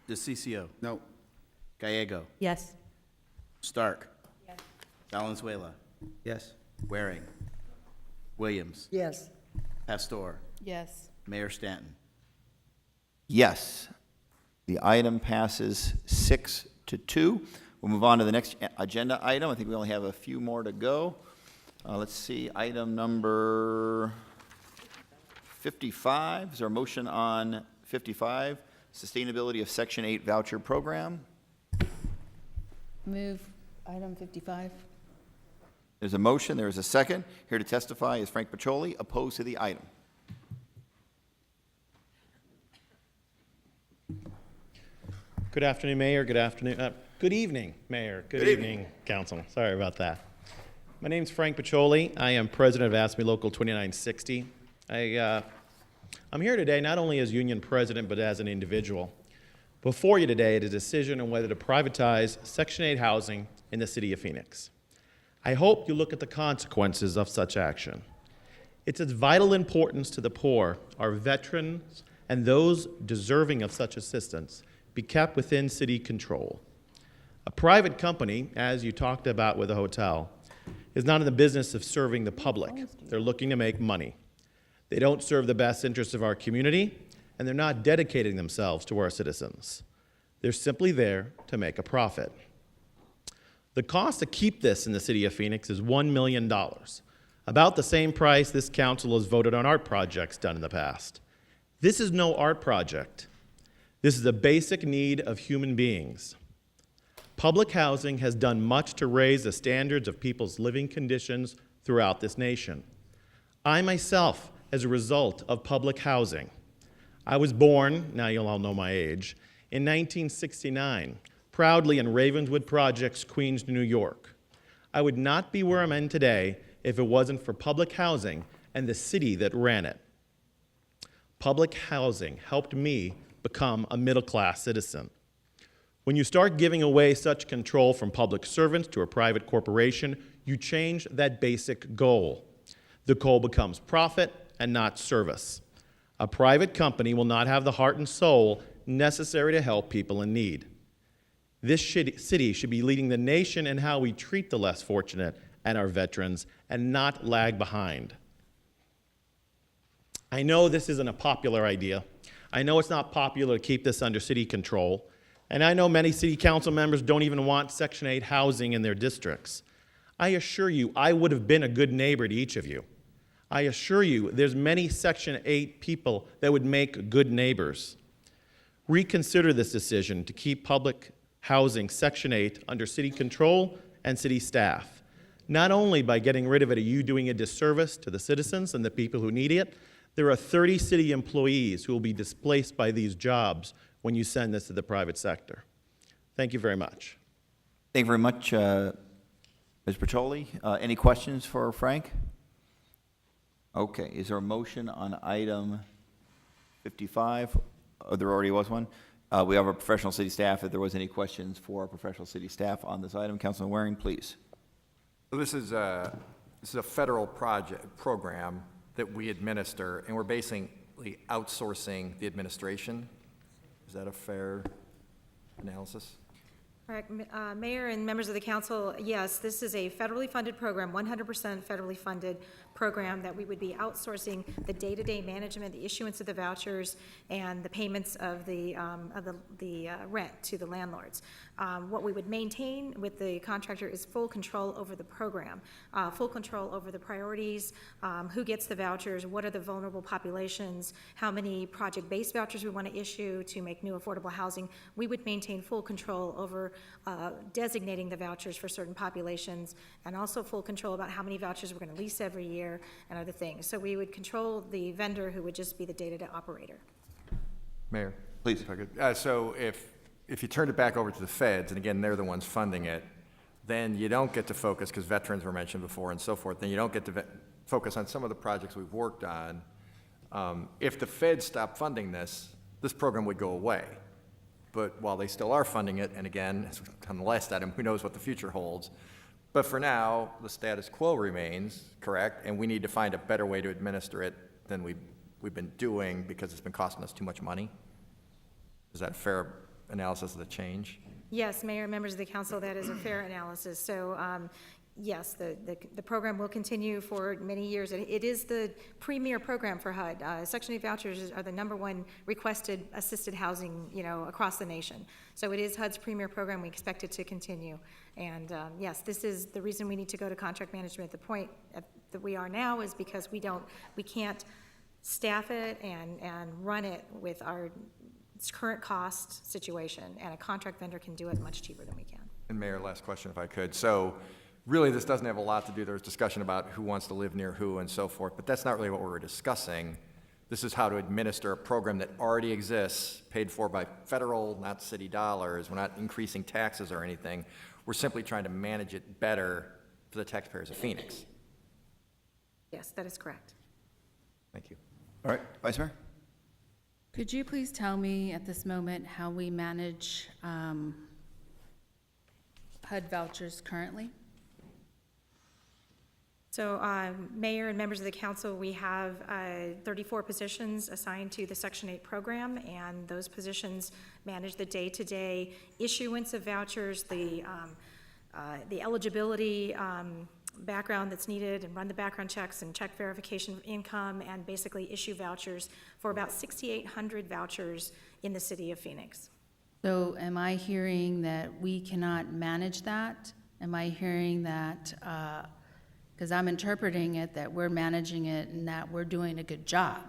DeCiccio. No. Gallego. Yes. Stark. Yes. Valenzuela. Yes. Waring. Williams. Yes. Pastor. Yes. Mayor Stanton. Yes. The item passes 6-2. We'll move on to the next agenda item. I think we only have a few more to go. Let's see, item number 55. Is there a motion on 55, sustainability of Section 8 voucher program? Move item 55. There's a motion, there is a second. Here to testify is Frank Pacholi, opposed to the item. Good afternoon, Mayor. Good evening, Mayor. Good evening, Council. Sorry about that. My name's Frank Pacholi. I am president of ASME Local 2960. I'm here today not only as union president, but as an individual. Before you today is a decision on whether to privatize Section 8 housing in the city of Phoenix. I hope you look at the consequences of such action. It's of vital importance to the poor, our veterans, and those deserving of such assistance be kept within city control. A private company, as you talked about with a hotel, is not in the business of serving the public. They're looking to make money. They don't serve the best interests of our community, and they're not dedicating themselves to our citizens. They're simply there to make a profit. The cost to keep this in the city of Phoenix is $1 million, about the same price this council has voted on art projects done in the past. This is no art project. This is a basic need of human beings. Public housing has done much to raise the standards of people's living conditions throughout this nation. I myself, as a result of public housing, I was born, now you'll all know my age, in 1969, proudly in Ravenswood Projects, Queens, New York. I would not be where I'm in today if it wasn't for public housing and the city that ran it. Public housing helped me become a middle-class citizen. When you start giving away such control from public servants to a private corporation, you change that basic goal. The goal becomes profit and not service. A private company will not have the heart and soul necessary to help people in need. This city should be leading the nation in how we treat the less fortunate and our veterans and not lag behind. I know this isn't a popular idea. I know it's not popular to keep this under city control. And I know many city council members don't even want Section 8 housing in their districts. I assure you, I would have been a good neighbor to each of you. I assure you, there's many Section 8 people that would make good neighbors. Reconsider this decision to keep public housing Section 8 under city control and city staff. Not only by getting rid of it are you doing a disservice to the citizens and the people who need it, there are 30 city employees who will be displaced by these jobs when you send this to the private sector. Thank you very much. Thank you very much, Ms. Pacholi. Any questions for Frank? Okay, is there a motion on item 55? Oh, there already was one. We have our professional city staff. If there was any questions for our professional city staff on this item, Councilman Waring, please. This is a federal program that we administer, and we're basically outsourcing the administration. Is that a fair analysis? Correct. Mayor and members of the council, yes, this is a federally funded program, 100% federally funded program that we would be outsourcing the day-to-day management, the issuance of the vouchers, and the payments of the rent to the landlords. What we would maintain with the contractor is full control over the program, full control over the priorities, who gets the vouchers, what are the vulnerable populations, how many project-based vouchers we want to issue to make new affordable housing. We would maintain full control over designating the vouchers for certain populations, and also full control about how many vouchers we're going to lease every year and other things. So we would control the vendor, who would just be the day-to-day operator. Mayor? Please. If I could. So if you turned it back over to the feds, and again, they're the ones funding it, then you don't get to focus, because veterans were mentioned before and so forth, then you don't get to focus on some of the projects we've worked on. If the feds stop funding this program would go away. But while they still are funding it, and again, on the last item, who knows what the future holds, but for now, the status quo remains, correct? And we need to find a better way to administer it than we've been doing, because it's been costing us too much money. Is that a fair analysis of the change? Yes, Mayor and members of the council, that is a fair analysis. So yes, the program will continue for many years. It is the premier program for HUD. Section 8 vouchers are the #1 requested assisted housing, across the nation. So it is HUD's premier program. We expect it to continue. And yes, this is the reason we need to go to contract management. The point that we are now is because we can't staff it and run it with our current cost situation, and a contract vendor can do it much cheaper than we can. And Mayor, last question if I could. So really, this doesn't have a lot to do, there's discussion about who wants to live near who and so forth, but that's not really what we're discussing. This is how to administer a program that already exists, paid for by federal, not city dollars. We're not increasing taxes or anything. We're simply trying to manage it better for the taxpayers of Phoenix. Yes, that is correct. Thank you. All right, Vice Mayor? Could you please tell me at this moment how we manage HUD vouchers currently? So, Mayor and members of the council, we have 34 positions assigned to the Section 8 program, and those positions manage the day-to-day issuance of vouchers, the eligibility background that's needed, and run the background checks and check verification of income, and basically issue vouchers for about 6,800 vouchers in the city of Phoenix. So am I hearing that we cannot manage that? Am I hearing that, because I'm interpreting it that we're managing it and that we're doing a good job?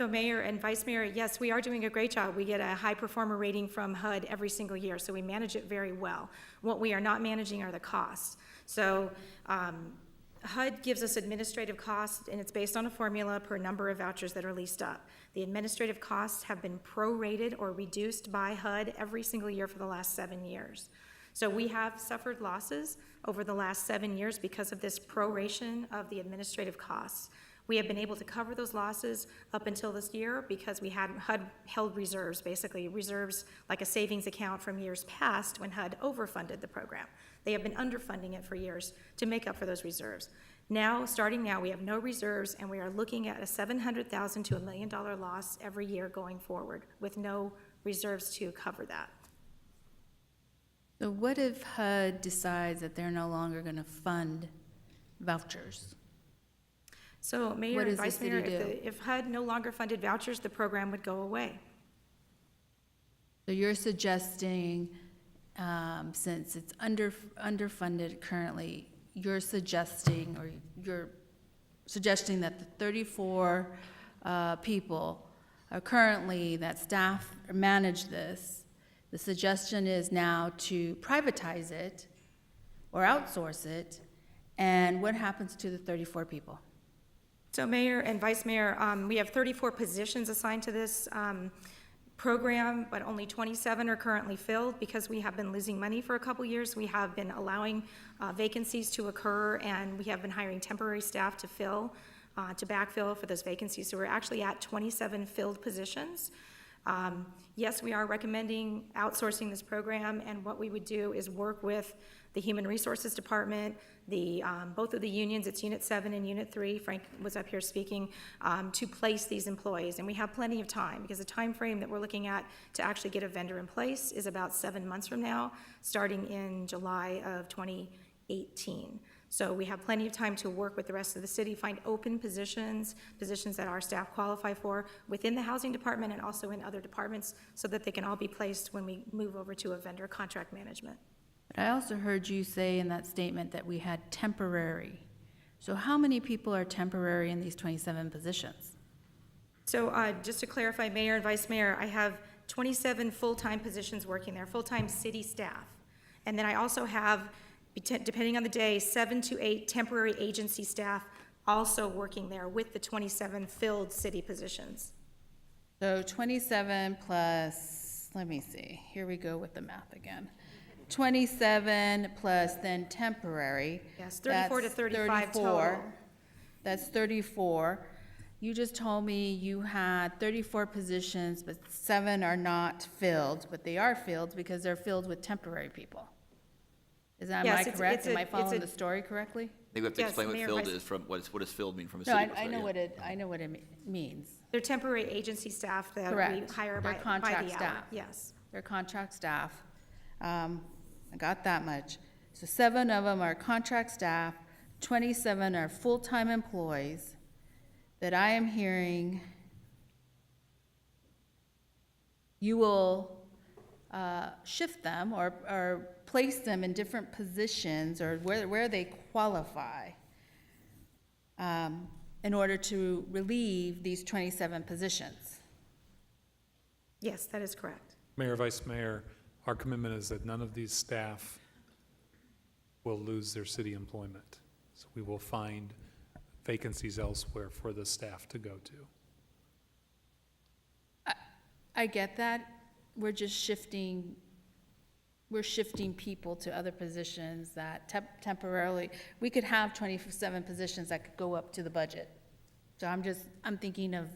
So Mayor and Vice Mayor, yes, we are doing a great job. We get a high performer rating from HUD every single year, so we manage it very well. What we are not managing are the costs. So HUD gives us administrative costs, and it's based on a formula per number of vouchers that are leased up. The administrative costs have been prorated or reduced by HUD every single year for the last 7 years. So we have suffered losses over the last 7 years because of this proration of the administrative costs. We have been able to cover those losses up until this year because we had HUD held reserves, basically reserves like a savings account from years past when HUD overfunded the program. They have been underfunding it for years to make up for those reserves. Now, starting now, we have no reserves, and we are looking at a $700,000 to $1 million loss every year going forward with no reserves to cover that. So what if HUD decides that they're no longer going to fund vouchers? So Mayor What and does the Vice city Mayor, do? if HUD no longer funded vouchers, the program would go away. So you're suggesting, since it's underfunded currently, you're suggesting that the 34 people are currently, that staff manage this. The suggestion is now to privatize it or outsource it, and what happens to the 34 people? So Mayor and Vice Mayor, we have 34 positions assigned to this program, but only 27 are currently filled because we have been losing money for a couple years. We have been allowing vacancies to occur, and we have been hiring temporary staff to fill, to backfill for those vacancies. So we're actually at 27 filled positions. Yes, we are recommending outsourcing this program, and what we would do is work with the Human Resources Department, both of the unions, it's Unit 7 and Unit 3, Frank was up here speaking, to place these employees. And we have plenty of time, because the time frame that we're looking at to actually get a vendor in place is about 7 months from now, starting in July of 2018. So we have plenty of time to work with the rest of the city, find open positions that our staff qualify for within the housing department and also in other departments, so that they can all be placed when we move over to a vendor contract management. But I also heard you say in that statement that we had temporary. So how many people are temporary in these 27 positions? So just to clarify, Mayor and Vice Mayor, I have 27 full-time positions working there, full-time city staff. And then I also have, depending on the day, 7 to 8 temporary agency staff also working there with the 27 filled city positions. So 27 plus, let me see, here we go with the math again. 27 plus then temporary. Yes, 34 to that's 35 34. total. That's 34. You just told me you had 34 positions, but 7 are not filled, but they are filled because they're filled with temporary people. Am Yes, I it's- correct? it's Am a- I it's following a- the story correctly? I think we have to Yes, explain what Mayor, filled Vice- is from, what does filled mean from a No, city I perspective? know what it means. They're temporary agency staff that we Correct. hire They're by contract the hour. staff. Yes. They're contract staff. I got that much. So 7 of them are contract staff, 27 are full-time employees that I am hearing you will shift them or place them in different positions or where they qualify in order to relieve these 27 positions. Yes, that is correct. Mayor, Vice Mayor, our commitment is that none of these staff will lose their city employment. So we will find vacancies elsewhere for the staff to go to. I get that. We're just shifting people to other positions that temporarily, we could have 27 positions that could go up to the budget. So I'm thinking of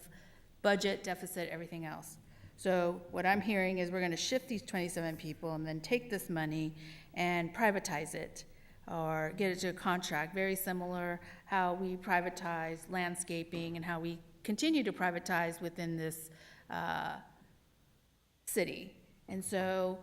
budget, deficit, everything else. So what I'm hearing is we're gonna shift these 27 people and then take this money and privatize it or get it to a contract, very similar how we privatize landscaping and how we continue to privatize within this city. And so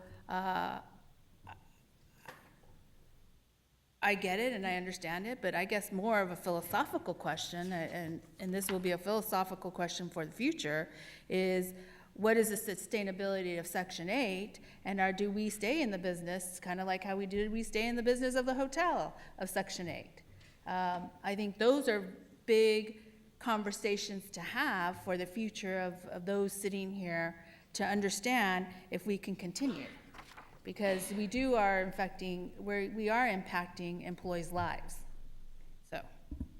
I get it and I understand it, but I guess more of a philosophical question, and this will be a philosophical question for the future, is what is the sustainability of Section 8, and do we stay in the business, kind of like how we stay in the business of the hotel of Section 8? I think those are big conversations to have for the future of those sitting here to understand if we can continue. Because we are impacting employees' lives. So,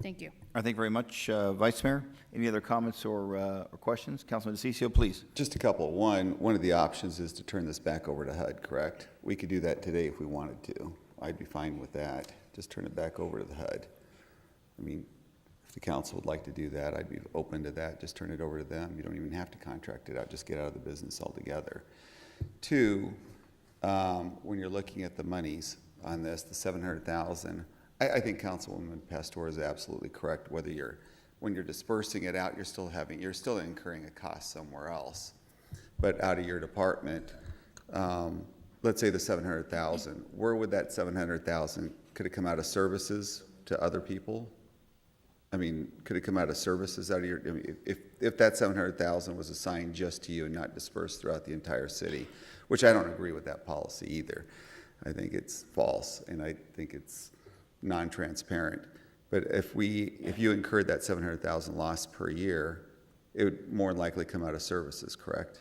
thank you. I thank you very much, Vice Mayor. Any other comments or questions? Councilman DeCiccio, please. Just a couple. One of the options is to turn this back over to HUD, correct? We could do that today if we wanted to. I'd be fine with that. Just turn it back over to the HUD. I mean, if the council would like to do that, I'd be open to that. Just turn it over to them. You don't even have to contract it out. Just get out of the business altogether. 2, when you're looking at the monies on this, the $700,000, I think Councilwoman Pastor is absolutely correct. When you're dispersing it out, you're still incurring a cost somewhere else. But out of your department, let's say the $700,000, where would that $700,000, could it come out of services to other people? I mean, could it come out of services out of your, if that $700,000 was assigned just to you and not dispersed throughout the entire city, which I don't agree with that policy either. I think it's false and I think it's non-transparent. But if you incurred that $700,000 loss per year, it would more likely come out of services, correct?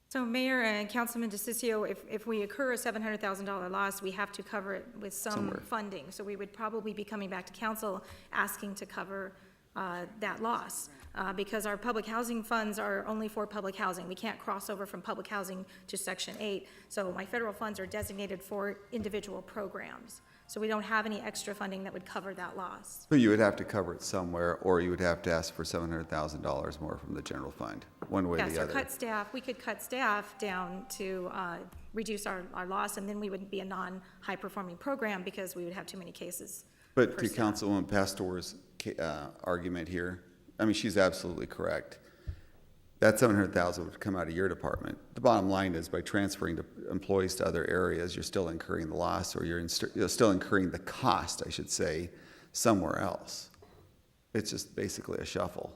So Mayor and Councilman DeCiccio, if we incur a $700,000 loss, we have to cover it with some Somewhere. funding. So we would probably be coming back to council asking to cover that loss. Because our public housing funds are only for public housing. We can't cross over from public housing to Section 8. So my federal funds are designated for individual programs. So we don't have any extra funding that would cover that loss. So you would have to cover it somewhere, or you would have to ask for $700,000 more from the general fund, one way or Yes, the or other. cut staff. We could cut staff down to reduce our loss, and then we would be a non-high-performing program because we would have too many cases. But to Councilwoman Pastor's argument here, I mean, she's absolutely correct. That $700,000 would come out of your department. The bottom line is by transferring employees to other areas, you're still incurring the loss, or you're still incurring the cost, I should say, somewhere else. It's just basically a shuffle.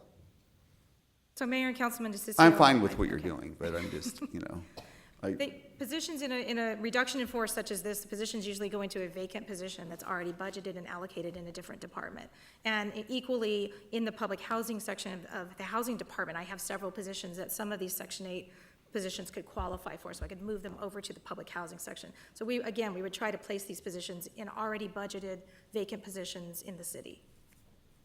So Mayor and Councilman DeCiccio. I'm fine with what you're doing, but I'm just, Positions in a reduction in force such as this, the positions usually go into a vacant position that's already budgeted and allocated in a different department. And equally, in the public housing section of the housing department, I have several positions that some of these Section 8 positions could qualify for, so I could move them over to the public housing section. So we would try to place these positions in already budgeted vacant positions in the city.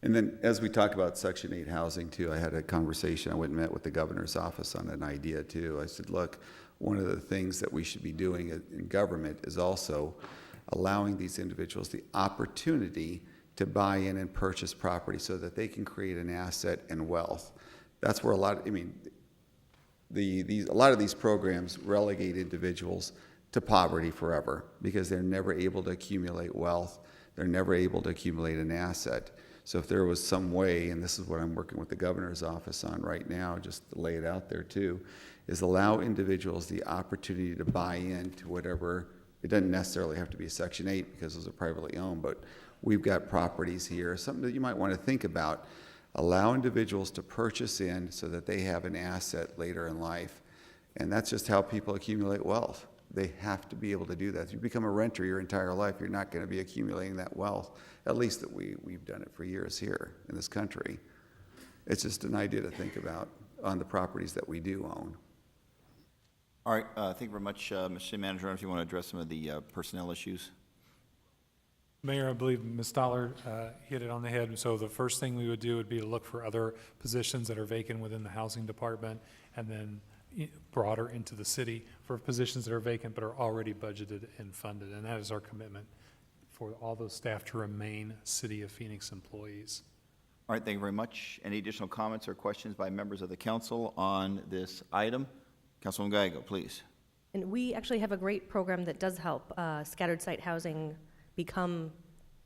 And then as we talk about Section 8 housing too, I had a conversation, I went and met with the governor's office on an idea too. I said, look, one of the things that we should be doing in government is also allowing these individuals the opportunity to buy in and purchase property so that they can create an asset and wealth. That's where a lot of these programs relegate individuals to poverty forever because they're never able to accumulate wealth. They're never able to accumulate an asset. So if there was some way, and this is what I'm working with the governor's office on right now, just to lay it out there too, is allow individuals the opportunity to buy into whatever, it doesn't necessarily have to be a Section 8 because those are privately owned, but we've got properties here, something that you might want to think about. Allow individuals to purchase in so that they have an asset later in life. And that's just how people accumulate wealth. They have to be able to do that. If you become a renter your entire life, you're not going to be accumulating that wealth, at least that we've done it for years here in this country. It's just an idea to think about on the properties that we do own. All right, thank you very much, Mr. City Manager. I don't know if you want to address some of the personnel issues. Mayor, I believe Ms. Dollar hit it on the head. So the first thing we would do would be to look for other positions that are vacant within the housing department, and then broader into the city for positions that are vacant but are already budgeted and funded. And that is our commitment for all those staff to remain City of Phoenix employees. All right, thank you very much. Any additional comments or questions by members of the council on this item? Councilwoman Gallego, please. And we actually have a great program that does help scattered site housing become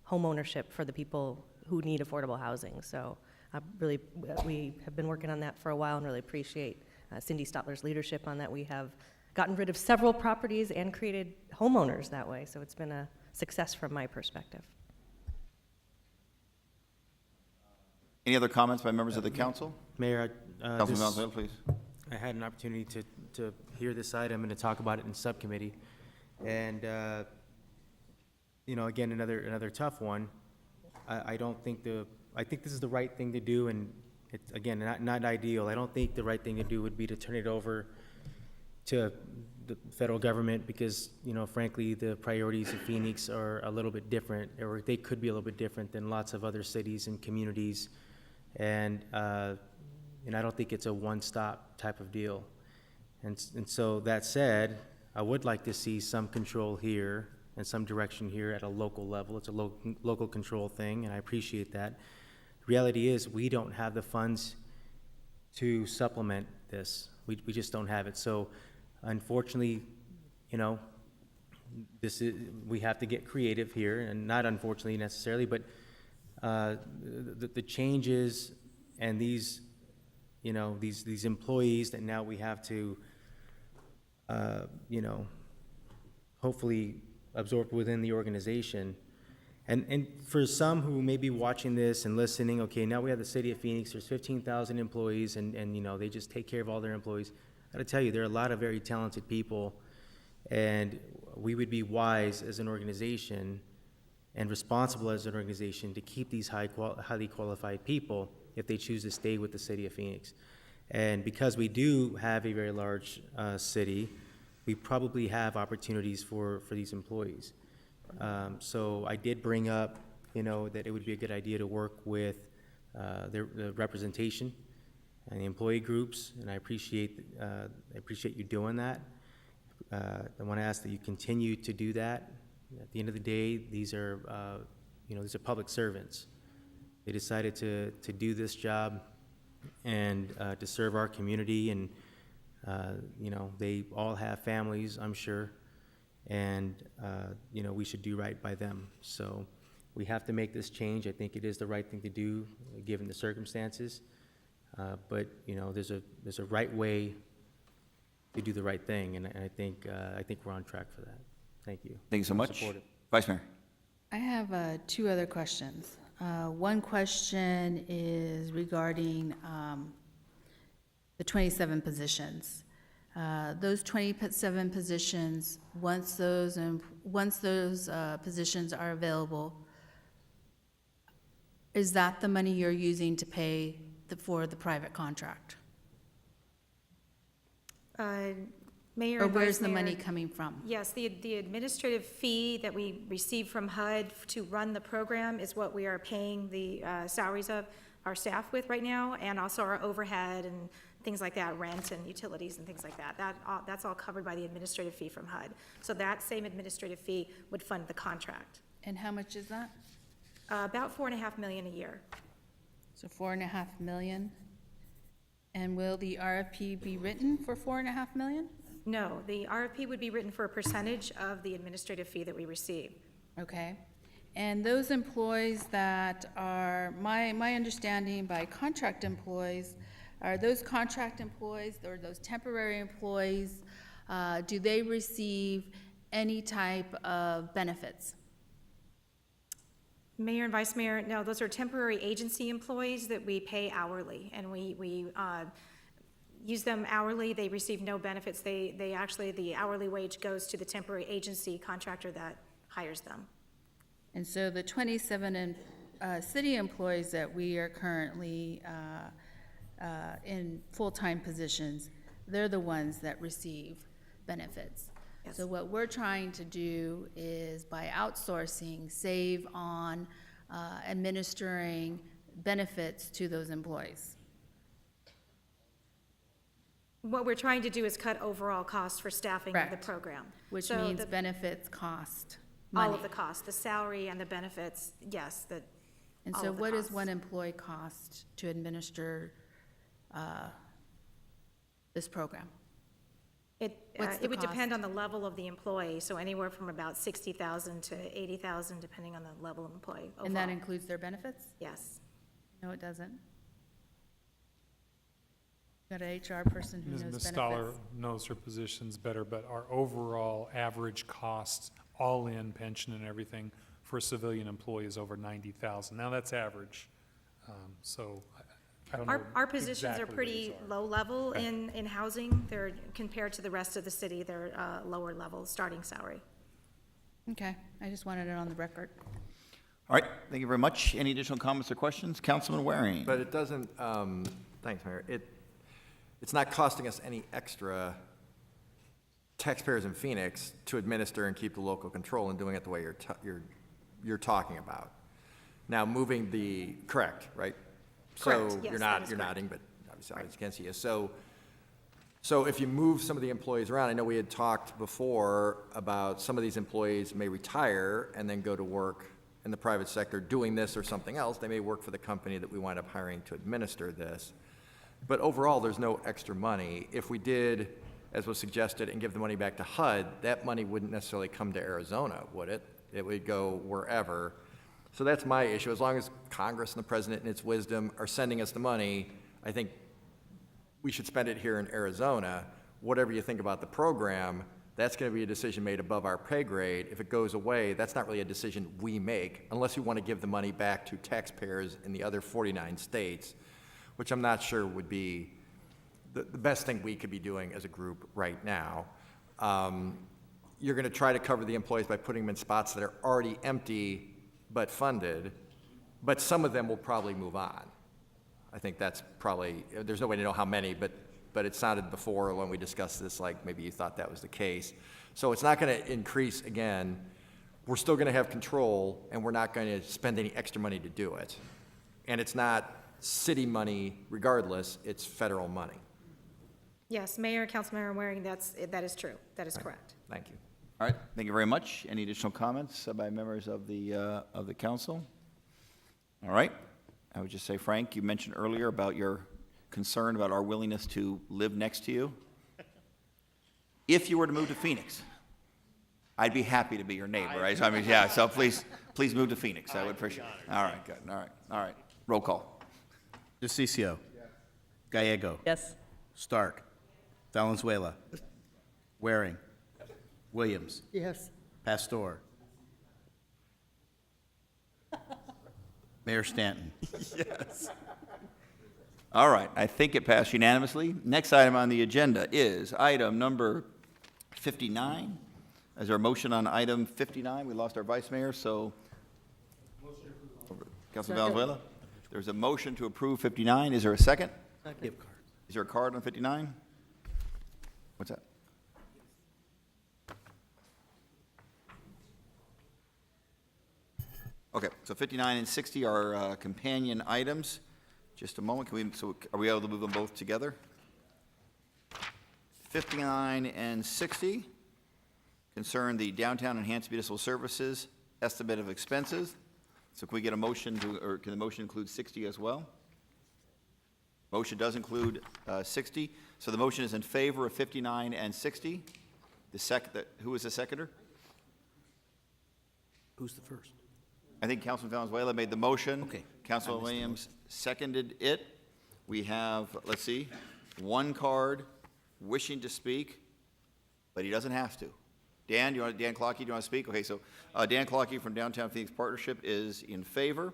home ownership for the people who need affordable housing. So we have been working on that for a while and really appreciate Cindy Stotler's leadership on that. We have gotten rid of several properties and created homeowners that way. So it's been a success from my perspective. Any other comments by members of the council? Mayor, Councilman Valenzuela, please. I had an opportunity to hear this item and to talk about it in subcommittee. And, again, another tough one. I think this is the right thing to do, and it's, again, not ideal. I don't think the right thing to do would be to turn it over to the federal government because, frankly, the priorities of Phoenix are a little bit different, or they could be a little bit different than lots of other cities and communities. And I don't think it's a one-stop type of deal. And so that said, I would like to see some control here and some direction here at a local level. It's a local control thing, and I appreciate that. The reality is we don't have the funds to supplement this. We just don't have it. So unfortunately, we have to get creative here, and not unfortunately necessarily, but the changes and these employees that now we have to, hopefully absorb within the organization. And for some who may be watching this and listening, okay, now we have the City of Phoenix, there's 15,000 employees, and they just take care of all their employees. I gotta tell you, there are a lot of very talented people, and we would be wise as an organization and responsible as an organization to keep these highly qualified people if they choose to stay with the City of Phoenix. And because we do have a very large city, we probably have opportunities for these employees. So I did bring up, that it would be a good idea to work with the representation and the employee groups, and I appreciate you doing that. I want to ask that you continue to do that. At the end of the day, these are public servants. They decided to do this job and to serve our community, and You know, they all have families, I'm sure, and, you know, we should do right by them. So we have to make this change. I think it is the right thing to do, given the circumstances. But, you know, there's a right way to do the right thing, and I think we're on track for that. Thank you. Thank you so much. Support it. Vice Mayor. I have two other questions. One question is regarding the 27 positions. Those 27 positions, once those positions are available, is that the money you're using to pay for the private contract? Mayor Or and where's Vice the Mayor, money coming from? Yes, the administrative fee that we receive from HUD to run the program is what we are paying the salaries of our staff with right now, and also our overhead and things like that, rent and utilities and things like that. That's all covered by the administrative fee from HUD. So that same administrative fee would fund the contract. And how much is that? About $4.5 million a year. So $4.5 million. And will the RFP be written for $4.5 million? No, the RFP would be written for a percentage of the administrative fee that we receive. Okay. And those employees that are, my understanding by contract employees, are those contract employees or those temporary employees, do they receive any type of benefits? Mayor and Vice Mayor, no, those are temporary agency employees that we pay hourly, and we use them hourly. They receive no benefits. They actually, the hourly wage goes to the temporary agency contractor that hires them. And so the 27 city employees that we are currently in full-time positions, they're the ones that receive benefits. Yes. So what we're trying to do is, by outsourcing, save on administering benefits to those employees. What we're trying to do is cut overall costs for staffing of the Correct. program. Which So means the- benefits cost money. all of the costs, the salary and the benefits, yes, And all so of the what does costs. one employee cost to administer this program? What's the It would depend cost? on the level of the employee, so anywhere from about 60,000 to 80,000, depending on the level of employee And that overall. includes their benefits? Yes. No, it doesn't. Got an HR person who knows Ms. benefits. Stoller knows her positions better, but our overall average cost, all in pension and everything, for a civilian employee is over 90,000. Now, that's average, so I don't know Our positions are exactly what pretty these are. low level in housing. They're, compared to the rest of the city, they're lower level starting salary. Okay, I just wanted it on the record. All right, thank you very much. Any additional comments or questions? Councilman Waring. But it doesn't, thanks, Mayor. It's not costing us any extra taxpayers in Phoenix to administer and keep the local control and doing it the way you're talking about. Now, moving the, correct, right? Correct, So yes, you're that is you're correct. nodding, but obviously I can't see you. So if you move some of the employees around, I know we had talked before about some of these employees may retire and then go to work in the private sector doing this or something else. They may work for the company that we wind up hiring to administer this. But overall, there's no extra money. If we did, as was suggested, and give the money back to HUD, that money wouldn't necessarily come to Arizona, would it? It would go wherever. So that's my issue. As long as Congress and the president in its wisdom are sending us the money, I think we should spend it here in Arizona. Whatever you think about the program, that's going to be a decision made above our pay grade. If it goes away, that's not really a decision we make, unless we want to give the money back to taxpayers in the other 49 states, which I'm not sure would be the best thing we could be doing as a group right now. You're going to try to cover the employees by putting them in spots that are already empty but funded, but some of them will probably move on. I think that's probably, there's no way to know how many, but it sounded before when we discussed this like maybe you thought that was the case. So it's not going to increase again. We're still going to have control, and we're not going to spend any extra money to do it. And it's not city money regardless, it's federal money. Yes, Mayor, Councilmember Waring, that is true. That is correct. Thank you. All right, thank you very much. Any additional comments by members of the council? All right, I would just say, Frank, you mentioned earlier about your concern about our willingness to live next to you. If you were to move to Phoenix, I'd be happy to be your neighbor, right? So, I mean, yeah, so please move to Phoenix. I would appreciate it. All right, good. All right. Roll call. DeCiccio. Gallego. Yes. Stark. Valenzuela. Waring. Williams. Yes. Pastor. Mayor Stanton. Yes. All right, I think it passed unanimously. Next item on the agenda is item number 59. Is there a motion on item 59? We lost our vice mayor, so. Councilman Valenzuela? There's a motion to approve 59. Is there a second? Second. Is there a card on 59? What's that? Okay, so 59 and 60 are companion items. Just a moment, are we able to move them both together? 59 and 60 concern the Downtown Enhanced Municipal Services estimate of expenses. So can we get a motion or can the motion include 60 as well? Motion does include 60. So the motion is in favor of 59 and 60. Who is the seconder? Who's the first? I think Councilman Valenzuela made the motion. Okay. Councilman Williams seconded it. We have, let's see, one card wishing to speak, but he doesn't have to. Dan Clockey, do you want to speak? Okay, so Dan Clockey from Downtown Phoenix Partnership is in favor.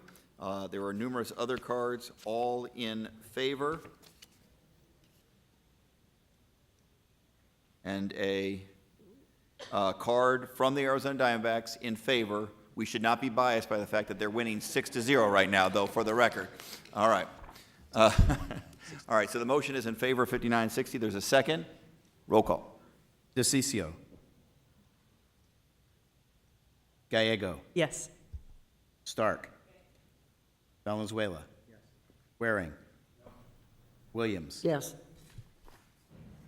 There are numerous other cards, all in favor. And a card from the Arizona Diamondbacks in favor. We should not be biased by the fact that they're winning 6-0 right now, though, for the record. All right. All right, so the motion is in favor of 5960. There's a second. Roll call. DeCiccio. Gallego. Yes. Stark. Valenzuela. Waring. Williams. Yes.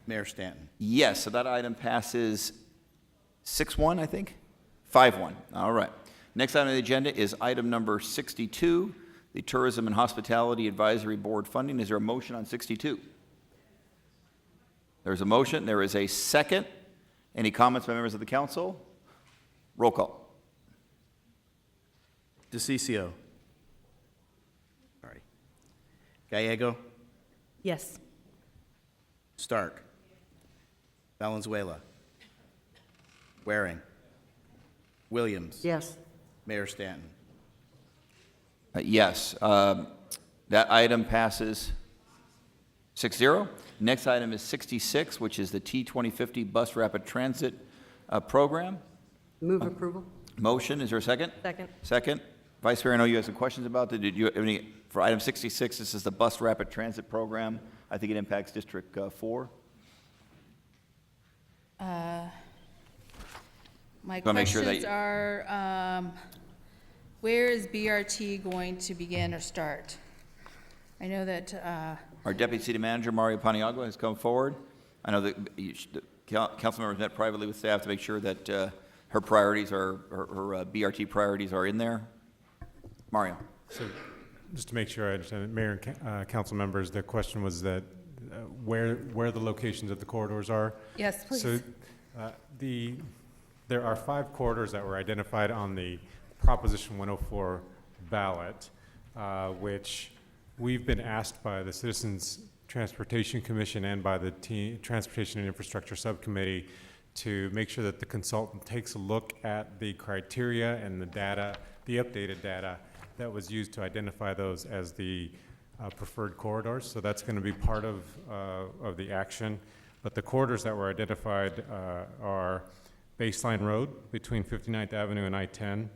Mayor Stanton. Yes, so that item passes 6-1, I think? 5-1. All right. Next item on the agenda is item number 62, the Tourism and Hospitality Advisory Board funding. Is there a motion on 62? There's a motion. There is a second. Any comments by members of the council? Roll call. DeCiccio. Sorry. Gallego. Yes. Stark. Valenzuela. Waring. Williams. Yes. Mayor Stanton. Yes. That item passes 6-0. Next item is 66, which is the T2050 Bus Rapid Transit Program. Move approval? Motion, is there a second? Second. Second. Vice Mayor, I know you have some questions about that. Did you have any, for item 66, this is the Bus Rapid Transit Program. I think it impacts District 4. My Wanna make sure that questions are, where is BRT going to begin or start? I know that, Our Deputy City Manager, Mario Paniagua, has come forward. I know that the council members met privately with staff to make sure that her priorities are, her BRT priorities are in there. Mario. So, just to make sure I understand, Mayor and council members, the question was that where the locations of the corridors are. yes, please. So, there are 5 corridors that were identified on the Proposition 104 ballot, which we've been asked by the Citizens Transportation Commission and by the Transportation and Infrastructure Subcommittee to make sure that the consultant takes a look at the criteria and the data, the updated data that was used to identify those as the preferred corridors. So that's going to be part of the action. But the corridors that were identified are Baseline Road between 59th Avenue and I-10,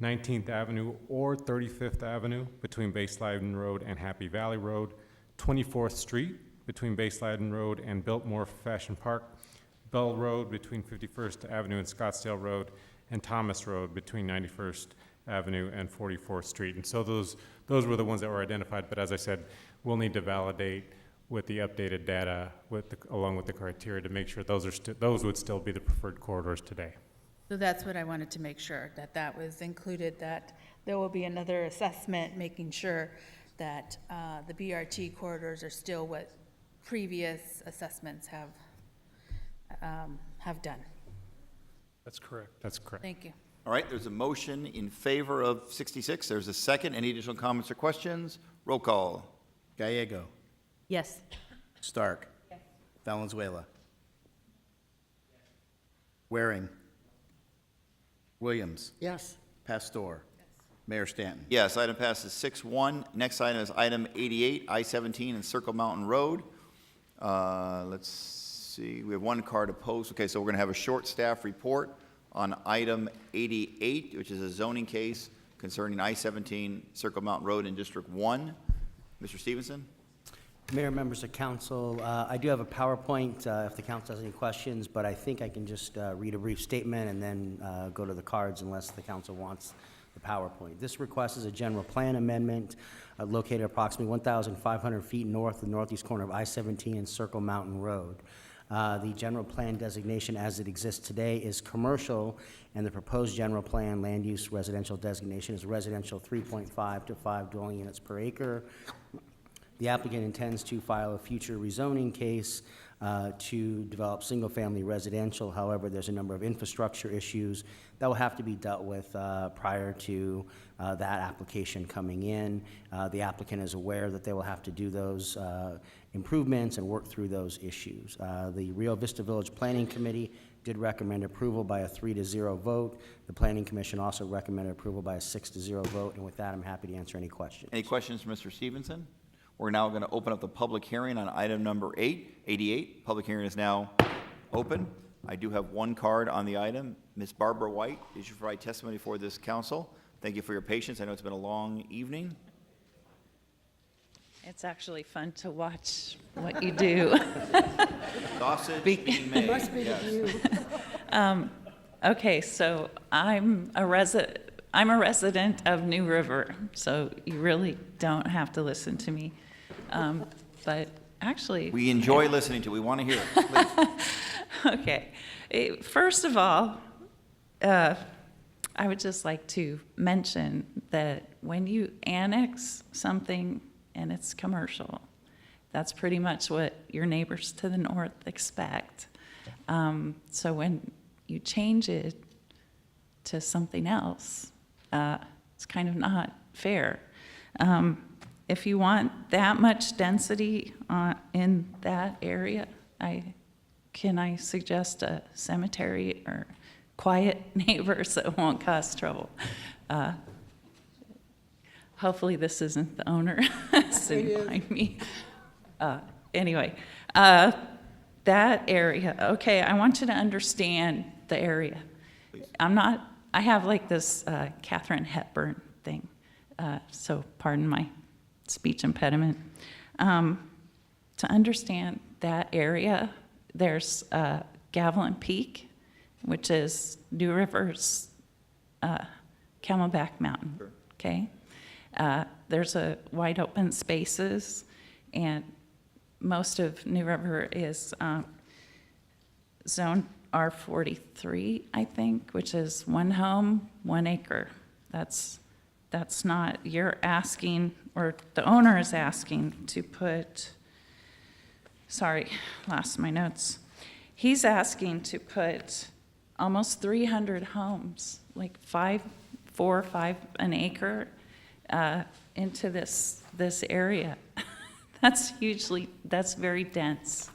19th Avenue or 35th Avenue between Baseline Road and Happy Valley Road, 24th Street between Baseline Road and Biltmore Fashion Park, Bell Road between 51st Avenue and Scottsdale Road, and Thomas Road between 91st Avenue and 44th Street. And so those were the ones that were identified, but as I said, we'll need to validate with the updated data along with the criteria to make sure those would still be the preferred corridors today. So that's what I wanted to make sure, that that was included, that there will be another assessment, making sure that the BRT corridors are still what previous assessments have have done. That's correct. That's correct. Thank you. All right, there's a motion in favor of 66. There's a second. Any additional comments or questions? Roll call. Gallego. Yes. Stark. Valenzuela. Waring. Williams. Yes. Pastor. Mayor Stanton. Yes, item passes 6-1. Next item is item 88, I-17 and Circle Mountain Road. Let's see, we have one card opposed. Okay, so we're going to have a short staff report on item 88, which is a zoning case concerning I-17 Circle Mountain Road in District 1. Mr. Stevenson? Mayor, members of council, I do have a PowerPoint if the council has any questions, but I think I can just read a brief statement and then go to the cards unless the council wants the PowerPoint. This request is a general plan amendment located approximately 1,500 feet north of the northeast corner of I-17 and Circle Mountain Road. The general plan designation as it exists today is commercial, and the proposed general plan land use residential designation is residential 3.5 to 5 dwelling units per acre. The applicant intends to file a future rezoning case to develop single-family residential. However, there's a number of infrastructure issues that will have to be dealt with prior to that application coming in. The applicant is aware that they will have to do those improvements and work through those issues. The Rio Vista Village Planning Committee did recommend approval by a 3-0 vote. The Planning Commission also recommended approval by a 6-0 vote. And with that, I'm happy to answer any questions. Any questions for Mr. Stevenson? We're now going to open up the public hearing on item number 88. Public hearing is now open. I do have one card on the item. Ms. Barbara White, did you provide testimony for this council? Thank you for your patience. I know it's been a long evening. It's actually fun to watch what you do. Sausage being made. Must be the view. Okay, so I'm a resident of New River, so you really don't have to listen to me. But actually, We enjoy listening to it. We want to hear it. Please. okay. First of all, I would just like to mention that when you annex something and it's commercial, that's pretty much what your neighbors to the north expect. So when you change it to something else, it's kind of not fair. If you want that much density in that area, can I suggest a cemetery or quiet neighbors that won't cause trouble? Hopefully this isn't the owner sitting behind me. Anyway, that area, okay, I want you to understand the area. I have like this Katharine Hepburn thing, so pardon my speech impediment. To understand that area, there's Gavilan Peak, which is New River's Camelback Mountain, okay? There's a wide open spaces, and most of New River is zone R43, I think, which is 1 home, 1 acre. That's not, you're asking, or the owner is asking to put, sorry, lost my notes. He's asking to put almost 300 homes, like 4 or 5 an acre, into this area. That's very dense.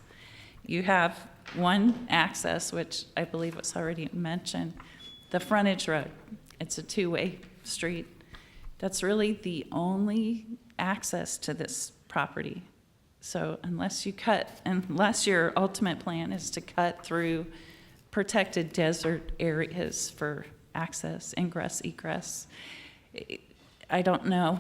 You have one access, which I believe was already mentioned, the frontage road. It's a 2-way street. That's really the only access to this property. So unless your ultimate plan is to cut through protected desert areas for access, ingress, egress, I don't know,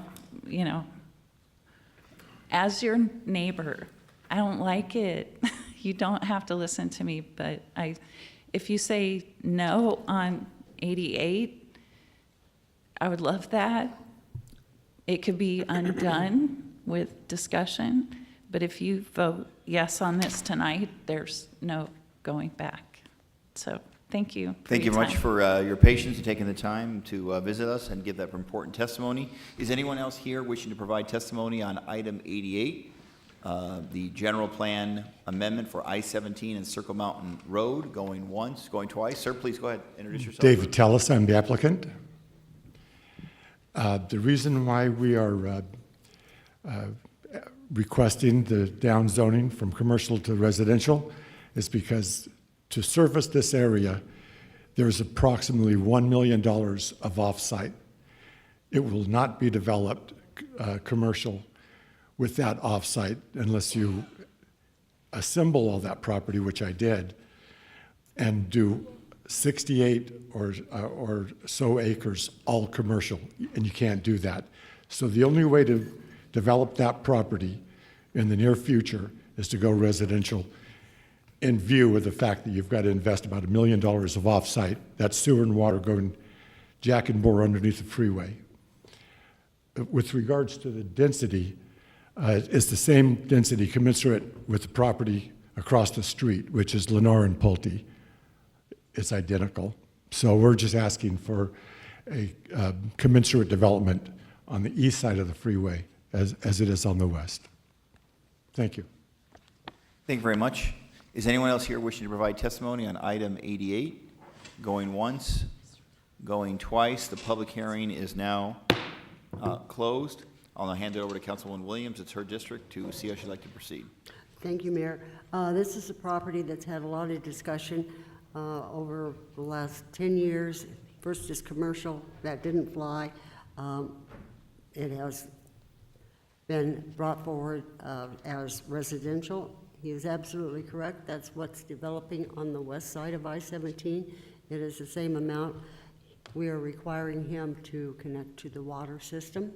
as your neighbor, I don't like it. You don't have to listen to me, but if you say no on 88, I would love that. It could be undone with discussion, but if you vote yes on this tonight, there's no going back. So thank you. Thank you much for your patience and taking the time to visit us and give that important testimony. Is anyone else here wishing to provide testimony on item 88? the general plan amendment for I-17 and Circle Mountain Road, going once, going twice. Sir, please go ahead, introduce yourself. David Tellis, I'm the applicant. The reason why we are requesting the downzoning from commercial to residential is because to service this area, there's approximately $1 million of off-site. It will not be developed commercial with that off-site unless you assemble all that property, which I did, and do 68 or so acres all commercial, and you can't do that. So the only way to develop that property in the near future is to go residential, in view of the fact that you've got to invest about $1 million of off-site. That's sewer and water going jack and bore underneath the freeway. With regards to the density, it's the same density commensurate with the property across the street, which is Lennar and Pulte. It's identical. So we're just asking for a commensurate development on the east side of the freeway as it is on the west. Thank you. Thank you very much. Is anyone else here wishing to provide testimony on item 88? Going once, going twice. The public hearing is now closed. I'll now hand it over to Councilwoman Williams. It's her district to see how she'd like to proceed. Thank you, Mayor. This is a property that's had a lot of discussion over the last 10 years. First is commercial. That didn't fly. It has been brought forward as residential. He is absolutely correct. That's what's developing on the west side of I-17. It is the same amount. We are requiring him to connect to the water system,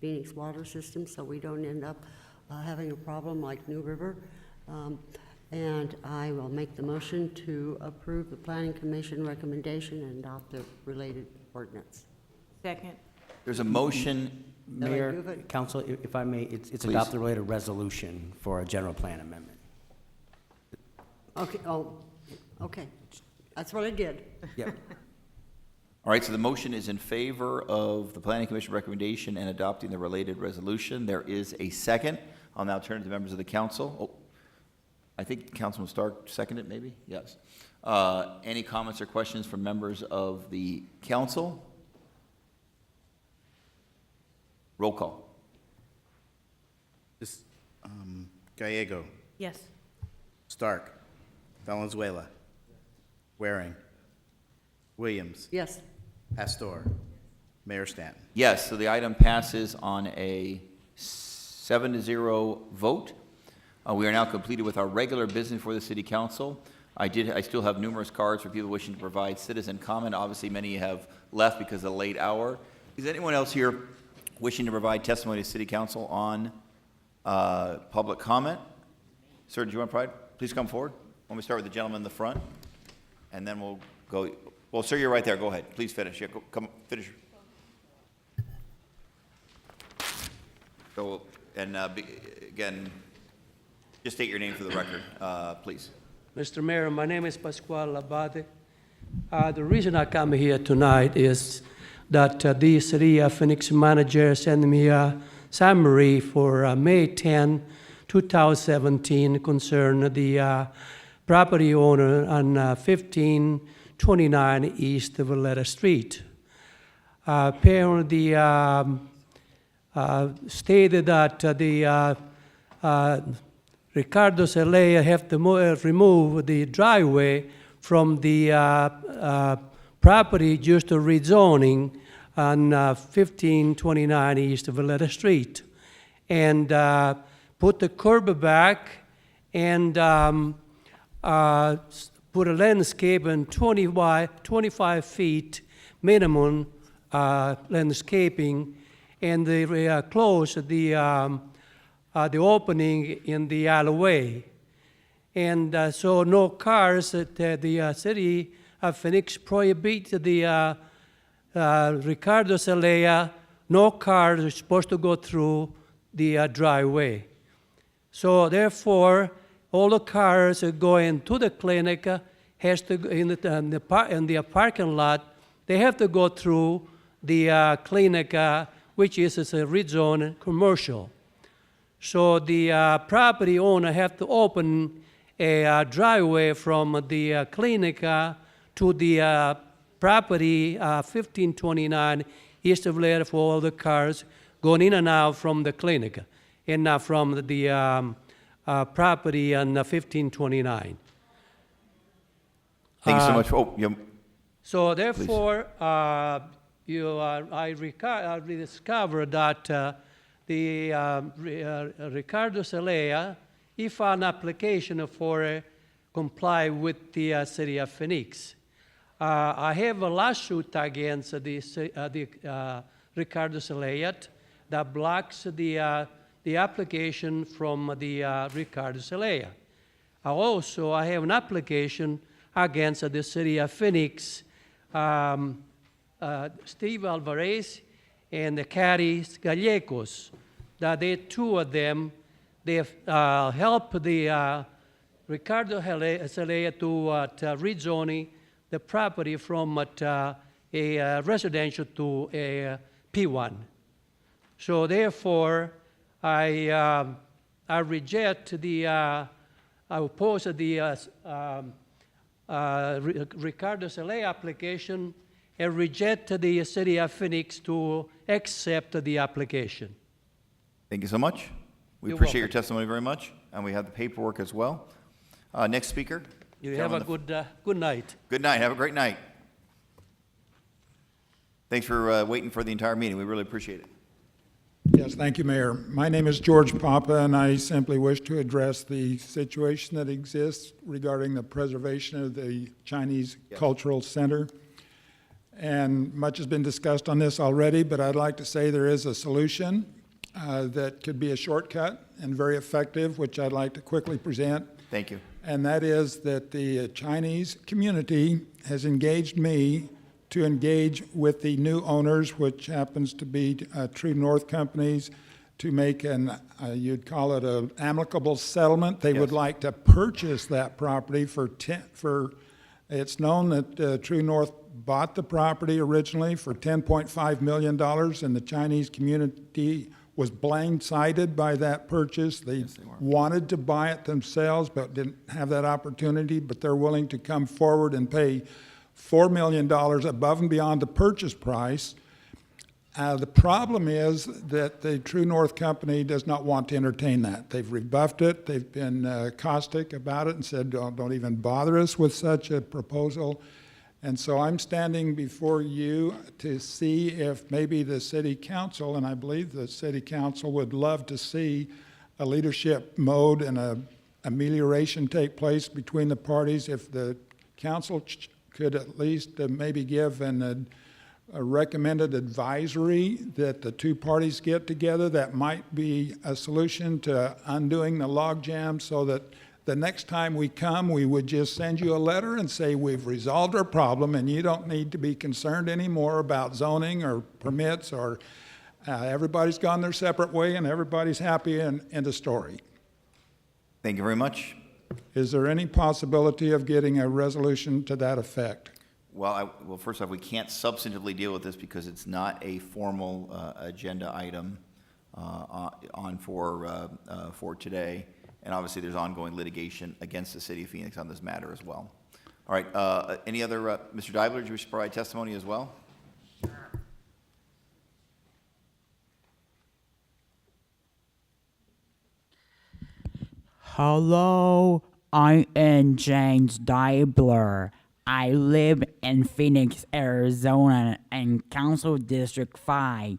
Phoenix water system, so we don't end up having a problem like New River. And I will make the motion to approve the Planning Commission recommendation and adopt the related ordinance. Second. There's a motion. Mayor, Council, if I may, it's Please. adopt the related resolution for a general plan amendment. Okay, okay. That's what I did. Yep. All right, so the motion is in favor of the Planning Commission recommendation and adopting the related resolution. There is a second. I'll now turn to the members of the council. Oh, I think Councilman Stark seconded, maybe? Yes. Any comments or questions from members of the council? Roll call. Gallego, Yes. Stark, Valenzuela, Waring, Williams, Yes. Pastor, Mayor Stanton. Yes, so the item passes on a 7-0 vote. We are now completed with our regular business for the City Council. I still have numerous cards for people wishing to provide citizen comment. Obviously, many have left because of the late hour. Is anyone else here wishing to provide testimony to City Council on public comment? Sir, do you want to provide? Please come forward. Let me start with the gentleman in the front, and then we'll go. Well, sir, you're right there. Go ahead. Please finish. Yeah, come finish. So, and again, just state your name for the record, please. Mr. Mayor, my name is Pascual Abate. The reason I come here tonight is that the City of Phoenix manager sent me a summary for May 10, 2017 concerning the property owner on 1529 East Valletta Street. Apparently, stated that the Ricardo Celaya have to remove the driveway from the property just to rezoning on 1529 East Valletta Street, and put the curb back and put a landscape in 25 feet minimum landscaping, and they closed the opening in the alleyway. And so no cars, the City of Phoenix prohibited the Ricardo Celaya, no cars are supposed to go through the driveway. So therefore, all the cars going to the clinic has to in the parking lot. They have to go through the clinic, which is a red zone commercial. So the property owner have to open a driveway from the clinic to the property 1529 East of Lair for all the cars going in and out from the clinic and from the property on 1529. Thank you so much. Oh, yeah. So therefore, I discovered that Ricardo Celaya, he filed an application for comply with the city of Phoenix. I have a lawsuit against the Ricardo Celaya that blocks the application from the Ricardo Celaya. Also, I have an application against the city of Phoenix, Steve Alvarez and the Caris Gallegos, that they two of them, they helped the Ricardo Celaya to rezoning the property from a residential to a P1. So therefore, I reject the, I oppose the Ricardo Celaya application and reject the city of Phoenix to accept the application. Thank you so much. We You're appreciate your welcome. testimony very much, and we have the paperwork as well. Next speaker. You have a good night. Good night. Have a great night. Thanks for waiting for the entire meeting. We really appreciate it. Yes, thank you, Mayor. My name is George Papa, and I simply wish to address the situation that exists regarding the preservation of the Chinese Cultural Center. And much has been discussed on this already, but I'd like to say there is a solution that could be a shortcut and very effective, which I'd like to quickly present. Thank you. And that is that the Chinese community has engaged me to engage with the new owners, which happens to be True North Companies, to make you'd call it an amicable settlement. They would like to purchase that property it's known that True North bought the property originally for $10.5 million, and the Chinese community was blindsided by that purchase. They wanted to buy it themselves, but didn't have that opportunity, but they're willing to come forward and pay $4 million above and beyond the purchase price. The problem is that the True North Company does not want to entertain that. They've rebuffed it. They've been caustic about it and said, don't even bother us with such a proposal. And so I'm standing before you to see if maybe the city council, and I believe the city council would love to see a leadership mode and a amelioration take place between the parties. If the council could at least maybe give a recommended advisory that the two parties get together, that might be a solution to undoing the logjam, so that the next time we come, we would just send you a letter and say, we've resolved our problem and you don't need to be concerned anymore about zoning or permits, or everybody's gone their separate way and everybody's happy, and end of story. Thank you very much. Is there any possibility of getting a resolution to that effect? Well, first off, we can't substantively deal with this because it's not a formal agenda item for today. And obviously, there's ongoing litigation against the city of Phoenix on this matter as well. All right, any other, Mr. Deibler, do you wish to provide testimony as well? Hello, I am James Deibler. I live in Phoenix, Arizona, in Council District 5.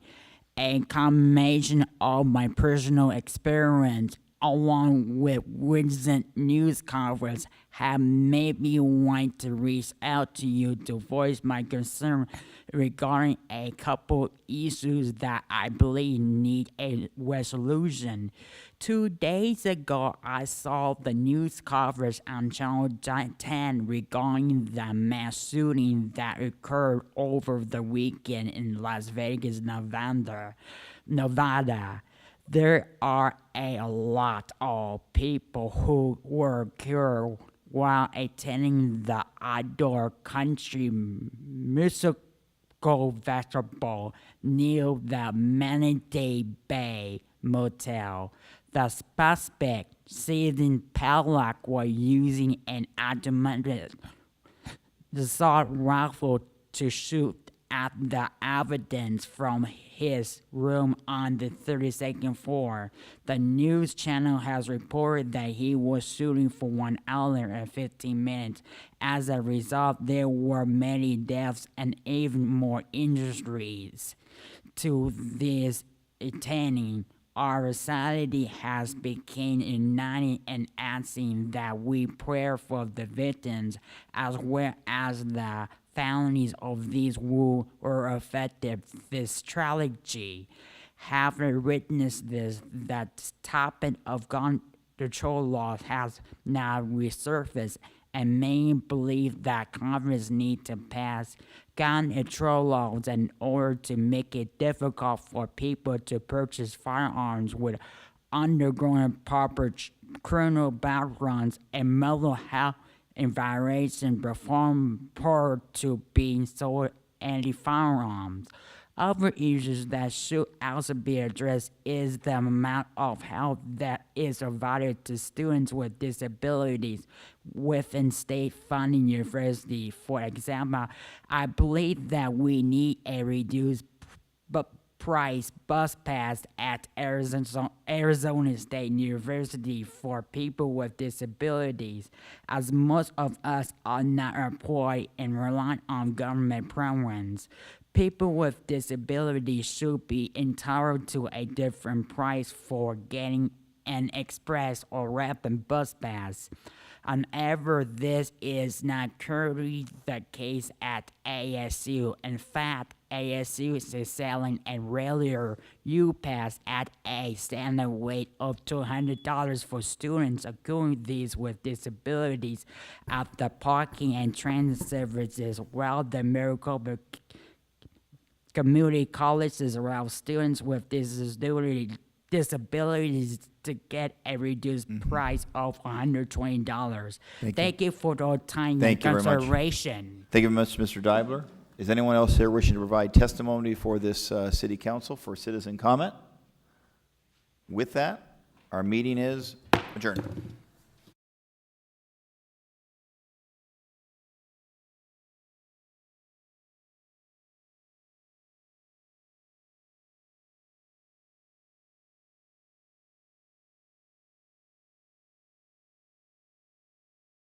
A combination of my personal experience along with recent news coverage have made me want to reach out to you to voice my concern regarding a couple issues that I believe need a resolution. 2 days ago, I saw the news coverage on Channel 10 regarding the mass shooting that occurred over the weekend in Las Vegas, Nevada. There are a lot of people who were killed while attending the outdoor country musical festival near the Manatee Bay Motel. the suspect seizing padlock while using an automatic assault rifle to shoot at the evidence from his room on the 32nd floor. The news channel has reported that he was shooting for 1 hour and 15 minutes. As a result, there were many deaths and even more injuries to this attaining. Our society has become united in asking that we pray for the victims as well as the families of these who were affected. This tragedy, having witnessed this, that topic of gun control laws has now resurfaced, and many believe that Congress needs to pass gun control laws in order to make it difficult for people to purchase firearms with undergoing proper criminal backgrounds and mental health evaluation performed prior to being sold any firearms. Other issues that should also be addressed is the amount of help that is provided to students with disabilities within state-funded university. For example, I believe that we need a reduced price bus pass at Arizona State University for people with disabilities, as most of us are not employed and rely on government programs. People with disabilities should be entitled to a different price for getting an express or rapid bus pass. However, this is not currently the case at ASU. In fact, ASU is selling a regular U-Pass at a standard rate of $200 for students, including these with disabilities, at the parking and transit services, while the Maricopa Community Colleges allow students with disabilities to get a reduced price of $120. Thank you for your time and consideration. Thank you very much, Mr. Deibler. Is anyone else here wishing to provide testimony for this city council for citizen comment? With that, our meeting is adjourned.